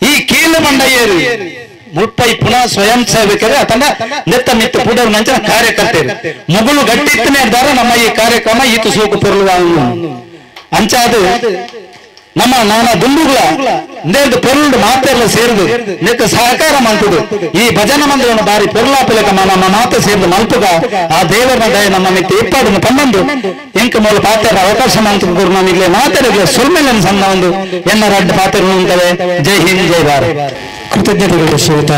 ಈ ಕೀಲು ಬಂಡ ಏರಿ ಮುಲ್ಪೈ ಪುನಃ ಸ್ವಯಂ ಸೇವಕರೇ ಅತಂಡ ನೆತ್ತ ಮಿತ್ತು ಪುಡರು ನಂಚಿನ ಕಾರ್ಯಕರ್ತರು ಮುಗುಳು ಗಟ್ಟಿತ್ತನೇ ಇದ್ದಾರೆ ನಮ್ಮ ಈ ಕಾರ್ಯಕ್ರಮ ಈತು ಸೋಕು ಪೊರ್ಲುವ ಅಂಚಾದು ನಮ್ಮ ನಾನಾ ದುಂಬುಗಳ ನೇದು ಪೊರ್ಲು ಮಾತೆಲ್ಲ ಸೇರಿದು ನೆತ್ತ ಸಹಕಾರ ಮಾಡ್ತದು ಈ ಭಜನಾ ಮಂದಿರವನ್ನು ಬಾರಿ ಪೊರ್ಲಾಪಿಲಕ ನಮ್ಮ ಮಾತು ಸೇರಿದು ಮಲ್ಪುಗ ಆ ದೇವರನ ದಯ ನಮ್ಮ ಮಿತ್ತು ಇಪ್ಪಡನ್ನು ಪನ್ನೊಂದು ಎಂಕ ಮೂಲ ಪಾತ್ರ ಅವಕಾಶ ಮಾಡ್ತಿದ್ರು ನಾನು ಇಲ್ಲಿ ಮಾತಾಡಿದ್ರೆ ಸುಲ್ಮೆಲನ್ ಸಣ್ಣ ಒಂದು ಎನ್ನ ರಡ್ಡು ಪಾತ್ರ ಉಂಟವೆ. ಜೈ ಹಿಂದ್ ಜೈ ಭಾರತ್. ಕೃತಜ್ಞತೆಗಳು ಶ್ರೀಯುತ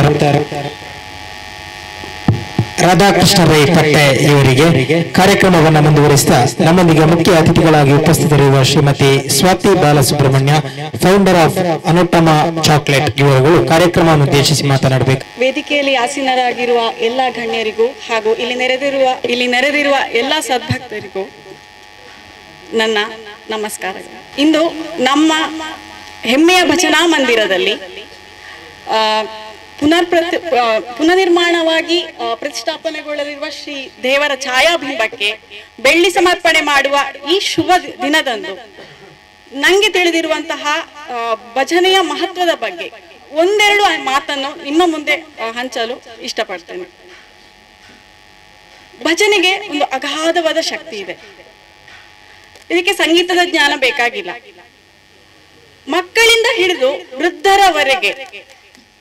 ರಾಧಾಕೃಷ್ಣ ರೈ ಪಟ್ಟೆ ಇವರಿಗೆ. ಕಾರ್ಯಕ್ರಮವನ್ನು ಮುಂದುವರಿಸಿದ ನಮ್ಮೊಂದಿಗೆ ಮುಖ್ಯ ಅತಿಥಿಗಳಾಗಿ ಉಪಸ್ಥಿತರಿರುವ Shrimati Swathi Balasubramanya, founder of Anuttama chocolate ಇವರುಗಳು ಕಾರ್ಯಕ್ರಮವನ್ನು ಉದ್ದೇಶಿಸಿ ಮಾತನಾಡಬೇಕು. ವೇದಿಕೆಯಲ್ಲಿ ಆಸೀನರಾಗಿರುವ ಎಲ್ಲ ಗಣ್ಯರಿಗೂ ಹಾಗೂ ಇಲ್ಲಿ ನೆರೆದಿರುವ ಎಲ್ಲ ಸದ್ಭಕ್ತರಿಗೂ ನನ್ನ ನಮಸ್ಕಾರಗಳು. ಇಂದು ನಮ್ಮ ಹೆಮ್ಮೆಯ ಭಜನಾ ಮಂದಿರದಲ್ಲಿ ಪುನರ್ನಿರ್ಮಾಣವಾಗಿ ಪ್ರತಿಷ್ಠಾಪನೆಗೊಳ್ಳಲಿರುವ ಶ್ರೀ ದೇವರ ಛಾಯಾಬಿಂಬಕ್ಕೆ ಬೆಳ್ಳಿ ಸಮರ್ಪಣೆ ಮಾಡುವ ಈ ಶುಭ ದಿನದಂದು ನಂಗೆ ತಿಳಿದಿರುವಂತಹ ಭಜನೆಯ ಮಹತ್ವದ ಬಗ್ಗೆ ಒಂದೆರಡು ಮಾತನ್ನು ನಿಮ್ಮ ಮುಂದೆ ಹಂಚಲು ಇಷ್ಟಪಡ್ತೇನೆ. ಭಜನೆಗೆ ಒಂದು ಅಗಾಧವಾದ ಶಕ್ತಿ ಇದೆ. ಇದಕ್ಕೆ ಸಂಗೀತದ ಜ್ಞಾನ ಬೇಕಾಗಿಲ್ಲ. ಮಕ್ಕಳಿಂದ ಹಿಡಿದು ವೃದ್ಧರವರೆಗೆ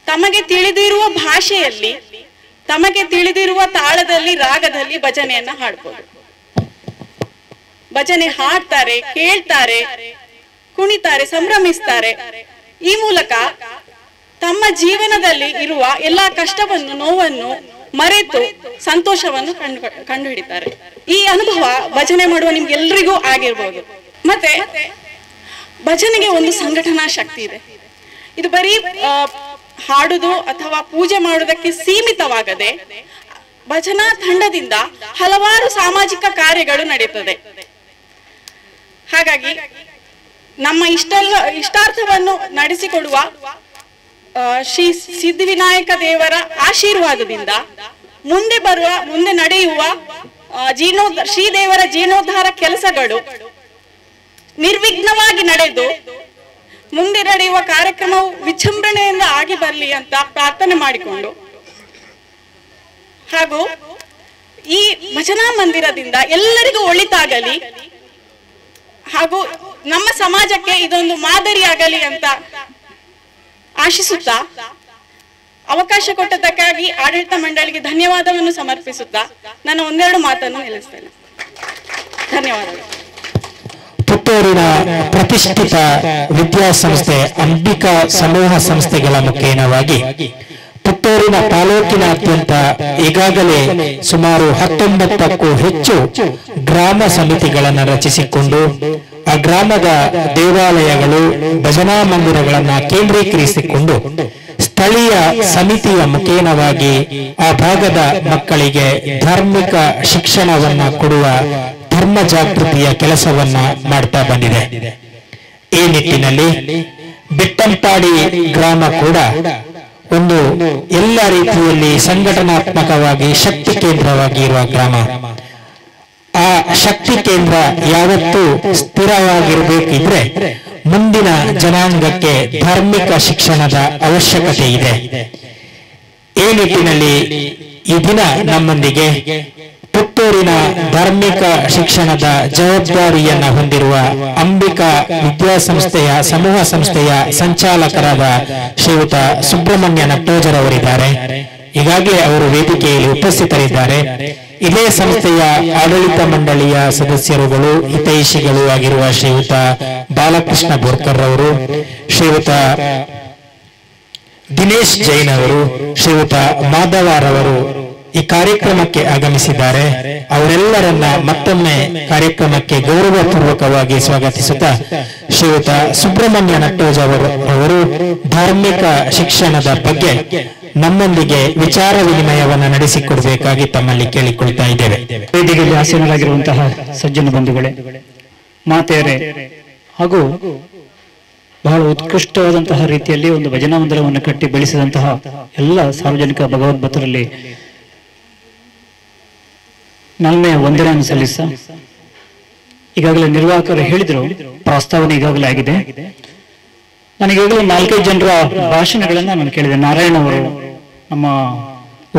ತಮಗೆ ತಿಳಿದಿರುವ ಭಾಷೆಯಲ್ಲಿ, ತಮಗೆ ತಿಳಿದಿರುವ ತಾಳದಲ್ಲಿ, ರಾಗದಲ್ಲಿ ಭಜನೆಯನ್ನ ಹಾಡ್ಬೋದು. ಭಜನೆ ಹಾಡ್ತಾರೆ, ಕೇಳ್ತಾರೆ, ಕುಣಿತಾರೆ, ಸಂಭ್ರಮಿಸ್ತಾರೆ. ಈ ಮೂಲಕ ತಮ್ಮ ಜೀವನದಲ್ಲಿ ಇರುವ ಎಲ್ಲಾ ಕಷ್ಟವನ್ನು, ನೋವನ್ನು ಮರೆತು ಸಂತೋಷವನ್ನು ಕಂಡುಹಿಡಿತಾರೆ. ಈ ಅನುಭವ ಭಜನೆ ಮಾಡುವ ನಿಮ್ಗೆಲ್ರಿಗೂ ಆಗಿರ್ಬೋದು. ಮತ್ತೆ ಭಜನೆಗೆ ಒಂದು ಸಂಘಟನಾ ಶಕ್ತಿ ಇದೆ. ಇದು ಬರೀ ಹಾಡುದು ಅಥವಾ ಪೂಜೆ ಮಾಡುವುದಕ್ಕೆ ಸೀಮಿತವಾಗದೆ ಭಜನಾ ತಂಡದಿಂದ ಹಲವಾರು ಸಾಮಾಜಿಕ ಕಾರ್ಯಗಳು ನಡೆಯುತ್ತದೆ. ಹಾಗಾಗಿ ನಮ್ಮ ಇಷ್ಟಾರ್ಥವನ್ನು ನಡೆಸಿಕೊಡುವ ಶ್ರೀ ಸಿದ್ಧಿವಿನಾಯಕ ದೇವರ ಆಶೀರ್ವಾದದಿಂದ ಮುಂದೆ ನಡೆಯುವ ಶ್ರೀದೇವರ ಜೀರ್ಣೋದ್ಧಾರ ಕೆಲಸಗಳು ನಿರ್ವಿಘ್ನವಾಗಿ ನಡೆದು ಮುಂದೆ ನಡೆಯುವ ಕಾರ್ಯಕ್ರಮವು ವಿಜೃಂಭಣೆಯಿಂದ ಆಗಿ ಬರಲಿ ಅಂತ ಪ್ರಾರ್ಥನೆ ಮಾಡಿಕೊಂಡು, ಹಾಗೂ ಈ ಭಜನಾ ಮಂದಿರದಿಂದ ಎಲ್ಲರಿಗೂ ಒಳಿತಾಗಲಿ ಹಾಗೂ ನಮ್ಮ ಸಮಾಜಕ್ಕೆ ಇದೊಂದು ಮಾದರಿಯಾಗಲಿ ಅಂತ ಆಶಿಸುತ್ತಾ, ಅವಕಾಶ ಕೊಟ್ಟದಕ್ಕಾಗಿ ಆಡಳಿತ ಮಂಡಳಿಗೆ ಧನ್ಯವಾದವನ್ನು ಸಮರ್ಪಿಸುತ್ತಾ ನಾನು ಒಂದೆರಡು ಮಾತನ್ನು ನಿಲ್ಲಿಸ್ತೇನೆ. ಧನ್ಯವಾದಗಳು. ಪುತ್ತೂರಿನ ಪ್ರತಿಷ್ಠಿತ ವಿದ್ಯಾಸಂಸ್ಥೆ ಅಂಬಿಕಾ ಸಮೂಹ ಸಂಸ್ಥೆಗಳ ಮುಖೇನವಾಗಿ ಪುತ್ತೂರಿನ ತಾಲೂಕಿನಾದ್ಯಂತ ಈಗಾಗಲೇ ಸುಮಾರು 19ಕ್ಕೂ ಹೆಚ್ಚು ಗ್ರಾಮ ಸಮಿತಿಗಳನ್ನು ರಚಿಸಿಕೊಂಡು ಆ ಗ್ರಾಮದ ದೇವಾಲಯಗಳು, ಭಜನಾ ಮಂದಿರಗಳನ್ನ ಕೇಂದ್ರೀಕರಿಸಿಕೊಂಡು ಸ್ಥಳೀಯ ಸಮಿತಿಯ ಮುಖೇನವಾಗಿ ಆ ಭಾಗದ ಮಕ್ಕಳಿಗೆ ಧಾರ್ಮಿಕ ಶಿಕ್ಷಣವನ್ನ ಕೊಡುವ ಧರ್ಮ ಜಾಗೃತಿಯ ಕೆಲಸವನ್ನ ಮಾಡ್ತಾ ಬಂದಿದೆ. ಈ ನಿಟ್ಟಿನಲ್ಲಿ ಬೆಟ್ಟಂಪಾಡಿ ಗ್ರಾಮ ಕೂಡ ಒಂದು ಎಲ್ಲ ರೀತಿಯಲ್ಲಿ ಸಂಘಟನಾತ್ಮಕವಾಗಿ ಶಕ್ತಿ ಕೇಂದ್ರವಾಗಿ ಇರುವ ಗ್ರಾಮ. ಆ ಶಕ್ತಿ ಕೇಂದ್ರ ಯಾವತ್ತೂ ಸ್ಥಿರವಾಗಿರಬೇಕಿದ್ರೆ ಮುಂದಿನ ಜನಾಂಗಕ್ಕೆ ಧಾರ್ಮಿಕ ಶಿಕ್ಷಣದ ಅವಶ್ಯಕತೆ ಇದೆ. ಈ ನಿಟ್ಟಿನಲ್ಲಿ ಈ ದಿನ ನಮ್ಮೊಂದಿಗೆ ಪುತ್ತೂರಿನ ಧಾರ್ಮಿಕ ಶಿಕ್ಷಣದ ಜವಾಬ್ದಾರಿಯನ್ನ ಹೊಂದಿರುವ ಅಂಬಿಕಾ ವಿದ್ಯಾಸಂಸ್ಥೆಯ ಸಮೂಹ ಸಂಸ್ಥೆಯ ಸಂಚಾಲಕರಾದ ಶ್ರೀಯುತ ಸುಬ್ರಹ್ಮಣ್ಯ ನಟ್ಟೋಜರವರಿದ್ದಾರೆ. ಈಗಾಗಲೇ ಅವರು ವೇದಿಕೆಯಲ್ಲಿ ಉಪಸ್ಥಿತರಿದ್ದಾರೆ. ಇದೇ ಸಂಸ್ಥೆಯ ಆಡಳಿತ ಮಂಡಳಿಯ ಸದಸ್ಯರುಗಳು, ಹಿತೈಷಿಗಳು ಆಗಿರುವ ಶ್ರೀಯುತ ಬಾಲಕೃಷ್ಣ ಬೋರ್ಕರ್ ಅವರು, ಶ್ರೀಯುತ ದಿನೇಶ್ ಜೈನ್ ಅವರು, ಶ್ರೀಯುತ ಮಾಧವರವರು ಈ ಕಾರ್ಯಕ್ರಮಕ್ಕೆ ಆಗಮಿಸಿದ್ದಾರೆ. ಅವರೆಲ್ಲರನ್ನ ಮತ್ತೊಮ್ಮೆ ಕಾರ್ಯಕ್ರಮಕ್ಕೆ ಗೌರವಪೂರ್ವಕವಾಗಿ ಸ್ವಾಗತಿಸುತ್ತಾ ಶ್ರೀಯುತ ಸುಬ್ರಹ್ಮಣ್ಯ ನಟ್ಟೋಜ್ ಅವರು ಧಾರ್ಮಿಕ ಶಿಕ್ಷಣದ ಬಗ್ಗೆ ನಮ್ಮೊಂದಿಗೆ ವಿಚಾರ ವಿನಿಮಯವನ್ನು ನಡೆಸಿಕೊಡಬೇಕಾಗಿ ತಮ್ಮಲ್ಲಿ ಕೇಳಿಕೊಳ್ತಾ ಇದ್ದೇವೆ. ವೇದಿಕೆಯಲ್ಲಿ ಆಸೀನರಾಗಿರುವಂತಹ ಸಜ್ಜನ ಬಂಧುಗಳೇ, ಮಾತೆಯರೇ ಹಾಗೂ ಬಹಳ ಉತ್ಕೃಷ್ಟವಾದಂತಹ ರೀತಿಯಲ್ಲಿ ಒಂದು ಭಜನಾ ಮಂದಿರವನ್ನು ಕಟ್ಟಿ ಬೆಳೆಸಿದಂತಹ ಎಲ್ಲ ಸಾರ್ವಜನಿಕ ಭಗವದ್ಭಕ್ತರಲ್ಲಿ ನನ್ನೆಯ ವಂದನೆಯನ್ನು ಸಲ್ಲಿಸ, ಈಗಾಗಲೇ ನಿರ್ವಾಹಕರು ಹೇಳಿದ್ರು, ಪ್ರಸ್ತಾವನೆ ಈಗಾಗಲೇ ಆಗಿದೆ. ನನಗೀಗಾಗಲೇ 4-5 ಜನರ ಭಾಷಣಗಳನ್ನ ನಾನು ಕೇಳಿದೆ. ನಾರಾಯಣ ಅವರು, ನಮ್ಮ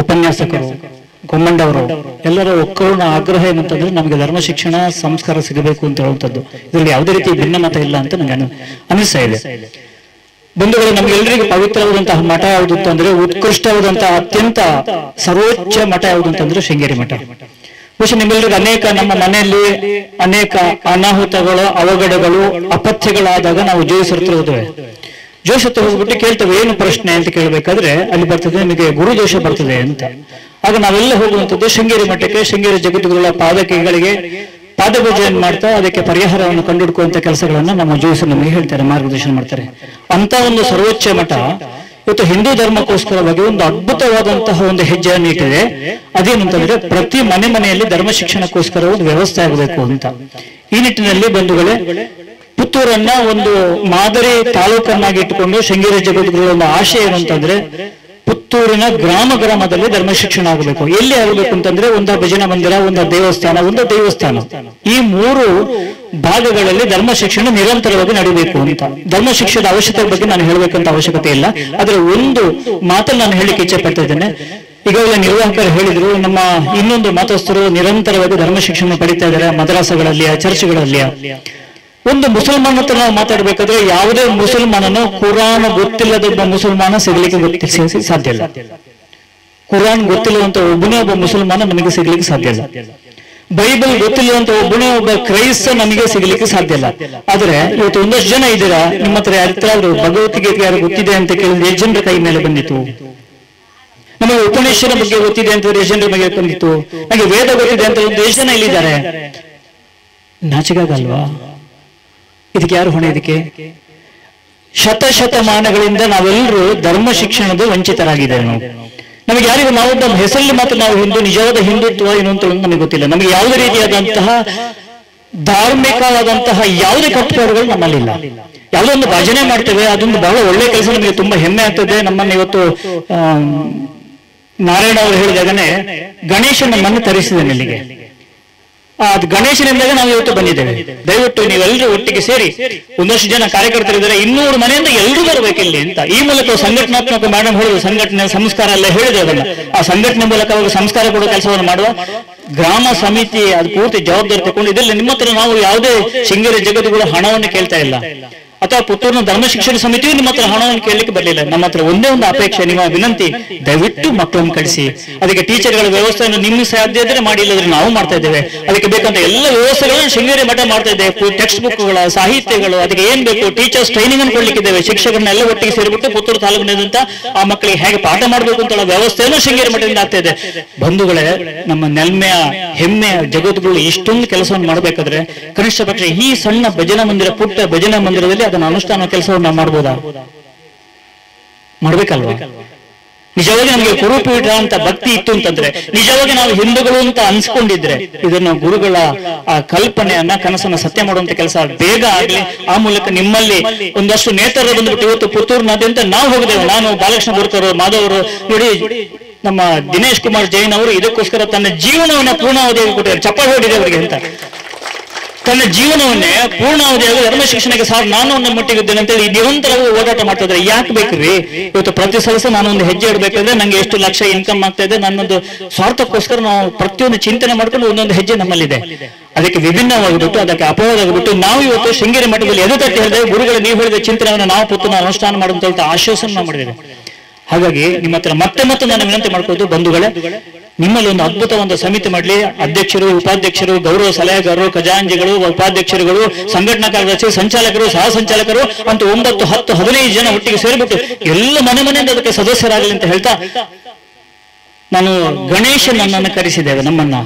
ಉಪನ್ಯಾಸಕರು, ಗೊಮ್ಮಂಡವರು, ಎಲ್ಲರ ಒಕ್ಕೂರ್ಣ ಆಗ್ರಹ ಏನಂತಂದ್ರೆ ನಮಗೆ ಧರ್ಮ ಶಿಕ್ಷಣ ಸಂಸ್ಕಾರ ಸಿಗಬೇಕು ಅಂತ ಹೇಳುವಂಥದ್ದು. ಇದರಲ್ಲಿ ಯಾವುದೇ ರೀತಿ ಭಿನ್ನಮತ ಇಲ್ಲ ಅಂತ ನನಗೆ ಅನಿಸ್ತಾ ಇದೆ. ಬಂಧುಗಳು, ನಮ್ಗೆಲ್ಲರಿಗೂ ಪವಿತ್ರವಾದಂತಹ ಮಠ ಯಾವುದು ಅಂತಂದ್ರೆ, ಉತ್ಕೃಷ್ಟವಾದಂತಹ ಅತ್ಯಂತ ಸರ್ವೋಚ್ಚ ಮಠ ಯಾವುದು ಅಂತಂದ್ರೆ ಶೃಂಗೇರಿ ಮಠ. ಬಹುಶಃ ನಿಮ್ಮೆಲ್ಲರಿಗೂ ನಮ್ಮ ಮನೆಯಲ್ಲಿ ಅನೇಕ ಅನಾಹುತಗಳು, ಅವಘಡಗಳು, ಅಪಥ್ಯಗಳಾದಾಗ ನಾವು ಜೋಶ್ ಹತ್ರ ಹೋಗ್ಬಿಟ್ಟು ಕೇಳ್ತೇವೆ, ಏನು ಪ್ರಶ್ನೆ ಅಂತ ಕೇಳಬೇಕಾದ್ರೆ ಅಲ್ಲಿ ಬರ್ತದೆ ನಿಮಗೆ ಗುರುದೋಷ ಬರ್ತದೆ ಅಂತ. ಆಗ ನಾವೆಲ್ಲ ಹೋಗುವಂಥದ್ದು ಶೃಂಗೇರಿ ಮಠಕ್ಕೆ, ಶೃಂಗೇರಿ ಜಗದ್ಗುರುಗಳ ಪಾದಕೆಗಳಿಗೆ ಪಾದಪೂಜೆಯನ್ನು ಮಾಡ್ತಾ ಅದಕ್ಕೆ ಪರಿಹಾರವನ್ನು ಕಂಡುಹಿಡ್ಕುವಂತ ಕೆಲಸಗಳನ್ನ ನಮ್ಮ ಜೋಶ್ ನಮಗೆ ಹೇಳ್ತಾರೆ, ಮಾರ್ಗದರ್ಶನ ಮಾಡ್ತಾರೆ. ಅಂತ ಒಂದು ಸರ್ವೋಚ್ಚ ಮಠ ಇವತ್ತು ಹಿಂದೂ ಧರ್ಮಕ್ಕೋಸ್ಕರವಾಗಿ ಒಂದು ಅದ್ಭುತವಾದಂತಹ ಒಂದು ಹೆಜ್ಜೆಯನ್ನು ಇಟ್ಟಿದೆ. ಅದೇನಂತಂದ್ರೆ ಪ್ರತಿ ಮನೆಯಲ್ಲಿ ಧರ್ಮ ಶಿಕ್ಷಣಕ್ಕೋಸ್ಕರ ಒಂದು ವ್ಯವಸ್ಥೆ ಆಗಬೇಕು ಅಂತ. ಈ ನಿಟ್ಟಿನಲ್ಲಿ ಬಂಧುಗಳೇ, ಪುತ್ತೂರನ್ನ ಒಂದು ಮಾದರಿ ತಾಲೂಕನ್ನಾಗಿ ಇಟ್ಟುಕೊಂಡು ಶೃಂಗೇರಿ ಜಗದ್ಗುರುಗಳ ಒಂದು ಆಶಯ ಏನು ಅಂತಂದ್ರೆ, ಪುತ್ತೂರಿನ ಗ್ರಾಮದಲ್ಲಿ ಧರ್ಮ ಶಿಕ್ಷಣ ಆಗಬೇಕು. ಎಲ್ಲಿ ಆಗಬೇಕು ಅಂತಂದ್ರೆ ಒಂದು ಭಜನಾ ಮಂದಿರ, ಒಂದು ದೇವಸ್ಥಾನ. ಈ 3 ಭಾಗಗಳಲ್ಲಿ ಧರ್ಮ ಶಿಕ್ಷಣ ನಿರಂತರವಾಗಿ ನಡೀಬೇಕು ಅಂತ. ಧರ್ಮ ಶಿಕ್ಷಣದ ಅವಶ್ಯಕತೆ ಬಗ್ಗೆ ನಾನು ಹೇಳಬೇಕಂತ ಅವಶ್ಯಕತೆ ಇಲ್ಲ. ಆದ್ರೆ ಒಂದು ಮಾತನ್ನು ನಾನು ಹೇಳಿಕ್ಕೆ ಇಚ್ಛೆ ಪಡ್ತಾ ಇದ್ದೇನೆ. ಈಗಾಗಲೇ ನಿರ್ವಾಹಕರು ಹೇಳಿದ್ರು, ನಮ್ಮ ಇನ್ನೊಂದು ಮಾತಸ್ಥರು ನಿರಂತರವಾಗಿ ಧರ್ಮ ಶಿಕ್ಷಣ ಪಡಿತಾ ಇದ್ದಾರೆ ಮದ್ರಾಸಗಳಲ್ಲಿ, ಚರ್ಚ್ಗಳಲ್ಲಿ. ಒಂದು ಮುಸಲ್ಮಾನ ಹತ್ರ ನಾವು ಮಾತಾಡ್ಬೇಕಾದ್ರೆ ಯಾವುದೇ ಮುಸಲ್ಮಾನನು ಕುರಾನ್ ಗೊತ್ತಿಲ್ಲದ ಒಬ್ಬ ಮುಸಲ್ಮಾನ ಸಿಗಲಿಕ್ಕೆ ಸಾಧ್ಯ ಇಲ್ಲ. ಕುರಾನ್ ಗೊತ್ತಿಲ್ಲದಂತ ಒಬ್ಬನೇ ಒಬ್ಬ ಮುಸಲ್ಮಾನ ನಮಗೆ ಸಿಗ್ಲಿಕ್ಕೆ ಸಾಧ್ಯ ಇಲ್ಲ. ಬೈಬಲ್ ಗೊತ್ತಿಲ್ಲದಂತ ಒಬ್ಬನೇ ಒಬ್ಬ ಕ್ರೈಸ್ತ ನಮಗೆ ಸಿಗ್ಲಿಕ್ಕೆ ಸಾಧ್ಯ ಇಲ್ಲ. ಆದ್ರೆ ಇವತ್ತು ಒಂದಷ್ಟು ಜನ ಇದ್ದೀರಾ, ನಿಮ್ಮ ಹತ್ರ ಯಾರು ಭಗವದ್ಗೀತೆ ಯಾರು ಗೊತ್ತಿದೆ ಅಂತ ಕೇಳಿದ್ರೆ ಎಷ್ಟು ಜನರ ಕೈ ಮೇಲೆ ಬಂದಿತ್ತು? ನಮಗೆ ಉಪನಿಷದ ಬಗ್ಗೆ ಗೊತ್ತಿದೆ ಅಂತ ಎಷ್ಟು ಜನರ ಬಗ್ಗೆ ಬಂದಿತ್ತು? ನನಗೆ ವೇದ ಗೊತ್ತಿದೆ ಅಂತ ಒಂದು ಎಷ್ಟು ಜನ ಇಲ್ಲಿದ್ದಾರೆ? ನಾಚಿಕಾಗಲ್ವಾ? ಇದಕ್ಕೆ ಯಾರು ಹೊಣೆ? ಇದಕ್ಕೆ ಶತಮಾನಗಳಿಂದ ನಾವೆಲ್ಲರೂ ಧರ್ಮ ಶಿಕ್ಷಣದ ವಂಚಿತರಾಗಿದ್ದೇವೆ. ನಮಗೆ ಯಾರಿಗೂ ನಾವೊಬ್ಬ ಹೆಸರಲ್ಲಿ ಮಾತ್ರ ನಾವು ಹಿಂದೂ, ನಿಜವಾದ ಹಿಂದುತ್ವ ಏನು ಅಂತ ನಮಗೆ ಗೊತ್ತಿಲ್ಲ. ನಮಗೆ ಯಾವುದೇ ರೀತಿಯಾದಂತಹ ಧಾರ್ಮಿಕವಾದಂತಹ ಯಾವುದೇ ಕಟ್ಟುಪಾಡುಗಳು ನಮ್ಮಲ್ಲಿಲ್ಲ. ಯಾವುದೋ ಒಂದು ಭಜನೆ ಮಾಡ್ತೇವೆ, ಅದೊಂದು ಬಹಳ ಒಳ್ಳೆ ಕೆಲಸ, ನಮಗೆ ತುಂಬಾ ಹೆಮ್ಮೆ ಆಗ್ತದೆ. ನಮ್ಮನ್ನು ಇವತ್ತು ನಾರಾಯಣ ಅವರು ಹೇಳಿದಾಗನೇ ಗಣೇಶ ನಮ್ಮನ್ನು ತರಿಸಿದ್ದಾನೆ ಇಲ್ಲಿಗೆ. ಅದು ಗಣೇಶನಿಂದಾಗ ನಾವು ಇವತ್ತು ಬಂದಿದ್ದೇವೆ. ದಯವಿಟ್ಟು ನೀವೆಲ್ಲರೂ ಒಟ್ಟಿಗೆ ಸೇರಿ, ಒಂದಷ್ಟು ಜನ ಕಾರ್ಯಕರ್ತರಿದ್ದಾರೆ, 200 ಮನೆಯಿಂದ ಎಲ್ಲರೂ ಬರಬೇಕು ಇಲ್ಲಿ ಅಂತ. ಈ ಮೂಲಕ ಸಂಘಟನಾತ್ಮಕ ಮೇಡಮ್ ಹೇಳಿದ್ರು, ಸಂಘಟನೆ ಸಂಸ್ಕಾರ ಎಲ್ಲ ಹೇಳಿದೆ. ಅದನ್ನ ಆ ಸಂಘಟನೆ ಮೂಲಕ ಅವರು ಸಂಸ್ಕಾರ ಕೊಡೋ ಕೆಲಸವನ್ನು ಮಾಡುವ ಗ್ರಾಮ ಸಮಿತಿ ಅದು ಪೂರ್ತಿ ಜವಾಬ್ದಾರಿ ತಗೊಂಡು ಇದರಲ್ಲಿ ನಿಮ್ಮ ಹತ್ರ ನಾವು ಯಾವುದೇ ಶೃಂಗೇರಿ ಜಗತ್ತುಗಳ ಹಣವನ್ನು ಕೇಳ್ತಾ ಇಲ್ಲ, ಅಥವಾ ಪುತ್ತೂರಿನ ಧರ್ಮ ಶಿಕ್ಷಣ ಸಮಿತಿಯು ನಿಮ್ಮ ಹತ್ರ ಹಣವನ್ನು ಕೇಳಲಿಕ್ಕೆ ಬರಲಿಲ್ಲ. ನಮ್ಮ ಹತ್ರ ಒಂದೇ ಒಂದು ಅಪೇಕ್ಷೆ, ನಿಮ್ಮ ವಿನಂತಿ, ದಯವಿಟ್ಟು ಮಕ್ಕಳನ್ನು ಕಳಿಸಿ. ಅದಕ್ಕೆ ಟೀಚರ್ಗಳ ವ್ಯವಸ್ಥೆಯನ್ನು ನಿಮ್ಮ ಸಾಧ್ಯ ಇದ್ರೆ ಮಾಡಿ, ಇಲ್ಲದ್ರೆ ನಾವು ಮಾಡ್ತಾ ಇದ್ದೇವೆ. ಅದಕ್ಕೆ ಬೇಕಂತ ಎಲ್ಲ ವ್ಯವಸ್ಥೆಗಳನ್ನು ಶೃಂಗೇರಿ ಮಠ ಮಾಡ್ತಾ ಇದ್ದೇವೆ. ಟೆಕ್ಸ್ಟ್ ಬುಕ್ಗಳ, ಸಾಹಿತ್ಯಗಳು, ಅದಕ್ಕೆ ಏನ್ ಬೇಕು, ಟೀಚರ್ಸ್ ಟ್ರೈನಿಂಗ್ ಅನ್ನು ಕೊಡ್ಲಿಕ್ಕಿದ್ದೇವೆ. ಶಿಕ್ಷಕರನ್ನೆಲ್ಲ ಒಟ್ಟಿಗೆ ಸೇರಿಬಿಟ್ಟು ಪುತ್ತೂರು ತಾಲೂಕಿನಾದ್ಯಂತ ಆ ಮಕ್ಕಳಿಗೆ ಹೇಗೆ ಪಾಠ ಮಾಡಬೇಕು ಅಂತ ವ್ಯವಸ್ಥೆಯನ್ನು ಶೃಂಗೇರಿ ಮಠದಿಂದ ಆಗ್ತಾ ಇದೆ. ಬಂಧುಗಳೇ, ನಮ್ಮ ನೆಲ್ಮೆಯ ಹೆಮ್ಮೆಯ ಜಗತ್ತುಗಳು ಇಷ್ಟೊಂದು ಕೆಲಸವನ್ನು ಮಾಡಬೇಕಾದ್ರೆ ಕನಿಷ್ಠ ಪಕ್ಷ ಈ ಸಣ್ಣ ಭಜನಾ ಮಂದಿರ, ಪುಟ್ಟ ಭಜನಾ ಮಂದಿರದಲ್ಲಿ ಅದನ್ನ ಅನುಷ್ಠಾನ ಕೆಲಸವನ್ನ ಮಾಡ್ಬೋದಾ? ಮಾಡ್ಬೇಕಲ್ವಾ? ನಿಜವಾಗಿ ನಮಗೆ ಕುರುಪೀಠ ಅಂತ ಭಕ್ತಿ ಇತ್ತು ಅಂತಂದ್ರೆ, ನಿಜವಾಗಿ ನಾವು ಹಿಂದೂಗಳು ಅಂತ ಅನ್ಸ್ಕೊಂಡಿದ್ರೆ, ಇದನ್ನು ಗುರುಗಳ ಆ ಕಲ್ಪನೆಯನ್ನ, ಕನಸನ್ನ ಸತ್ಯ ಮಾಡುವಂತ ಕೆಲಸ ಬೇಗ ಆಗ್ಲಿ. ಆ ಮೂಲಕ ನಿಮ್ಮಲ್ಲಿ ಒಂದಷ್ಟು ನೇತರರು ಬಂದ್ಬಿಟ್ಟು ಇವತ್ತು ಪುತ್ತೂರಿನಾದ್ಯಂತ ನಾವು ಹೋಗಿದ್ದೇವೆ. ನಾನು, ಬಾಲಕೃಷ್ಣ ಬೋರ್ಕರ್, ಮಾಧವರು, ನೋಡಿ ನಮ್ಮ ದಿನೇಶ್ ಕುಮಾರ್ ಜೈನ್ ಅವರು ಇದಕ್ಕೋಸ್ಕರ ತನ್ನ ಜೀವನವನ್ನ ಪೂರ್ಣಾವಧಿಯಾಗಿ ಕೊಟ್ಟಿದ್ದಾರೆ. ಚಪ್ಪಾಳೆ ಹೊಡಿದೆ ಅವರಿಗೆ ಅಂತ. ತನ್ನ ಜೀವನವನ್ನೇ ಪೂರ್ಣಾವಧಿಯಾಗಿ ಧರ್ಮ ಶಿಕ್ಷಣಕ್ಕೆ ನಾನು ಒಂದು ಮಟ್ಟಿಗಿದ್ದೇನೆ ಅಂತೇಳಿ ನಿರಂತರವಾಗಿ ಓಡಾಟ ಮಾಡ್ತಾ ಇದ್ದಾರೆ. ಯಾಕೆ ಬೇಕ್ರಿ? ಇವತ್ತು ಪ್ರತಿ ಸದಸ್ಯ ನಾನೊಂದು ಹೆಜ್ಜೆ ಇಡಬೇಕಾದ್ರೆ ನಂಗೆ ಎಷ್ಟು ಲಕ್ಷ ಇನ್ಕಮ್ ಆಗ್ತಾ ಇದೆ, ನನ್ನೊಂದು ಸ್ವಾರ್ಥಕ್ಕೋಸ್ಕರ ನಾವು ಪ್ರತಿಯೊಂದು ಚಿಂತನೆ ಮಾಡ್ಕೊಂಡು ಒಂದೊಂದು ಹೆಜ್ಜೆ ನಮ್ಮಲ್ಲಿದೆ. ಅದಕ್ಕೆ ವಿಭಿನ್ನವಾಗಿಬಿಟ್ಟು, ಅದಕ್ಕೆ ಅಪವಾದಾಗಿಬಿಟ್ಟು ನಾವು ಇವತ್ತು ಶೃಂಗೇರಿ ಮಠದಲ್ಲಿ ಎದು ತಟ್ಟಿ ಹೇಳಿದೆ, ಗುರುಗಳು ನೀವು ಹೇಳಿದ ಚಿಂತನೆಯನ್ನು ನಾವು ಪುತ್ತೂರಿನ ಅನುಷ್ಠಾನ ಮಾಡುವಂತ ಆಶ್ವಾಸನ ನಾವು ಮಾಡಿದ್ದೇವೆ. ಹಾಗಾಗಿ ನಿಮ್ಮ ಹತ್ರ ಮತ್ತೆ ನಾನು ವಿನಂತಿ ಮಾಡ್ಕೊಳ್ಳೋದು, ಬಂಧುಗಳೇ, ನಿಮ್ಮಲ್ಲಿ ಒಂದು ಅದ್ಭುತ ಒಂದು ಸಮಿತಿ ಮಾಡಲಿ. ಅಧ್ಯಕ್ಷರು, ಉಪಾಧ್ಯಕ್ಷರು, ಗೌರವ ಸಲಹೆಗಾರರು, ಖಜಾಂಜಿಗಳು, ಉಪಾಧ್ಯಕ್ಷರುಗಳು, ಸಂಘಟನಾ ಕಾರ್ಯದರ್ಶಿ, ಸಂಚಾಲಕರು, ಸಹ ಸಂಚಾಲಕರು ಅಂತ 9, 10, 15 ಜನ ಒಟ್ಟಿಗೆ ಸೇರಿಬಿಟ್ಟು ಎಲ್ಲ ಮನೆಯಿಂದ ಅದಕ್ಕೆ ಸದಸ್ಯರಾಗಲಿ ಅಂತ ಹೇಳ್ತಾ, ನಾನು ಗಣೇಶ ನನ್ನನ್ನು ಕರೆಸಿದ್ದೇವೆ. ನಮ್ಮನ್ನ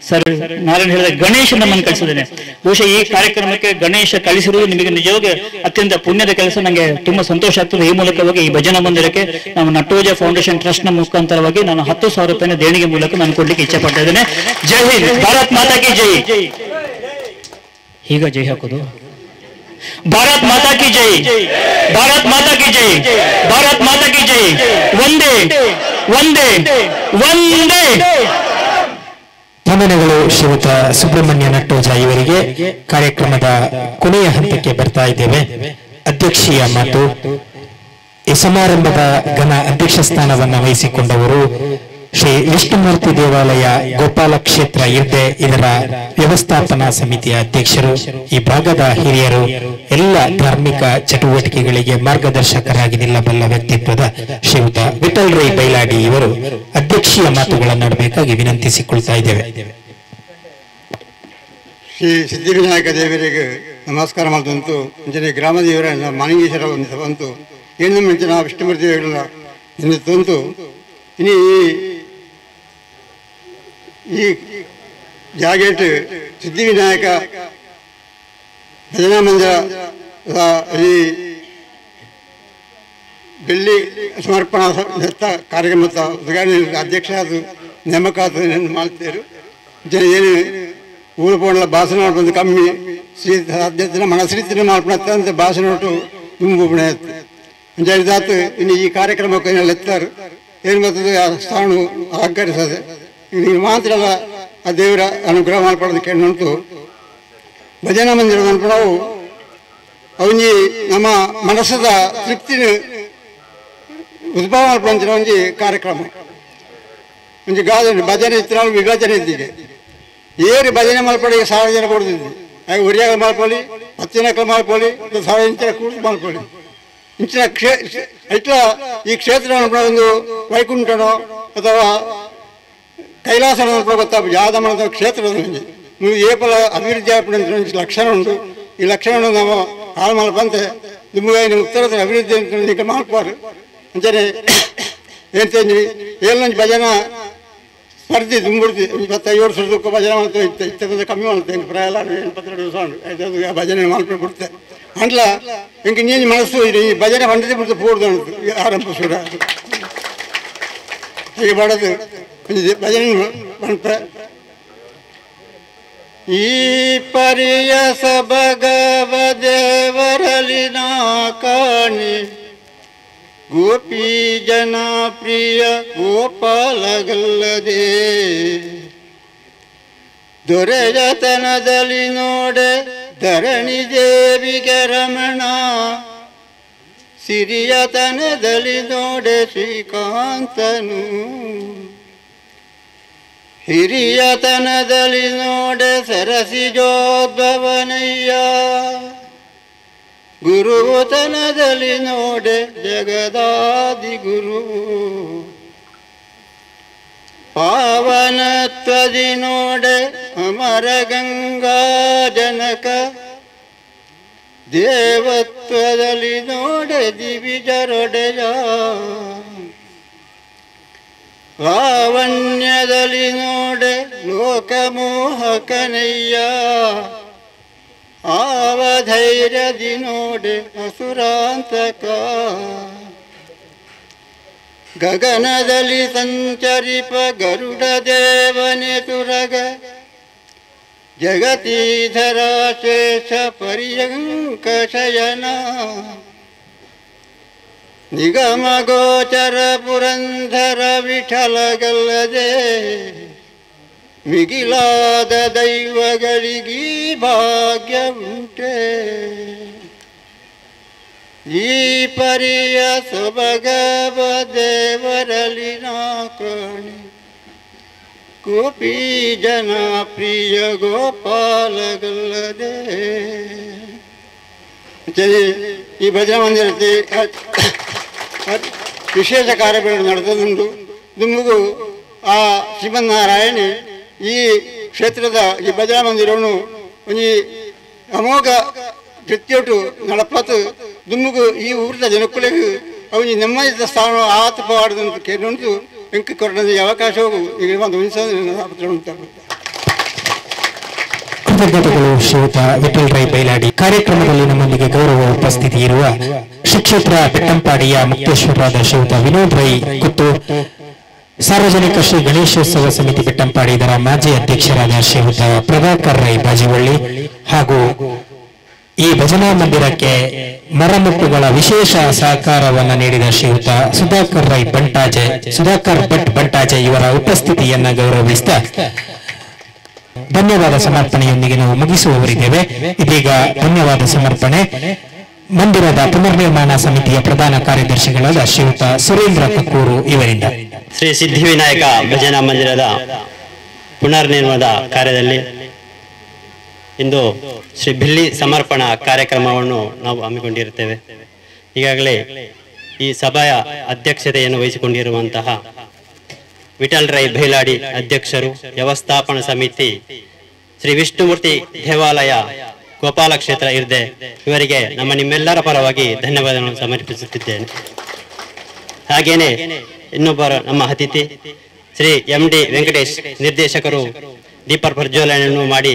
ಸರ್ ನಾರಾಯಣ ಹೇಳಿದ ಗಣೇಶ ನಮ್ಮನ್ನು ಕಳಿಸಿದ್ದೇನೆ. ಬಹುಶಃ ಈ ಕಾರ್ಯಕ್ರಮಕ್ಕೆ ಗಣೇಶ ಕಳಿಸಿರುವುದು ನಿಮಗೆ ನಿಜವಾಗಿ ಅತ್ಯಂತ ಪುಣ್ಯದ ಕೆಲಸ. ನನಗೆ ತುಂಬಾ ಸಂತೋಷ ಆಗ್ತದೆ. ಈ ಮೂಲಕವಾಗಿ ಈ ಭಜನಾ ಮಂದಿರಕ್ಕೆ ನಾವು ನಟೋಜ ಫೌಂಡೇಶನ್ ಟ್ರಸ್ಟ್ ನ ಮುಖಾಂತರವಾಗಿ ನಾನು 10,000 ರೂಪಾಯಿನ ದೇಣಿಗೆ ಮೂಲಕ ನಾನು ಕೊಡ್ಲಿಕ್ಕೆ ಇಚ್ಛೆ ಪಡ್ತಾ ಇದ್ದೇನೆ. ಜೈ ಹಿಂದ್, ಭಾರತ್ ಮಾತಾ ಕಿ ಜೈ. ಈಗ ಜೈ ಹಾಕೋದು. ಭಾರತ್ ಮಾತಾ ಕಿ ಜೈ, ಭಾರತ್ ಮಾತಾ ಕಿ ಜೈ, ಭಾರತ್ ಮಾತಾ ಕಿ ಜೈ. ಒಂದೇ ಒಂದೇ ಒಂದೇ. ವಂದನೆಗಳು ಶ್ರೀಯುತ ಸುಬ್ರಹ್ಮಣ್ಯ ನಟ್ಟೋಜ ಇವರಿಗೆ. ಕಾರ್ಯಕ್ರಮದ ಕೊನೆಯ ಹಂತಕ್ಕೆ ಬರ್ತಾ ಇದ್ದೇವೆ. ಅಧ್ಯಕ್ಷೀಯ ಮಾತು. ಈ ಸಮಾರಂಭದ ಘನ ಅಧ್ಯಕ್ಷ ಸ್ಥಾನವನ್ನು ವಹಿಸಿಕೊಂಡವರು ಶ್ರೀ ವಿಷ್ಣುಮೂರ್ತಿ ದೇವಾಲಯ ಗೋಪಾಲ ಕ್ಷೇತ್ರ ಇರ್ದೆ, ಇದರ ವ್ಯವಸ್ಥಾಪನಾ ಸಮಿತಿಯ ಅಧ್ಯಕ್ಷರು, ಈ ಭಾಗದ ಹಿರಿಯರು, ಎಲ್ಲ ಧಾರ್ಮಿಕ ಚಟುವಟಿಕೆಗಳಿಗೆ ಮಾರ್ಗದರ್ಶಕರಾಗಿ ನಿಲ್ಲಬಲ್ಲ ವ್ಯಕ್ತಿತ್ವದ ಶ್ರೀಯುತ ವಿಠಲ್ ರೈ ಬೈಲಾಡಿ ಇವರು ಅಧ್ಯಕ್ಷೀಯ ಮಾತುಗಳನ್ನಾಡಬೇಕಾಗಿ ವಿನಂತಿಸಿಕೊಳ್ತಾ ಇದ್ದೇವೆ. ಶ್ರೀ ಸಿದ್ಧಿವಿನಾಯಕ ದೇವರಿಗೆ ನಮಸ್ಕಾರ ಮಾಡಿದಂತು ಇಂಚಿನ ಗ್ರಾಮ ದೇವರ ಮಾನಿಂಗೇಶ್ವರ ಬಂತು ಏನು ಮಿಂಚಿನ ವಿಷ್ಣುಮೂರ್ತಿ ದೇವರ ತಂತು ಇನಿ ಈ ಜಾಗೇಟ್ ಸಿದ್ಧಿವಿನಾಯಕ ಭಜನಾ ಮಂದಿರ ಈ ಬೆಳ್ಳಿ ಸಮರ್ಪಣಾ ಕಾರ್ಯಕ್ರಮದ ಉದ್ಘಾಟನೆ ಅಧ್ಯಕ್ಷ ಅದು ನೇಮಕ ಮಾಡ್ತಾರೆ. ಏನು ಊರು ಪೋಣ ಭಾಷಣ ಬಂದು ಕಮ್ಮಿ ಶ್ರೀ ಸಾಧ್ಯತೆ ಮನ ಶ್ರೀತಿನ ಮಾಡ್ಕೊಳತ್ತ ಅಂತ ಭಾಷಣ ತುಂಬ ಅಂಜಾತು ಇನ್ನು ಈ ಕಾರ್ಯಕ್ರಮಕ್ಕೆ ಎತ್ತಾರೆ ಏನು ಬರ್ತದೆ ಆ ಸ್ಥಾನ ಅಲಂಕರಿಸದೆ ನೀವು ಮಾತ್ರ ಅಲ್ಲ ಆ ದೇವರ ಅನುಗ್ರಹ ಮಾಡ್ಕೊಳ್ಳೋದಕ್ಕೆ ಉಂಟು. ಭಜನಾ ಮಂದಿರ ನಾವು ಅವನಿಗೆ ನಮ್ಮ ಮನಸ್ಸದ ತೃಪ್ತಿನ ಉದ್ಭವ ಮಾಡ್ಕೊಂತ ಒಂಜಿ ಕಾರ್ಯಕ್ರಮ ಒಂಜಿ ಗಾದನೆ ಭಜನೆ ಇತ್ತು ವಿಭಜನೆ ಇದ್ದೀಗೆ ಏರಿ ಭಜನೆ ಮಾಡ್ಕೊಳ್ಳಿ 1000 ಜನ ಕೊಡ್ತಿದ್ವಿ ಹಾಗೆ ಒರಿಯಾಗ ಮಾಡ್ಕೊಳ್ಳಿ 10 ಜನಕ್ಕೆ ಮಾಡ್ಕೊಳ್ಳಿ 1000 ಇಂಚಿನ ಕೂಡಿಸಿ ಮಾಡ್ಕೊಳ್ಳಿ ಇಂಚಿನ ಇಟ್ಲ ಈ ಕ್ಷೇತ್ರವನ್ನು ಒಂದು ವೈಕುಂಠನೋ ಅಥವಾ ಕೈಲಾಸನ ಗೊತ್ತಾಗ ಯಾವ್ದು ಮಾಡೋ ಕ್ಷೇತ್ರದಲ್ಲಿ ಏಪಲ ಅಭಿವೃದ್ಧಿ ಆಗ್ಬಿಟ್ಟು ಲಕ್ಷಣ ಉಂಟು. ಈ ಲಕ್ಷಣವನ್ನು ನಾವು ಹಾಳು ಮಾಡ್ಬಂತೆ ನಿಮಗೆ ಉತ್ತರದ ಅಭಿವೃದ್ಧಿ ಅಂತ ಮಾಡ್ಬಾರ್ದು ಅಂತಾನೆ ಹೇಳ್ತೇನೆ. ಏಳೊಂದು ಭಜನ ಸ್ಪರ್ಧೆ ತುಂಬಿಡ್ತಿ 25 ವರ್ಷದಕ್ಕೂ ಭಜನೆ ಮಾಡ್ತೇವೆ ಇತ್ತದ ಕಮ್ಮಿ ಮಾಡ್ತೇನೆ ಪ್ರಾಯ 12 ದಿವಸ ಉಂಟು ಭಜನೆ ಮಾಡ್ಕೊಂಡು ಬಿಡ್ತೆ ಅಂಟ್ಲ ಇಂಕ ನೀನು ಮನಸ್ಸು ಈ ಭಜನೆ ಬಂಡದೆ ಬಿಡ್ತು ಪೂರ್ದು ಉಂಟು ಆರಂಭ ಸುರ ಹೀಗೆ ಮಾಡೋದು ಭಜನೆ ಬಂತ. ಈ ಪರಿಯ ಸಬಗವ ದೇವರಲಿ ನಾ ಕಾಣಿ ಗೋಪಿ ಜನ ಪ್ರಿಯ ಗೋಪಾಲಗಲ್ಲದೆ ದೊರೆಯತನದಲ್ಲಿ ನೋಡೆ ಧರಣಿ ದೇವಿಗೆ ರಮಣ ಸಿರಿಯತನದಲ್ಲಿ ನೋಡೆ ಶ್ರೀಕಾಂತನು ಹಿರಿಯತನದಲ್ಲಿ ನೋಡೆ ಸರಸಿಜೋದ್ಭವನಯ್ಯ ಗುರುತನದಲ್ಲಿ ನೋಡೆ ಜಗದಾದಿ ಗುರು ಪಾವನತ್ವದಿ ನೋಡೆ ಅಮರ ಗಂಗಾ ಜನಕ ದೇವತ್ವದಲ್ಲಿ ನೋಡೆ ದಿವಿಜರೊಡೆಯ ಲಾವಣ್ಯದಲ್ಲಿ ನೋಡೆ ಲೋಕಮೋಹಕನಯ್ಯ ಆವಧೈರ್ಯದಿ ನೋಡೆ ಅಸುರಾಂತಕ ಗಗನದಲ್ಲಿ ಸಂಚರಿಪ ಗರುಡ ದೇವನೆ ತುರಗ ಜಗತೀಧರ ಶೇಷ ಪರ್ಯಂಕ ಶಯನ ನಿಗಮ ಗೋಚರ ಪುರಂದರ ವಿಠಲಗಲ್ಲದೆ ಮಿಗಿಲಾದ ದೈವಗಳಿಗೀ ಭಾಗ್ಯ ಉಂಟೆ. ಈ ಪರಿಯ ಸೊಬಗವ ದೇವರಲಿ ನಾ ಕಾಣಿ ಗೋಪಿ ಜನ ಪ್ರಿಯ ಗೋಪಾಲಗಲ್ಲದೆ. ಈ ಭಜನಾ ಮಂದಿರಕ್ಕೆ ವಿಶೇಷ ಕಾರ್ಯಕ್ರಮ ನಡೆದುಂಟು. ದುಮ್ಮಿಗೂ ಆ ಶ್ರೀಮನ್ನಾರಾಯಣ ಈ ಕ್ಷೇತ್ರದ ಈ ಭಜನಾ ಮಂದಿರವನ್ನು ಒಂದು ಅಮೋಘ ಕೃತ್ಯೋಟು ನಡಪತ್ತು ದುಮ್ಮಿಗೂ ಈ ಊರಿನ ಜನಕ್ಕಳಿಗೂ ಅವನಿಗೆ ನೆಮ್ಮದಿದ ಸ್ಥಾನ ಆತಪವಾಡದಂತ ಕೇಳುಂಟು ಎಂಕ ಕೊರಡದ ಅವಕಾಶವು ಈಗ ಒಂದು ಉಂಟು. ಕೃತಜ್ಞತೆಗಳು ಶ್ರೀಯುತ ವಿಠಲ್ ರೈ ಬೈಲಾಡಿ. ಕಾರ್ಯಕ್ರಮದಲ್ಲಿ ನಮ್ಮೊಂದಿಗೆ ಗೌರವ ಉಪಸ್ಥಿತಿ ಇರುವ ಶ್ರೀಕ್ಷೇತ್ರ ಬೆಟ್ಟಂಪಾಡಿಯ ಮುಖ್ಯೇಶ್ವರರಾದ ಶ್ರೀಯುತ ವಿನೋದ್ ರೈ ಕುತ್ತು, ಸಾರ್ವಜನಿಕ ಶ್ರೀ ಗಣೇಶೋತ್ಸವ ಸಮಿತಿ ಬೆಟ್ಟಂಪಾಡಿ ಇದರ ಮಾಜಿ ಅಧ್ಯಕ್ಷರಾದ ಶ್ರೀಯುತ ಪ್ರಭಾಕರ್ ರೈ ಬಾಜಿವಳ್ಳಿ ಹಾಗೂ ಈ ಭಜನಾ ಮಂದಿರಕ್ಕೆ ಮರಮುಟ್ಟುಗಳ ವಿಶೇಷ ಸಹಕಾರವನ್ನು ನೀಡಿದ ಶ್ರೀಯುತ ಸುಧಾಕರ್ ಭಟ್ ಬಂಟಾಜೆ ಇವರ ಉಪಸ್ಥಿತಿಯನ್ನ ಗೌರವಿಸಿದ ಧನ್ಯವಾದ ಸಮರ್ಪಣೆಯೊಂದಿಗೆ ನಾವು ಮುಗಿಸುವವರಿದ್ದೇವೆ. ಇದೀಗ ಧನ್ಯವಾದ ಸಮರ್ಪಣೆ ಮಂದಿರದ ಪುನರ್ನಿರ್ಮಾಣ ಸಮಿತಿಯ ಪ್ರಧಾನ ಕಾರ್ಯದರ್ಶಿಗಳಾದ ಶ್ರೀಯುತ ಸುರೇಂದ್ರ ಕಕ್ಕೂರು ಇವರಿಂದ. ಶ್ರೀ ಸಿದ್ಧಿವಿನಾಯಕ ಭಜನಾ ಮಂದಿರದ ಪುನರ್ನಿರ್ಮಾಣದ ಕಾರ್ಯದಲ್ಲಿ ಇಂದು ಶ್ರೀ ಬಿಲ್ಲಿ ಸಮರ್ಪಣಾ ಕಾರ್ಯಕ್ರಮವನ್ನು ನಾವು ಹಮ್ಮಿಕೊಂಡಿರುತ್ತೇವೆ. ಈಗಾಗಲೇ ಈ ಸಭೆಯ ಅಧ್ಯಕ್ಷತೆಯನ್ನು ವಹಿಸಿಕೊಂಡಿರುವಂತಹ ವಿಠಲ್ ರೈ ಬೈಲಾಡಿ ಅಧ್ಯಕ್ಷರು, ವ್ಯವಸ್ಥಾಪನಾ ಸಮಿತಿ ಶ್ರೀ ವಿಷ್ಣುಮೂರ್ತಿ ದೇವಾಲಯ ಗೋಪಾಲ ಕ್ಷೇತ್ರ ಇರ್ದೆ, ಇವರಿಗೆ ನಿಮ್ಮೆಲ್ಲರ ಪರವಾಗಿ ಧನ್ಯವಾದಗಳನ್ನು ಸಮರ್ಪಿಸುತ್ತಿದ್ದೇನೆ. ಹಾಗೇನೆ ಇನ್ನೊಬ್ಬರು ನಮ್ಮ ಅತಿಥಿ ಶ್ರೀ MD ವೆಂಕಟೇಶ್ ನಿರ್ದೇಶಕರು ದೀಪ ಪ್ರಜ್ವಲನೆಯನ್ನು ಮಾಡಿ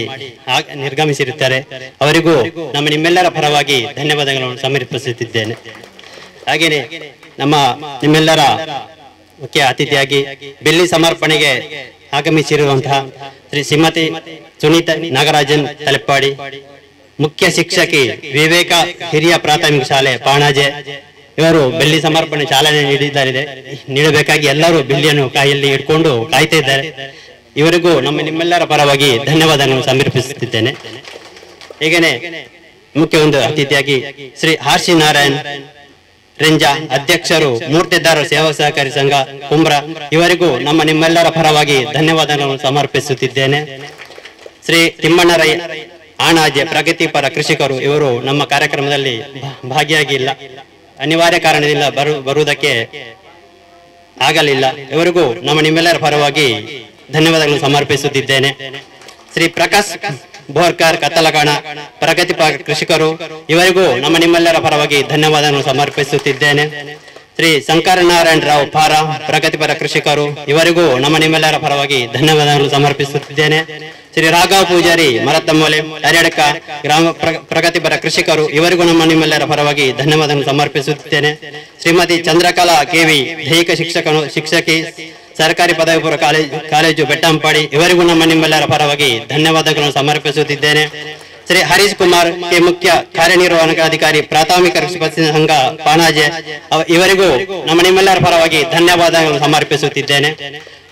ನಿರ್ಗಮಿಸಿರುತ್ತಾರೆ. ಅವರಿಗೂ ನಿಮ್ಮೆಲ್ಲರ ಪರವಾಗಿ ಧನ್ಯವಾದಗಳನ್ನು ಸಮರ್ಪಿಸುತ್ತಿದ್ದೇನೆ. ಹಾಗೇನೆ ನಿಮ್ಮೆಲ್ಲರ ಮುಖ್ಯ ಅತಿಥಿಯಾಗಿ ಬೆಳ್ಳಿ ಸಮರ್ಪಣೆಗೆ ಆಗಮಿಸಿರುವಂತಹ ಶ್ರೀ ಶ್ರೀಮತಿ ಸುನೀತಾ ನಾಗರಾಜನ್ ತಲೆಪ್ಪಾಡಿ, ಮುಖ್ಯ ಶಿಕ್ಷಕಿ ವಿವೇಕ ಹಿರಿಯ ಪ್ರಾಥಮಿಕ ಶಾಲೆ ಪಾಣಾಜೆ, ಇವರು ಬೆಳ್ಳಿ ಸಮರ್ಪಣೆ ಚಾಲನೆ ನೀಡಬೇಕಾಗಿ ಎಲ್ಲರೂ ಬೆಳ್ಳಿಯನ್ನು ಕೈಯಲ್ಲಿ ಇಟ್ಕೊಂಡು ಕಾಯ್ತಾ ಇದ್ದಾರೆ. ಇವರಿಗೂ ನಿಮ್ಮೆಲ್ಲರ ಪರವಾಗಿ ಧನ್ಯವಾದಗಳನ್ನು ಸಮರ್ಪಿಸುತ್ತಿದ್ದೇನೆ. ಹೀಗೇನೆ ಮುಖ್ಯ ಒಂದು ಅತಿಥಿಯಾಗಿ ಶ್ರೀ ಆರ್.ಸಿ. ನಾರಾಯಣ್ ರೆಂಜಾ ಅಧ್ಯಕ್ಷರು ಮೂರ್ತಿದಾರರ ಸೇವಾ ಸಹಕಾರಿ ಸಂಘ ಕುಂಬ್ರ, ಇವರಿಗೂ ನಿಮ್ಮೆಲ್ಲರ ಪರವಾಗಿ ಧನ್ಯವಾದಗಳನ್ನು ಸಮರ್ಪಿಸುತ್ತಿದ್ದೇನೆ. ಶ್ರೀ ತಿಮ್ಮಣ್ಣ ರೈ ಆಣಾಜೆ ಪ್ರಗತಿಪರ ಕೃಷಿಕರು, ಇವರು ನಮ್ಮ ಕಾರ್ಯಕ್ರಮದಲ್ಲಿ ಭಾಗಿಯಾಗಿಲ್ಲ, ಅನಿವಾರ್ಯ ಕಾರಣದಿಂದ ಬರುವುದಕ್ಕೆ ಆಗಲಿಲ್ಲ. ಇವರಿಗೂ ನಿಮ್ಮೆಲ್ಲರ ಪರವಾಗಿ ಧನ್ಯವಾದಗಳನ್ನು ಸಮರ್ಪಿಸುತ್ತಿದ್ದೇನೆ. ಶ್ರೀ ಪ್ರಕಾಶ್ ಬೋರ್ಕರ್ ಕತ್ತಲಗಾಣ ಪ್ರಗತಿಪರ ಕೃಷಿಕರು, ಇವರಿಗೂ ನಿಮ್ಮೆಲ್ಲರ ಪರವಾಗಿ ಧನ್ಯವಾದಗಳನ್ನು ಸಮರ್ಪಿಸುತ್ತಿದ್ದೇನೆ. ಶ್ರೀ ಶಂಕರನಾರಾಯಣ ರಾವ್ ಪಾರ ಪ್ರಗತಿಪರ ಕೃಷಿಕರು, ಇವರಿಗೂ ನಿಮ್ಮೆಲ್ಲರ ಪರವಾಗಿ ಧನ್ಯವಾದಗಳನ್ನು ಸಮರ್ಪಿಸುತ್ತಿದ್ದೇನೆ. ಶ್ರೀ ರಾಘವ ಪೂಜಾರಿ ಮರತಮ್ಮಲೆ ಹರ್ಯಡ್ಕ ಗ್ರಾಮ ಪ್ರಗತಿಪರ ಕೃಷಿಕರು, ಇವರಿಗೂ ನಿಮ್ಮೆಲ್ಲರ ಪರವಾಗಿ ಧನ್ಯವಾದಗಳನ್ನು ಸಮರ್ಪಿಸುತ್ತಿದ್ದೇನೆ. ಶ್ರೀಮತಿ ಚಂದ್ರಕಲಾ ಕೆವಿ ದೈಹಿಕ ಶಿಕ್ಷಕಿ ಸರ್ಕಾರಿ ಪದವಿ ಪೂರ್ವ ಕಾಲೇಜು ಬೆಟ್ಟಂಪಾಡಿ, ಇವರಿಗೂ ನಿಮ್ಮೆಲ್ಲರ ಪರವಾಗಿ ಧನ್ಯವಾದಗಳನ್ನು ಸಮರ್ಪಿಸುತ್ತಿದ್ದೇನೆ. ಶ್ರೀ ಹರೀಶ್ ಕುಮಾರ್ ಕೆ ಮುಖ್ಯ ಕಾರ್ಯನಿರ್ವಹಣಾಧಿಕಾರಿ ಪ್ರಾಥಮಿಕ ಕೃಷಿ ಪತ್ತಿನ ಸಂಘ ಪಾನಾಜೆ, ಇವರಿಗೂ ನಿಮ್ಮೆಲ್ಲರ ಪರವಾಗಿ ಧನ್ಯವಾದಗಳನ್ನು ಸಮರ್ಪಿಸುತ್ತಿದ್ದೇನೆ.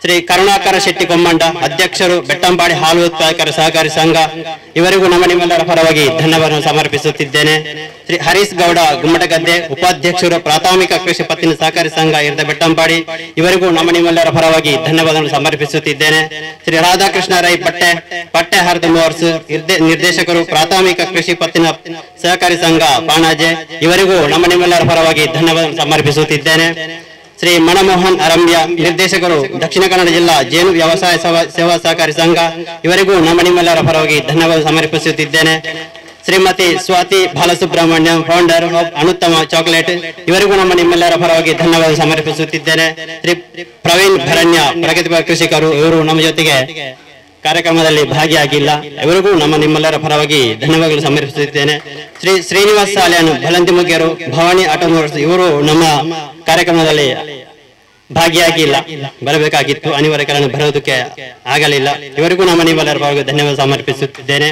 ಶ್ರೀ ಕರುಣಾಕರ ಶೆಟ್ಟಿ ಕೊಮ್ಮಂಡ ಅಧ್ಯಕ್ಷರು ಬೆಟ್ಟಂಪಾಡಿ ಹಾಲು ಉತ್ಪಾದಕರ ಸಹಕಾರಿ ಸಂಘ, ಇವರಿಗೂ ನಿಮ್ಮೆಲ್ಲರ ಪರವಾಗಿ ಧನ್ಯವಾದಗಳನ್ನು ಸಮರ್ಪಿಸುತ್ತಿದ್ದೇನೆ. ಶ್ರೀ ಹರೀಶ್ ಗೌಡ ಗುಮ್ಮಟಗದ್ದೆ ಉಪಾಧ್ಯಕ್ಷರು ಪ್ರಾಥಮಿಕ ಕೃಷಿ ಪತ್ತಿನ ಸಹಕಾರಿ ಸಂಘ ಇರದ ಬೆಟ್ಟಂಪಾಡಿ, ಇವರಿಗೂ ನಿಮ್ಮೆಲ್ಲರ ಪರವಾಗಿ ಧನ್ಯವಾದಗಳನ್ನು ಸಮರ್ಪಿಸುತ್ತಿದ್ದೇನೆ. ಶ್ರೀ ರಾಧಾಕೃಷ್ಣ ರೈ ಪಟ್ಟೆ ಹಾರ್ದ ಮೂವರ್ಸ್ ನಿರ್ದೇಶಕರು ಪ್ರಾಥಮಿಕ ಕೃಷಿ ಪತ್ತಿನ ಸಹಕಾರಿ ಸಂಘ ಪಾಣಾಜೆ, ಇವರಿಗೂ ನಿಮ್ಮೆಲ್ಲರ ಪರವಾಗಿ ಧನ್ಯವಾದಗಳನ್ನು ಸಮರ್ಪಿಸುತ್ತಿದ್ದೇನೆ. ಶ್ರೀ ಮನಮೋಹನ್ ಅರಂಬ್ಯ ನಿರ್ದೇಶಕರು ದಕ್ಷಿಣ ಕನ್ನಡ ಜಿಲ್ಲಾ ಜೇನು ವ್ಯವಸಾಯ ಸೇವಾ ಸಹಕಾರಿ ಸಂಘ, ಇವರಿಗೂ ನಿಮ್ಮೆಲ್ಲರ ಪರವಾಗಿ ಧನ್ಯವಾದ ಸಮರ್ಪಿಸುತ್ತಿದ್ದೇನೆ. Shrimati Swathi Balasubramanya founder of Anuttama chocolate, ಇವರಿಗೂ ನಿಮ್ಮೆಲ್ಲರ ಪರವಾಗಿ ಧನ್ಯವಾದ ಸಮರ್ಪಿಸುತ್ತಿದ್ದೇನೆ. ಶ್ರೀ ಪ್ರವೀಣ್ ಭರಣ್ಯ ಪ್ರಗತಿಪರ ಕೃಷಿಕರು, ಇವರು ನಮ್ಮ ಜೊತೆಗೆ ಕಾರ್ಯಕ್ರಮದಲ್ಲಿ ಭಾಗಿಯಾಗಿಲ್ಲ, ಇವರಿಗೂ ನಿಮ್ಮೆಲ್ಲರ ಪರವಾಗಿ ಧನ್ಯವಾದಗಳು ಸಮರ್ಪಿಸುತ್ತಿದ್ದೇನೆ. ಶ್ರೀ ಶ್ರೀನಿವಾಸ್ ಸಾಲ್ಯಾನ್ ಬಲಂತಿ ಮುಗ್ಯರು ಭವಾನಿ ಆಟೋಮೋಟರ್ಸ್, ಇವರು ನಮ್ಮ ಕಾರ್ಯಕ್ರಮದಲ್ಲಿ ಭಾಗಿಯಾಗಿಲ್ಲ, ಬರಬೇಕಾಗಿತ್ತು, ಅನಿವಾರ್ಯ ಕಾರಣ ಬರೋದಕ್ಕೆ ಆಗಲಿಲ್ಲ, ಇವರಿಗೂ ನಿಮ್ಮೆಲ್ಲರ ಪರವಾಗಿ ಧನ್ಯವಾದ ಸಮರ್ಪಿಸುತ್ತಿದ್ದೇನೆ.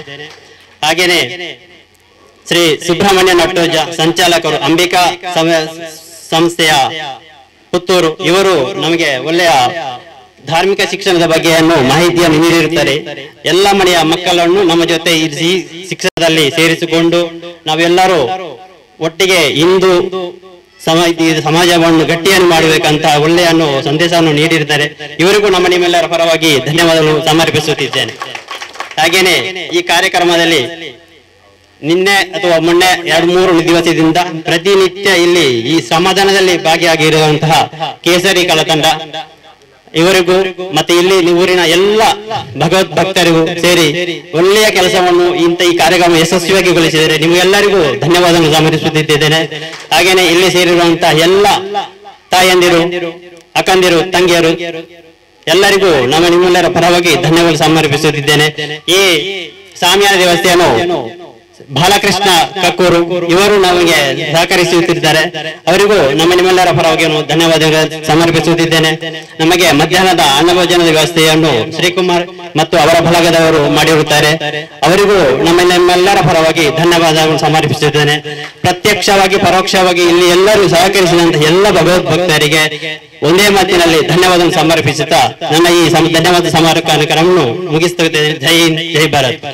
ಹಾಗೇನೆ ಶ್ರೀ ಸುಬ್ರಹ್ಮಣ್ಯ ನಟ್ಟೋಜ ಸಂಚಾಲಕರು ಅಂಬಿಕಾ ಸಂಸ್ಥೆಯ ಪುತ್ತೂರು, ಇವರು ನಮಗೆ ಒಳ್ಳೆಯ ಧಾರ್ಮಿಕ ಶಿಕ್ಷಣದ ಬಗ್ಗೆಯನ್ನು ಮಾಹಿತಿಯನ್ನು ನೀಡಿರುತ್ತಾರೆ. ಎಲ್ಲ ಮನೆಯ ಮಕ್ಕಳನ್ನು ನಮ್ಮ ಜೊತೆ ಈ ಶಿಕ್ಷಣದಲ್ಲಿ ಸೇರಿಸಿಕೊಂಡು ನಾವೆಲ್ಲರೂ ಒಟ್ಟಿಗೆ ಇಂದು ಸಮಾಜವನ್ನು ಗಟ್ಟಿಯನ್ನು ಮಾಡಬೇಕಂತ ಒಳ್ಳೆಯ ಸಂದೇಶವನ್ನು ನೀಡಿರುತ್ತಾರೆ. ಇವರಿಗೂ ನಿಮ್ಮೆಲ್ಲರ ಪರವಾಗಿ ಧನ್ಯವಾದಗಳು ಸಮರ್ಪಿಸುತ್ತಿದ್ದೇನೆ. ಹಾಗೇನೆ ಈ ಕಾರ್ಯಕ್ರಮದಲ್ಲಿ ನಿನ್ನೆ ಅಥವಾ ಮೊನ್ನೆ 2-3 ದಿವಸದಿಂದ ಪ್ರತಿನಿತ್ಯ ಇಲ್ಲಿ ಈ ಸಮಾಧಾನದಲ್ಲಿ ಭಾಗಿಯಾಗಿರುವಂತಹ ಕೇಸರಿ ಕಲಾ ತಂಡ, ಇವರಿಗೂ ಮತ್ತೆ ಇಲ್ಲಿ ಊರಿನ ಎಲ್ಲ ಭಗವದ್ ಭಕ್ತರಿಗೂ ಸೇರಿ ಒಳ್ಳೆಯ ಕೆಲಸವನ್ನು ಈ ಕಾರ್ಯಕ್ರಮ ಯಶಸ್ವಿಯಾಗಿ ಗೊಳಿಸಿದರೆ ನಿಮಗೆಲ್ಲರಿಗೂ ಧನ್ಯವಾದವನ್ನು ಸಮರ್ಪಿಸುತ್ತಿದ್ದೇನೆ. ಹಾಗೇನೆ ಇಲ್ಲಿ ಸೇರಿರುವಂತಹ ಎಲ್ಲ ತಾಯಂದಿರು, ಅಕ್ಕಂದಿರು, ತಂಗಿಯರು ಎಲ್ಲರಿಗೂ ನಿಮ್ಮೆಲ್ಲರ ಪರವಾಗಿ ಧನ್ಯವಾದ ಸಮರ್ಪಿಸುತ್ತಿದ್ದೇನೆ. ಈ ಸಾಮ್ಯಾನ ದೇವಸ್ಥಾನವು ಬಾಲಕೃಷ್ಣ ಕಕ್ಕೂರು, ಇವರು ನಮಗೆ ಸಹಕರಿಸುತ್ತಿದ್ದಾರೆ, ಅವರಿಗೂ ನಿಮ್ಮೆಲ್ಲರ ಪರವಾಗಿ ಧನ್ಯವಾದಗಳು ಸಮರ್ಪಿಸುತ್ತಿದ್ದೇನೆ. ನಮಗೆ ಮಧ್ಯಾಹ್ನದ ಅನ್ನಭೋಜನದ ವ್ಯವಸ್ಥೆಯನ್ನು ಶ್ರೀಕುಮಾರ್ ಮತ್ತು ಅವರ ಬಳಗದವರು ಮಾಡಿರುತ್ತಾರೆ, ಅವರಿಗೂ ನಿಮ್ಮೆಲ್ಲರ ಪರವಾಗಿ ಧನ್ಯವಾದಗಳನ್ನು ಸಮರ್ಪಿಸುತ್ತೇನೆ. ಪ್ರತ್ಯಕ್ಷವಾಗಿ ಪರೋಕ್ಷವಾಗಿ ಇಲ್ಲಿ ಎಲ್ಲರೂ ಸಹಕರಿಸಿದಂತಹ ಎಲ್ಲ ಭಗವದ್ ಭಕ್ತರಿಗೆ ಒಂದೇ ಮಾತಿನಲ್ಲಿ ಧನ್ಯವಾದ ಸಮರ್ಪಿಸುತ್ತಾ ನನ್ನ ಈ ಧನ್ಯವಾದ ಸಮಾರೋಹ ಕಾರ್ಯಕ್ರಮವನ್ನು ಮುಗಿಸುತ್ತೇನೆ. ಜೈ ಹಿಂದ್, ಜೈ ಭಾರತ್.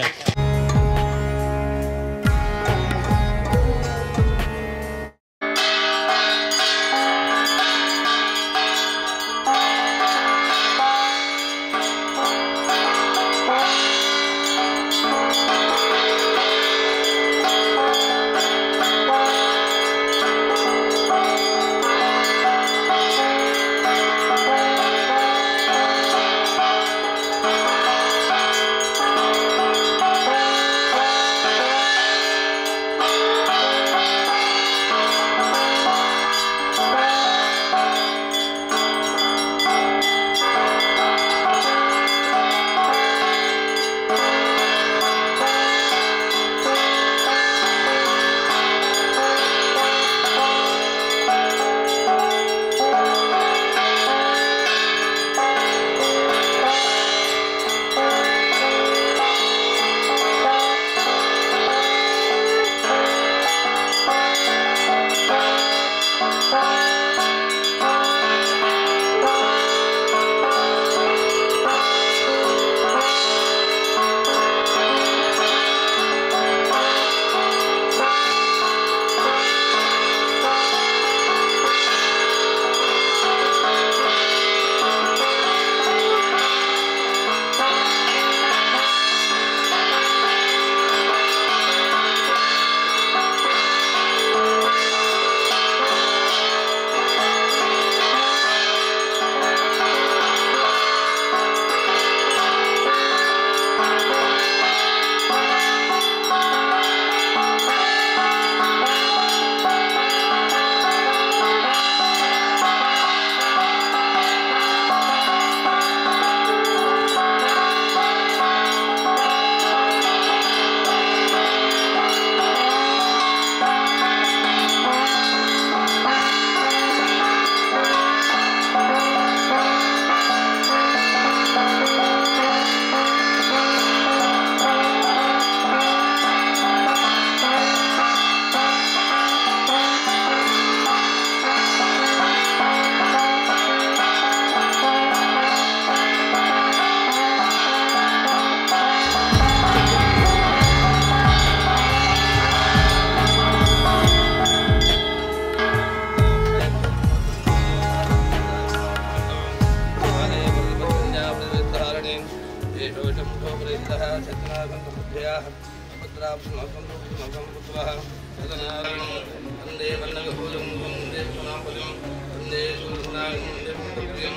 वंदे वन्नविभूतं वन्दे सुनापदं वन्दे सुरसनागं वन्दे प्रियं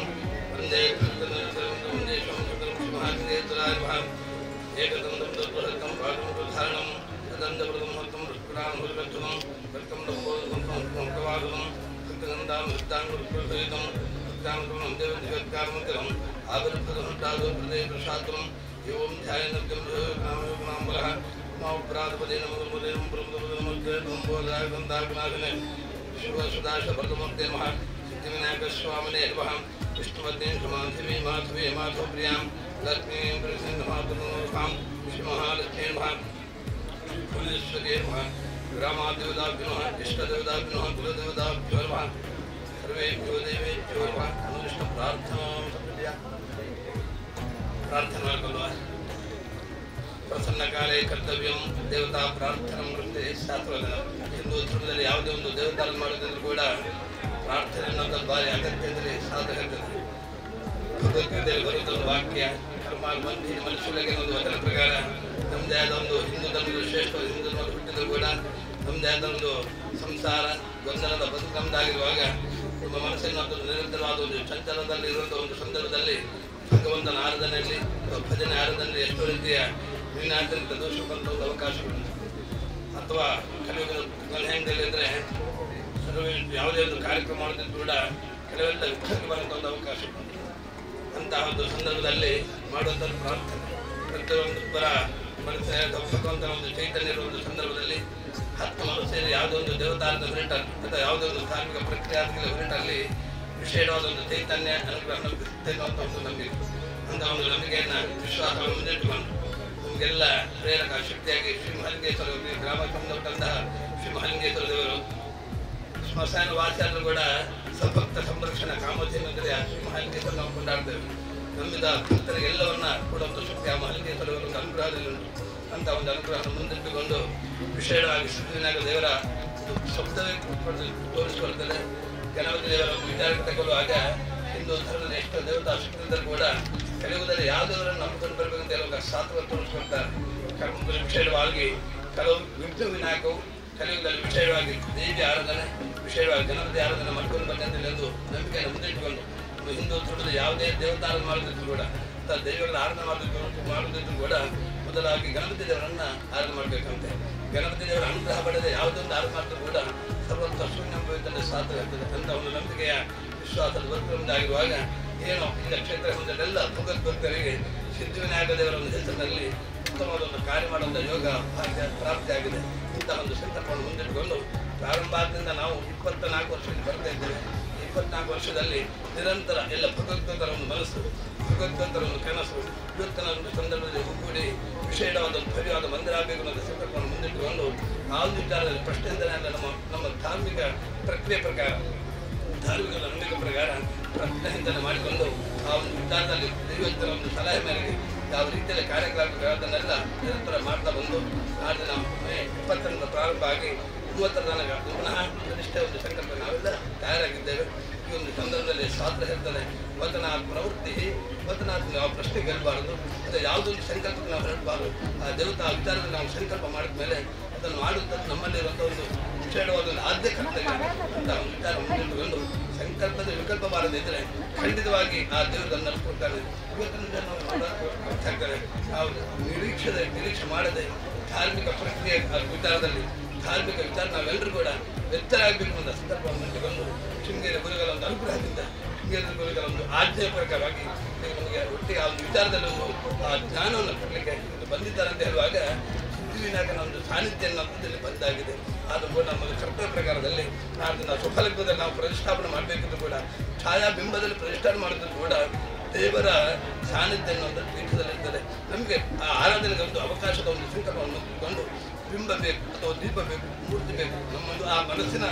वन्दे वन्दे शंकरं एकदन्तं दुर्बलतं पादं प्रधानं तदन्तप्रदं हतं रुक्रां हुर्गच्छनं वर्कं लभोदं प्रवादनं कृतगन्धां हृतां गुरुप्रसहितं कृतां देवदिगत्कारमकरम् आविर्भदं तादुप्रदे प्रसादं एवं ध्यायनर्गं नामयोगनाम्बरः प्रातपदे नमोदे ब्रह्मोदे ब्रह्मोदाय गन्धाग्नादिने शिवसुदाशभर्गमूर्ते नमः सिद्धिविनायकस्वामिने नमः विष्णुपत्नी समाधिवी माधवी माधवप्रियां लक्ष्मीं प्रसिद्धमातुकां श्रीमहालक्ष्मी नमः फुलेश्वरी नमः ग्रामादेवताभ्यो नमः इष्टदेवताभ्यो नमः कुलदेवताभ्यो नमः सर्वेभ्यो देवेभ्यो नमः अनुष्ठ प्रार्थना करो प्रसन्न काले कर्तव्यं देवता प्रार्थना करते शास्त्रवಲ್ಲ ಹಿಂದೂ ಧರ್ಮದಲ್ಲಿ ಯಾವುದೇ ಒಂದು ದೇವತಾರ ಮಾಡೋದ್ರೂ ಕೂಡ ಪ್ರಾರ್ಥನೆ ಅನ್ನೋದು ಭಾರಿ ಅಗತ್ಯ ಅಂದರೆ ಸಾಧಕತೆ ಭಗವದ್ಗೀತೆಯಲ್ಲಿ ಬರುವಂತ ಒಂದು ವಾಕ್ಯ ಕರ್ಮಾನುಬಂಧಿ ಮನುಷ್ಯರಿಗೆ ಒಂದು ವಚನ ಪ್ರಕಾರ ನಮ್ಮದೇ ಆದ ಒಂದು ಹಿಂದೂ ಧರ್ಮದ ಶ್ರೇಷ್ಠ ಹಿಂದೂ ಧರ್ಮದ ಹುಟ್ಟಿದ್ರು ಕೂಡ ನಮ್ಮದೇ ಆದ ಒಂದು ಸಂಸಾರ ಗೊಂದಲದ ಬದುಕು ನಮ್ಮದಾಗಿರುವಾಗ ನಮ್ಮ ಮನಸ್ಸಿನ ನಿರಂತರವಾದ ಒಂದು ಚಂಚಲದಲ್ಲಿ ಇರುವಂತಹ ಒಂದು ಸಂದರ್ಭದಲ್ಲಿ ಭಗವಂತನ ಆರಾಧನೆಯಲ್ಲಿ ಭಜನೆ ಆರಾಧನೆಯಲ್ಲಿ ಎಷ್ಟೋ ರೀತಿಯ ವಿನಾಶದಿಂದ ದೋಷ ಬಂದ ಒಂದು ಅವಕಾಶಗಳು ಅಥವಾ ಕೆಲವು ಹೆಂಗಲ್ಲಿದ್ರೆ ಯಾವುದೇ ಒಂದು ಕಾರ್ಯಕ್ರಮ ಮಾಡೋದ್ರಿಂದ ಕೂಡ ಕೆಲವೆಲ್ಲ ವಿಘ್ನಕ್ಕೆ ಬರುವಂಥ ಒಂದು ಅವಕಾಶ ಅಂತಹ ಒಂದು ಸಂದರ್ಭದಲ್ಲಿ ಮಾಡುವಂಥ ಪ್ರಾರ್ಥನೆ ಪ್ರತಿಯೊಂದು ಪರ ಮನಸ್ಸೇ ಭಗವಂತನ ಒಂದು ಚೈತನ್ಯ ಇರುವ ಒಂದು ಸಂದರ್ಭದಲ್ಲಿ 10 ಮನಸ್ಸೇರಿ ಯಾವುದೋ ಒಂದು ದೇವತಾರದ ಹೊರಟಲ್ಲಿ ಅಥವಾ ಯಾವುದೋ ಒಂದು ಧಾರ್ಮಿಕ ಪ್ರಕ್ರಿಯೆ ಹೊರಟಲ್ಲಿ ವಿಶೇಷವಾದ ಒಂದು ಚೈತನ್ಯ ಅನುಗ್ರಹ ಅನ್ನುವಂಥ ಒಂದು ನಂಬಿಕೆ ಅಂತಹ ಒಂದು ನಂಬಿಕೆಯನ್ನು ವಿಶ್ವಾಸವನ್ನು ಮುಂದಿಟ್ಟುಕೊಂಡು ನಮಗೆಲ್ಲ ಪ್ರೇರಕ ಶಕ್ತಿಯಾಗಿ ಶ್ರೀ ಮಹಾಲಿಂಗೇಶ್ವರ ಗ್ರಾಮಕ್ಕೆ ಬಂದಂತಹ ಶ್ರೀ ಮಹಾಲಿಂಗೇಶ್ವರ ದೇವರು ಸ್ಮಶಾನ ವಾಚಾರರು ಕೂಡ ಸಭಕ್ತ ಸಂರಕ್ಷಣಾ ಕಾಮಧೇನು ಅಂದರೆ ಆ ಶ್ರೀ ಮಹಾಲಿಂಗೇಶ್ವರ ನಾವು ಕೊಂಡಾಡ್ತೇವೆ ನಮ್ಮಿಂದ ಭಕ್ತರಿಗೆ ಎಲ್ಲವನ್ನ ಕೊಡುವಂಥ ಶಕ್ತಿ ಆ ಮಹಾಲಿಂಗೇಶ್ವರ ಒಂದು ಅನುಗ್ರಹದಲ್ಲಿ ಉಂಟು ಅಂತ ಒಂದು ಅನುಗ್ರಹ ಮುಂದಿಟ್ಟುಕೊಂಡು ವಿಶೇಷವಾಗಿ ಸಿದ್ಧಿವಿನಾಯಕ ದೇವರ ಶಬ್ದವೇ ತೋರಿಸಿಕೊಳ್ತದೆ ಗಣಪತಿ ದೇವರ ವಿಚಾರಕ್ಕೆ ತಗೊಳ್ಳುವಾಗ ಹಿಂದೂ ಧರ್ಮದ ಎಷ್ಟೋ ದೇವತಾ ಶಕ್ತಿದ್ದರೂ ಕೂಡ ಕೆಲವುದಲ್ಲಿ ಯಾವ ದೇವರನ್ನು ನಂಬಿಕೊಂಡು ಬರಬೇಕಂತ ಹೇಳುವಾಗ ಶಾಸ್ತ್ರ ತೋರಿಸ್ಕೊಳ್ತಾರೆ ವಿಶೇಷವಾಗಿ ಕೆಲವು ವಿಘ್ನ ವಿನಾಯಕವು ಕಲಿಯುಗದಲ್ಲಿ ವಿಶೇಷವಾಗಿ ದೇವಿ ಆರಾಧನೆ ವಿಶೇಷವಾಗಿ ಗಣಪತಿ ಆರಾಧನೆ ಮಾಡ್ಕೊಂಡು ಬಂದಂತೆ ಒಂದು ನಂಬಿಕೆಯನ್ನು ಮುಂದಿಟ್ಟುಕೊಂಡು ಹಿಂದೂ ಧರ್ಮದ ಯಾವುದೇ ದೇವತಾರಾಧನೆ ಮಾಡೋದಿದ್ರು ಕೂಡ ಅಥವಾ ದೈವಗಳ ಆರಾಧನೆ ಮಾಡೋದಿದ್ರು ಕೂಡ ಮೊದಲಾಗಿ ಗಣಪತಿ ದೇವರನ್ನ ಆರಾಧನೆ ಮಾಡಬೇಕಂತೆ ಗಣಪತಿ ದೇವರ ಅನುಗ್ರಹ ಪಡೆದ ಯಾವುದೊಂದು ಆರಾಧನೆ ಮಾಡಿದ್ರು ಕೂಡ ಸರ್ವಂತ ಶೂನ್ಯಂಭವಿದ್ದಲ್ಲಿ ಸಾಧ್ಯ ಆಗ್ತದೆ ಅಂತ ಒಂದು ನಂಬಿಕೆಯ ವಿಶ್ವಾಸದ ವರ್ಗವಾಗಿರುವಾಗ ಏನೋ ಈಗ ಕ್ಷೇತ್ರ ಹೊಂದಲೆಲ್ಲ ಭಗವದ್ಭಕ್ತರಿಗೆ ಸಿದ್ಧಿವಿನಾಯಕ ದೇವರ ಒಂದು ಹೆಸರಿನಲ್ಲಿ ಉತ್ತಮವಾದ ಒಂದು ಕಾರ್ಯ ಮಾಡುವಂಥ ಯೋಗ ಭಾಗ್ಯ ಪ್ರಾಪ್ತಿಯಾಗಿದೆ ಇಂತಹ ಒಂದು ಸಂಕಲ್ಪವನ್ನು ಮುಂದಿಟ್ಟುಕೊಂಡು ಪ್ರಾರಂಭದಿಂದ ನಾವು 24 ವರ್ಷದಲ್ಲಿ ಬರ್ತಾ ಇದ್ದೇವೆ 24 ವರ್ಷದಲ್ಲಿ ನಿರಂತರ ಎಲ್ಲ ಭಗವದ್ಭಕ್ತರ ಒಂದು ಮನಸ್ಸು ಭಗವದ್ಭಕ್ತರ ಒಂದು ಕನಸು ಇವತ್ತಿನ ಒಂದು ಸಂದರ್ಭದಲ್ಲಿ ಒಗ್ಗೂಡಿ ವಿಶೇಷವಾದ ಒಂದು ಭವ್ಯವಾದ ಮಂದಿರ ಆಗಬೇಕು ಅನ್ನೋ ಸಂಕಲ್ಪವನ್ನು ಮುಂದಿಟ್ಟುಕೊಂಡು ಆ ಒಂದು ವಿಚಾರದಲ್ಲಿ ಪ್ರಶ್ನೆಯಿಂದಲೇ ನಮ್ಮ ಧಾರ್ಮಿಕ ಪ್ರಕ್ರಿಯೆ ಪ್ರಕಾರ ಧಾರ್ಮಿಕ ನಂಬಿಕೆ ಪ್ರಕಾರ ಪ್ರಶ್ನೆಯಿಂದಲೇ ಮಾಡಿಕೊಂಡು ಆ ಒಂದು ವಿಚಾರದಲ್ಲಿ ದೈವಜ್ಞರ ಒಂದು ಸಲಹೆ ಮೇರೆಗೆ ಯಾವ ರೀತಿಯಲ್ಲಿ ಕಾರ್ಯಕ್ರಮಗಳನ್ನೆಲ್ಲ ನಿರಂತರ ಮಾಡ್ತಾ ಬಂದು ನಾಡಿನ ಮೇ 20ರಿಂದ ಪ್ರಾರಂಭ ಆಗಿ 30ರ ತನಕ ಪುನಃ ಪ್ರತಿಷ್ಠೆ ಒಂದು ಸಂಕಲ್ಪ ನಾವೆಲ್ಲ ತಯಾರಾಗಿದ್ದೇವೆ ಈ ಒಂದು ಸಂದರ್ಭದಲ್ಲಿ ಶಾಸ್ತ್ರ ಹೇಳ್ತಾರೆ ವಚನಾತ್ ಪ್ರವೃತ್ತಿ ವಚನಾತ್ ನಾವು ಪ್ರಶ್ನೆ ಗೆಲ್ಲಬಾರದು ಅಥವಾ ಯಾವುದೊಂದು ಸಂಕಲ್ಪಕ್ಕೆ ನಾವು ಹೊರಡಬಾರದು ಆ ದೇವತಾ ವಿಚಾರದಲ್ಲಿ ನಾವು ಸಂಕಲ್ಪ ಮಾಡಿದ ಮೇಲೆ ಅದನ್ನು ಮಾಡುವಂಥದ್ದು ನಮ್ಮಲ್ಲಿರುವಂಥ ಒಂದು ವಿಶೇಷವಾದ ಒಂದು ಆದ್ಯ ಕರ್ತವ್ಯ ಅಂತ ಒಂದು ವಿಚಾರ ಮುಂದಿಟ್ಟುಕೊಂಡು ಸಂಕಲ್ಪದ ವಿಕಲ್ಪ ಬಾರದಿದ್ದರೆ ಖಂಡಿತವಾಗಿ ಆ ದೇವರನ್ನು ನಡೆಸ್ಕೊಡ್ತಾರೆ ಇವತ್ತಿನ ನಾವು ನಾವು ನಿರೀಕ್ಷೆ ಮಾಡದೆ ಧಾರ್ಮಿಕ ಪ್ರಕ್ರಿಯೆ ವಿಚಾರದಲ್ಲಿ ಧಾರ್ಮಿಕ ವಿಚಾರ ನಾವೆಲ್ಲರೂ ಕೂಡ ಎತ್ತರಾಗಬೇಕು ಅಂತ ಸಂದರ್ಭವನ್ನು ಇಟ್ಟುಕೊಂಡು ಶೃಂಗೇರಿ ಗುರುಗಳ ಒಂದು ಅನುಗ್ರಹದಿಂದ ಶೃಂಗೇರಿ ಗುರುಗಳ ಒಂದು ಆಜ್ಞೆಯ ಪ್ರಕಾರವಾಗಿ ನಮಗೆ ಒಟ್ಟಿಗೆ ಆ ಒಂದು ವಿಚಾರದಲ್ಲಿ ಒಂದು ಆ ಜ್ಞಾನವನ್ನು ಕೊಡಲಿಕ್ಕೆ ಬಂದಿದ್ದಾರೆ ಅಂತ ಹೇಳುವಾಗ ಸಿದ್ಧಿವಿನಾಯಕನ ಒಂದು ಸಾನ್ನಿಧ್ಯ ನಮ್ಮದಲ್ಲಿ ಬಂದಾಗಿದೆ ಆದರೂ ಕೂಡ ನಮ್ಮ ಕರ್ತವ್ಯ ಪ್ರಕಾರದಲ್ಲಿ ಅದನ್ನು ಸುಫಲಕದಲ್ಲಿ ನಾವು ಪ್ರತಿಷ್ಠಾಪನೆ ಮಾಡಬೇಕಿದ್ರು ಕೂಡ ಛಾಯಾಬಿಂಬದಲ್ಲಿ ಪ್ರತಿಷ್ಠಾಪನೆ ಮಾಡಿದ್ರು ಕೂಡ ದೇವರ ಸಾನ್ನಿಧ್ಯ ಅನ್ನೋದು ಪೀಠದಲ್ಲಿರ್ತದೆ ನಮಗೆ ಆ ಆರಾಧನೆಗೆ ಒಂದು ಅವಕಾಶದ ಒಂದು ಸಂಕಲ್ಪವನ್ನು ಇಟ್ಟುಕೊಂಡು ಬಿಂಬ ಬೇಕು ಅಥವಾ ದೀಪ ಬೇಕು ಮೂರ್ತಿ ಬೇಕು ನಮ್ಮೊಂದು ಆ ಮನಸ್ಸಿನ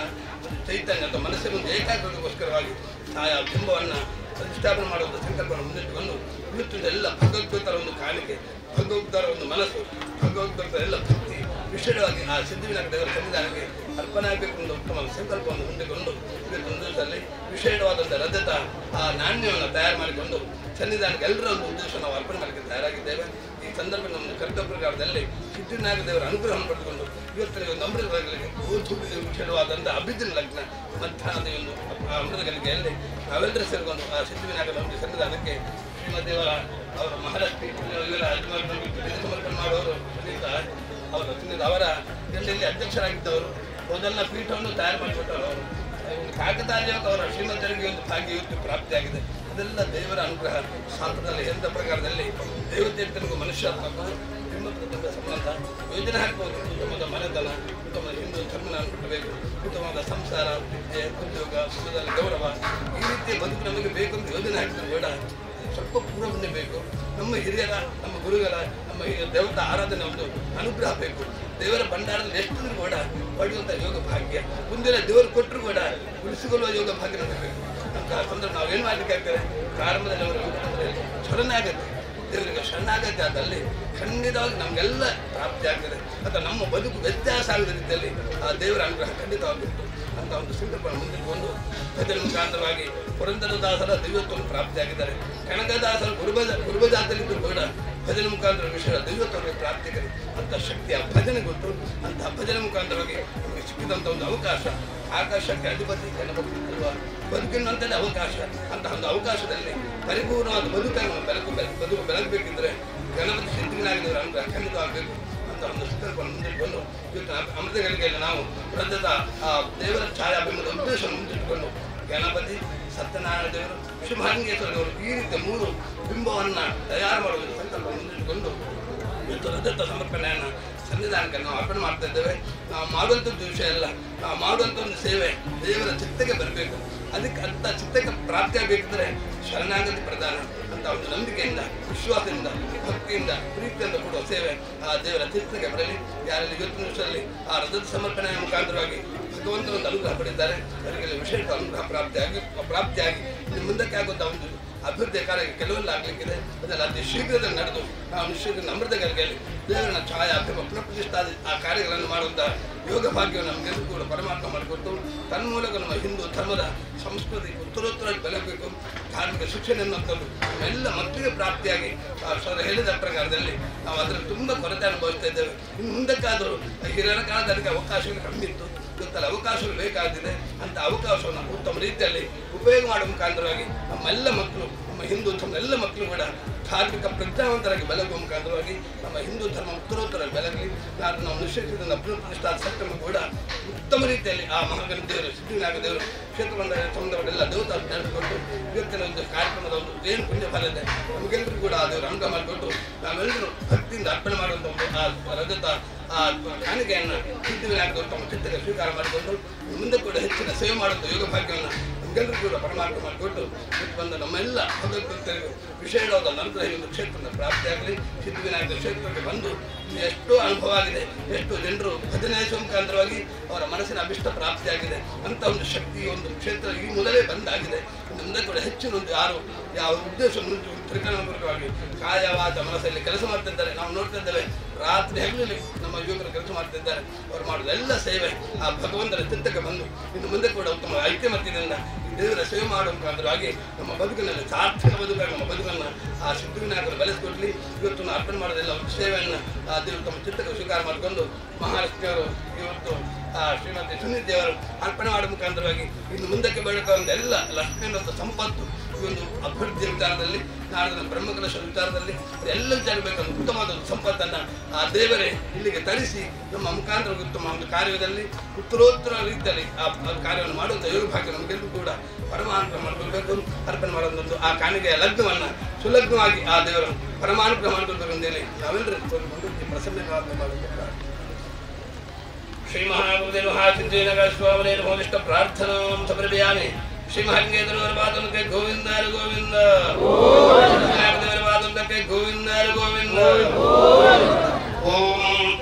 ಒಂದು ಚೈತನ್ಯ ಅಥವಾ ಮನಸ್ಸಿನ ಒಂದು ಏಕಾಗ್ರತೆಗೋಸ್ಕರವಾಗಿ ಆ ಬಿಂಬವನ್ನು ಪ್ರತಿಷ್ಠಾಪನೆ ಮಾಡುವಂಥ ಸಂಕಲ್ಪವನ್ನು ಮುಂದಿಟ್ಟುಕೊಂಡು ಇವತ್ತಿನ ಎಲ್ಲ ಭಗವದ್ಭಕ್ತರ ಒಂದು ಕಾಣಿಕೆ ಭಗವದ್ಭಕ್ತರ ಒಂದು ಮನಸ್ಸು ಭಗವದ್ಭಕ್ತರ ಎಲ್ಲ ಭಕ್ತಿ ವಿಶೇಷವಾಗಿ ಆ ಸಿದ್ಧಿವಿನಾಯಕ ದೇವರ ಸನ್ನಿಧಾನಕ್ಕೆ ಅರ್ಪಣೆ ಆಗಬೇಕು ಅನ್ನೋ ಉತ್ತಮ ಸಂಕಲ್ಪವನ್ನು ಹೊಂದಿಕೊಂಡು ಇವತ್ತೊಂದು ದಿವಸದಲ್ಲಿ ವಿಶೇಷವಾದಂಥ ರಜತ ಆ ನಾಣ್ಯವನ್ನು ತಯಾರು ಮಾಡಿಕೊಂಡು ಸನ್ನಿಧಾನಕ್ಕೆ ಎಲ್ಲರ ಒಂದು ಉದ್ದೇಶ ನಾವು ಅರ್ಪಣೆ ಮಾಡಲಿಕ್ಕೆ ತಯಾರಾಗಿದ್ದೇವೆ ಈ ಸಂದರ್ಭ ನಮ್ಮ ಕರ್ತವ್ಯ ಪ್ರಕಾರದಲ್ಲಿ ಸಿದ್ಧಿನಾಗ ದೇವರ ಅನುಗ್ರಹವನ್ನು ಪಡೆದುಕೊಂಡು ಇವತ್ತಿನ ಒಂದು ಅಮೃತಗಳಿಗೆ ವಿಷಯವಾದಂಥ ಅಭಿದಿನ ಲಗ್ನ ಮಧ್ಯಾಹ್ನದ ಒಂದು ಅಮೃತ ಗಳಿಗೆಯಲ್ಲಿ ನಾವೆಲ್ಲರೂ ಸೇರಿಕೊಂಡು ಆ ಸಿದ್ಧಿವಿನಾಗ ನಮಗೆ ಸನ್ನಿಧಾನಕ್ಕೆ ಶ್ರೀಮದೇವರ ಅವರ ಮಹಾಲಕ್ಷ್ಮಿ ಇವರ ಸಮರ್ಪಣೆ ಮಾಡುವವರು ಅವರ ಇದರಲ್ಲಿ ಅಧ್ಯಕ್ಷರಾಗಿದ್ದವರು ಮೊದಲ ಪೀಠವನ್ನು ತಯಾರು ಮಾಡಿಕೊಟ್ಟವರು ಅವರು ಒಂದು ಕಾಕತಾಳೀಯವಾಗಿ ಅವರ ಶ್ರೀಮಂತರಿಗೆ ಒಂದು ಭಾಗ್ಯ ಇವತ್ತು ಪ್ರಾಪ್ತಿಯಾಗಿದೆ. ಅದೆಲ್ಲ ದೇವರ ಅನುಗ್ರಹ. ಶಾಸ್ತ್ರದಲ್ಲಿ ಎಂಥ ಪ್ರಕಾರದಲ್ಲಿ ದೇವತೆಗೂ ಮನುಷ್ಯಾತ್ಮಕವು ತುಂಬ ಸಂಬಂಧ ಯೋಜನೆ ಹಾಕಬಹುದು. ಉತ್ತಮವಾದ ಮನೆತನ, ಉತ್ತಮವಾದ ಹಿಂದೂ ಧರ್ಮನ ಕೊಡಬೇಕು, ಉತ್ತಮವಾದ ಸಂಸಾರ, ವಿದ್ಯೆ, ಉದ್ಯೋಗ, ಸಮಾಜದಲ್ಲಿ ಗೌರವ, ಈ ರೀತಿಯ ಬದುಕು ನಮಗೆ ಬೇಕು ಅಂತ ಯೋಜನೆ ಹಾಕಿದ್ರೆ ಬೇಡ, ಸ್ವಲ್ಪ ಪೂರ್ವವನ್ನೇ ಬೇಕು. ನಮ್ಮ ಹಿರಿಯರ, ನಮ್ಮ ಗುರುಗಳ, ನಮ್ಮ ದೇವತಾ ಆರಾಧನೆ ಒಂದು ಅನುಗ್ರಹ ಬೇಕು. ದೇವರ ಭಂಡಾರದಲ್ಲಿ ಎಷ್ಟು ಕೂಡ ಪಡೆಯುವಂಥ ಯೋಗ ಭಾಗ್ಯ, ಮುಂದಿನ ದೇವರು ಕೊಟ್ಟರು ಕೂಡ ಉಳಿಸಿಕೊಳ್ಳುವ ಯೋಗ ಭಾಗ್ಯ ನಮಗೆ ಬೇಕು. ಅಂತ ಸಂದರ್ಭ ನಾವೇನು ಮಾಡಲಿಕ್ಕೆ ಆಗ್ತದೆ, ಪ್ರಾರಂಭದಲ್ಲಿ ಅವರು ಶರಣೆ ಆಗುತ್ತೆ, ದೇವರಿಗೆ ಶರಣಾಗತ್ತೆ. ಅದಲ್ಲಿ ಖಂಡಿತವಾಗಿ ನಮಗೆಲ್ಲ ಪ್ರಾಪ್ತಿ ಆಗ್ತದೆ. ಅಥವಾ ನಮ್ಮ ಬದುಕು ವ್ಯತ್ಯಾಸ ಆಗದ ರೀತಿಯಲ್ಲಿ ಆ ದೇವರ ಅನುಗ್ರಹ ಖಂಡಿತವಾಗಿತ್ತು ಅಂತ ಒಂದು ಸಂಕಲ್ಪವನ್ನು ಮುಂದಿಟ್ಕೊಂಡು ಭಜನೆ ಮುಖಾಂತರವಾಗಿ ಪುರಂದರದಾಸರ ದೈವತ್ವವನ್ನು ಪ್ರಾಪ್ತಿಯಾಗಿದ್ದಾರೆ. ಕನಕದಾಸರು ಗುರುಬಜಾತಲ್ಲಿದ್ದು ಕೂಡ ಭಜನೆ ಮುಖಾಂತರ ವಿಷಯ ದೈವತ್ವಕ್ಕೆ ಪ್ರಾಪ್ತಿಗಳು ಅಂತ ಶಕ್ತಿಯ ಭಜನೆ ಗೊತ್ತು. ಅಂತಹ ಭಜನೆ ಮುಖಾಂತರವಾಗಿ ನಮಗೆ ಸಿಕ್ಕಿದಂಥ ಒಂದು ಅವಕಾಶ, ಆಕಾಶಕ್ಕೆ ಅಧಿಪತಿ ಗಣಪತಿ ಬದುಕಿನಂಥದ್ದೇ ಅವಕಾಶ. ಅಂತಹ ಒಂದು ಅವಕಾಶದಲ್ಲಿ ಪರಿಪೂರ್ಣವಾದ ಬದುಕು ಬೆಳಗಬೇಕಿದ್ರೆ ಗಣಪತಿ ಸಿದ್ಧಿನಾಗಿದ್ದವರು ಅಂದರೆ ಖಂಡಿತವಾಗಬೇಕು ಅಂತ ಒಂದು ಸಂಕಲ್ಪವನ್ನು ಮುಂದಿಟ್ಕೊಂಡು ಇವತ್ತು ಅಮೃತ ಗಳಿಗೆಯಲ್ಲಿ ನಾವು ಪ್ರದತ್ತ ಆ ದೇವರ ಛಾಯಾಭಿಮದ ಉದ್ದೇಶವನ್ನು ಮುಂದಿಟ್ಟುಕೊಂಡು ಗಣಪತಿ, ಸತ್ಯನಾರಾಯಣ ದೇವರು, ಶಿವಲಿಂಗೇಶ್ವರ ದೇವರು ಈ ರೀತಿಯ 3 ಬಿಂಬವನ್ನು ತಯಾರು ಮಾಡುವ ಸಂಕಲ್ಪ ಮುಂದಿಟ್ಟುಕೊಂಡು ಇವತ್ತು ರಜತ ಸಮರ್ಪಣೆಯನ್ನು ಸನ್ನಿಧಾನಕ್ಕೆ ನಾವು ಅರ್ಪಣೆ ಮಾಡ್ತಾ ಇದ್ದೇವೆ. ನಾವು ಮಾಡುವಂಥದ್ದು ವಿಷಯ ಅಲ್ಲ, ನಾವು ಮಾಡುವಂಥ ಒಂದು ಸೇವೆ ದೇವರ ಚಿತ್ತಕ್ಕೆ ಬರಬೇಕು. ಅದಕ್ಕೆ ಅಂಥ ಚಿತ್ತಕ್ಕೆ ಪ್ರಾಪ್ತಿಯಾಗಬೇಕಿದ್ರೆ ಶರಣಾಗತಿ ಪ್ರಧಾನ ಅಂತ ಒಂದು ನಂಬಿಕೆಯಿಂದ, ವಿಶ್ವಾಸದಿಂದ, ಭಕ್ತಿಯಿಂದ, ಪ್ರೀತಿಯಿಂದ ಕೊಡುವ ಸೇವೆ ಆ ದೇವರ ಚಿತ್ತಕ್ಕೆ ಬರಲಿ. ಯಾರಲ್ಲಿ ಇವತ್ತಿನ ವರ್ಷದಲ್ಲಿ ಆ ರಜತ ಸಮರ್ಪಣೆಯ ಮುಖಾಂತರವಾಗಿ ಭಗವಂತನ ಒಂದು ಅನುಗ್ರಹ ಪಡೆದಿದ್ದಾರೆ, ಅವರಿಗೆಲ್ಲ ವಿಶೇಷ ಅನುಗ್ರಹ ಪ್ರಾಪ್ತಿಯಾಗಿ ಇನ್ನು ಮುಂದಕ್ಕೆ ಆಗುವಂಥ ಒಂದು ಅಭಿವೃದ್ಧಿಯ ಕಾರ್ಯ ಕೆಲವೆಲ್ಲ ಆಗಲಿಕ್ಕಿದೆ. ಅದೆಲ್ಲ ಅತಿ ಶೀಘ್ರದಲ್ಲಿ ನಡೆದು ನಾವು ನಿಶ್ಚಿತ ಅಮೃತ ಗಳಿಗೆಯಲ್ಲಿ ದೇವರನ್ನ ಛಾಯಾ ಪುನಃಪ್ರತಿಷ್ಠಾ ಆ ಕಾರ್ಯಗಳನ್ನು ಮಾಡುವಂಥ ಯೋಗ ಭಾಗ್ಯವನ್ನು ನಮಗೆಲ್ಲರೂ ಕೂಡ ಪರಮಾತ್ಮ ಮಾಡಿಕೊಟ್ಟು ತನ್ಮೂಲಕ ನಮ್ಮ ಹಿಂದೂ ಧರ್ಮದ ಸಂಸ್ಕೃತಿ ಉತ್ತರೋತ್ತರವಾಗಿ ಬೆಳಗಬೇಕು. ಧಾರ್ಮಿಕ ಶಿಕ್ಷಣ ಎನ್ನುವಂಥದ್ದು ನಮ್ಮೆಲ್ಲ ಮಕ್ಕಳಿಗೆ ಪ್ರಾಪ್ತಿಯಾಗಿ ಸರ್ ಹೇಳಿದ ಪ್ರಕಾರದಲ್ಲಿ ನಾವು ಅದರಲ್ಲಿ ತುಂಬ ಕೊರತೆ ಅನುಭವಿಸ್ತಾ ಇದ್ದೇವೆ. ಇನ್ನು ಮುಂದಕ್ಕಾದರೂ ಹಿರಿಯರ ಕಾಲದಲ್ಲಿ ಅದಕ್ಕೆ ಅವಕಾಶಗಳು ಕಮ್ಮಿ ಇತ್ತು, ಇವತ್ತಲ್ಲಿ ಅವಕಾಶಗಳು ಬೇಕಾಗಿದೆ. ಅಂಥ ಅವಕಾಶವನ್ನು ಉತ್ತಮ ರೀತಿಯಲ್ಲಿ ಉಪಯೋಗ ಮಾಡುವ ಮುಖಾಂತರವಾಗಿ ನಮ್ಮೆಲ್ಲ ಮಕ್ಕಳು, ನಮ್ಮ ಹಿಂದೂ ಧರ್ಮದ ಎಲ್ಲ ಮಕ್ಕಳು ಕೂಡ ಧಾರ್ಮಿಕ ಪ್ರಜ್ಞಾವಂತರಾಗಿ ಬೆಳಗುವ ಮುಖಾಂತರವಾಗಿ ನಮ್ಮ ಹಿಂದೂ ಧರ್ಮ ಉತ್ತರೋತ್ತರ ಬೆಳಗಲಿ. ನಾವು ನಿಶ್ಚಯಿಸಿದ ಪುನಃಪ್ರತಿಷ್ಠಾ ಸತ್ಯವನ್ನು ಕೂಡ ಉತ್ತಮ ರೀತಿಯಲ್ಲಿ ಆ ಮಹಾಗಣ ದೇವರು, ಸಿದ್ಧಿವಿನಾಯಕ ದೇವರು, ಕ್ಷೇತ್ರ ಸಂಬಂಧಗಳೆಲ್ಲ ದೇವತಾ ನಡೆಸಿಕೊಟ್ಟು ಇವತ್ತಿನ ಒಂದು ಕಾರ್ಯಕ್ರಮದ ಒಂದು ಏನು ಪುಣ್ಯ ಫಲ ಇದೆ ನಮಗೆಲ್ಲರೂ ಕೂಡ ಆ ದೇವರು ಅನುಗ್ರಹ ಮಾಡಿಕೊಟ್ಟು ನಾವೆಲ್ಲರೂ ಭಕ್ತಿಯಿಂದ ಅರ್ಪಣೆ ಮಾಡುವಂಥ ಒಂದು ಆ ರಜತ ಆ ಕಾಣಿಕೆಯನ್ನು ಸಿದ್ಧಿವಿನಾಯಕ ತಮ್ಮ ಚಿತ್ತಕ್ಕೆ ಸ್ವೀಕಾರ ಮಾಡಿಕೊಂಡು ಮುಂದೆ ಕೂಡ ಹೆಚ್ಚಿನ ಸೇವೆ ಮಾಡುವಂಥ ಯೋಗ ಭಾಗ್ಯವನ್ನು ನಮಗೆಲ್ಲರೂ ಕೂಡ ಪರಮಾತ್ಮ ಮಾಡಿಕೊಟ್ಟು ಬಂದ ನಮ್ಮೆಲ್ಲ ಭಗವಂತರಿಗೂ ವಿಷಯವಾದ ನಂತರ ಈ ಒಂದು ಕ್ಷೇತ್ರದ ಪ್ರಾಪ್ತಿಯಾಗಲಿ. ಸಿದ್ಧಿವಿನಾಯಕ ಕ್ಷೇತ್ರಕ್ಕೆ ಬಂದು ಎಷ್ಟೋ ಅನುಭವ ಆಗಿದೆ, ಎಷ್ಟೋ ಜನರು ಭಜನೆ ಮುಖಾಂತರವಾಗಿ ಅವರ ಮನಸ್ಸಿನ ಅಭಿಷ್ಟ ಪ್ರಾಪ್ತಿಯಾಗಿದೆ. ಅಂತ ಒಂದು ಶಕ್ತಿ ಒಂದು ಕ್ಷೇತ್ರ ಈ ಮೊದಲೇ ಬಂದಾಗಿದೆ. ಇನ್ನು ಮುಂದೆ ಕೂಡ ಹೆಚ್ಚಿನ ಒಂದು ಯಾರು ಯಾವ ಉದ್ದೇಶವನ್ನು ತ್ರಿಕರಣಪೂರ್ವಕವಾಗಿ ಕಾಯ ವಾಚ ಮನಸ್ಸಲ್ಲಿ ಕೆಲಸ ಮಾಡ್ತಿದ್ದಾರೆ. ನಾವು ನೋಡ್ತಾ ಇದ್ದೇವೆ, ರಾತ್ರಿ ಹಗಲಲ್ಲಿ ನಮ್ಮ ಯುವಕರು ಕೆಲಸ ಮಾಡ್ತಿದ್ದಾರೆ. ಅವರು ಮಾಡೋದೆಲ್ಲ ಸೇವೆ ಆ ಭಗವಂತನ ಚಿತ್ತಕ್ಕೆ ಬಂದು ಇನ್ನು ಮುಂದೆ ಕೂಡ ಉತ್ತಮ ಐಕ್ಯಮತ್ಯದಿಂದ ಈ ದೇವರ ಸೇವೆ ಮಾಡುವ ಮುಖಾಂತರವಾಗಿ ನಮ್ಮ ಬದುಕಿನಲ್ಲಿ ಸಾರ್ಥಕ ಬದುಕಾಗಿ ನಮ್ಮ ಬದುಕನ್ನು ಆ ಸಿದ್ಧಿವಿನಾಯಕರು ಬೆಳೆಸಿಕೊಡ್ಲಿ. ಇವತ್ತು ಅರ್ಪಣೆ ಮಾಡೋದೆಲ್ಲ ಒಂದು ಸೇವೆಯನ್ನು ಆ ದೇವರು ತಮ್ಮ ಚಿತ್ತಕ್ಕೆ ಸ್ವೀಕಾರ ಮಾಡಿಕೊಂಡು ಮಹಾಲಕ್ಷ್ಮಿಯವರು ಇವತ್ತು ಶ್ರೀಮತಿ ಸುನೀತಿಯವರು ಅರ್ಪಣೆ ಮಾಡುವ ಮುಖಾಂತರವಾಗಿ ಇನ್ನು ಮುಂದಕ್ಕೆ ಬೆಳಕಾದಂಥ ಎಲ್ಲ ಲಕ್ಷ್ಮಿ ಅನ್ನುವಂಥ ಸಂಪತ್ತು ಈ ಒಂದು ಅಭಿವೃದ್ಧಿಯ ವಿಚಾರದಲ್ಲಿ, ನಾಡಿನ ಬ್ರಹ್ಮಕಲಶ ವಿಚಾರದಲ್ಲಿ ಎಲ್ಲ ವಿಚಾರಬೇಕಂತ ಉತ್ತಮವಾದ ಒಂದು ಸಂಪತ್ತನ್ನು ಆ ದೇವರೇ ಇಲ್ಲಿಗೆ ತರಿಸಿ ನಮ್ಮ ಮುಖಾಂತರ ಉತ್ತಮ ಒಂದು ಕಾರ್ಯದಲ್ಲಿ ಉತ್ತರೋತ್ತರ ರೀತಿಯಲ್ಲಿ ಆ ಕಾರ್ಯವನ್ನು ಮಾಡುವಂಥ ಯೋಗ ಭಾಗ್ಯ ನಮಗೆಲ್ಲರೂ ಕೂಡ ಪರಮಾನುಗ್ರಹ ಮಾಡಿಕೊಳ್ಬೇಕು. ಅರ್ಪಣೆ ಮಾಡುವಂಥದ್ದು ಆ ಕಾಣಿಕೆಯ ಲಗ್ನವನ್ನು ಸುಲಗ್ನವಾಗಿ ಆ ದೇವರು ಪರಮಾನುಗ್ರಹ ಮಾಡಿಕೊಳ್ಬೇಕು ಅಂತೇಳಿ ನಾವೆಲ್ಲರೂ ತೋರಿಕೊಂಡು ಈ ಪ್ರಸನ್ನ ಮಾಡಬೇಕು. ಶ್ರೀ ಮಹಾಗುರುದೇವ ಮಹಾಸಿದ್ದೇನಗ ಸ್ವಾಮಿನೇನು ಹೋಮಿಷ್ಟ ಪ್ರಾರ್ಥನಾ ಸಮರ್ಪಯಾಮಿ. ಶ್ರೀ ಮಹಾಲಿಂಗೇಶ್ವರವಾದನಕ್ಕೆ ಗೋವಿಂದ ಗೋವಿಂದ, ದೇವರವಾದನಕ್ಕೆ ಗೋವಿಂದ ಗೋವಿಂದ. ಓಂ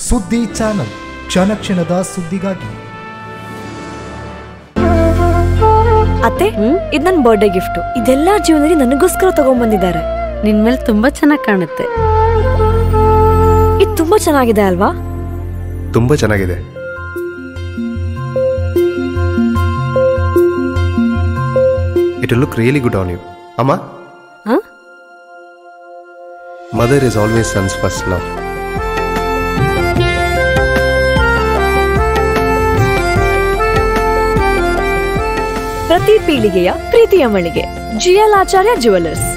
ಸುದ್ದಿ ಚಾನಲ್, ಕ್ಷಣ ಕ್ಷಣದ ಸುದ್ದಿಗಾಗಿ. ಅತ್ತೆ, ಇದು ನನ್ನ ಬರ್ಡೇ ಗಿಫ್ಟ್. ಇದೆಲ್ಲ ಜೀವನದಲ್ಲಿ ನನಗೋಸ್ಕರ ತಗೊಂಡ್ಬಂದಿದ್ದಾರೆ. ನಿನ್ ಮೇಲೆ ತುಂಬಾ ಚೆನ್ನಾಗಿ ಕಾಣುತ್ತೆ. ಇದು ತುಂಬಾ ಚೆನ್ನಾಗಿದೆ ಅಲ್ವಾ? ತುಂಬಾ ಚೆನ್ನಾಗಿದೆ. It will look really good on you. Amma? Huh? Mother is always son's first love. ಪ್ರತಿ ಪೀಳಿಗೆಯ ಪ್ರೀತಿಯ ಮಳಿಗೆ GL ಆಚಾರ್ಯ ಜುವೆಲ್ಲರ್ಸ್.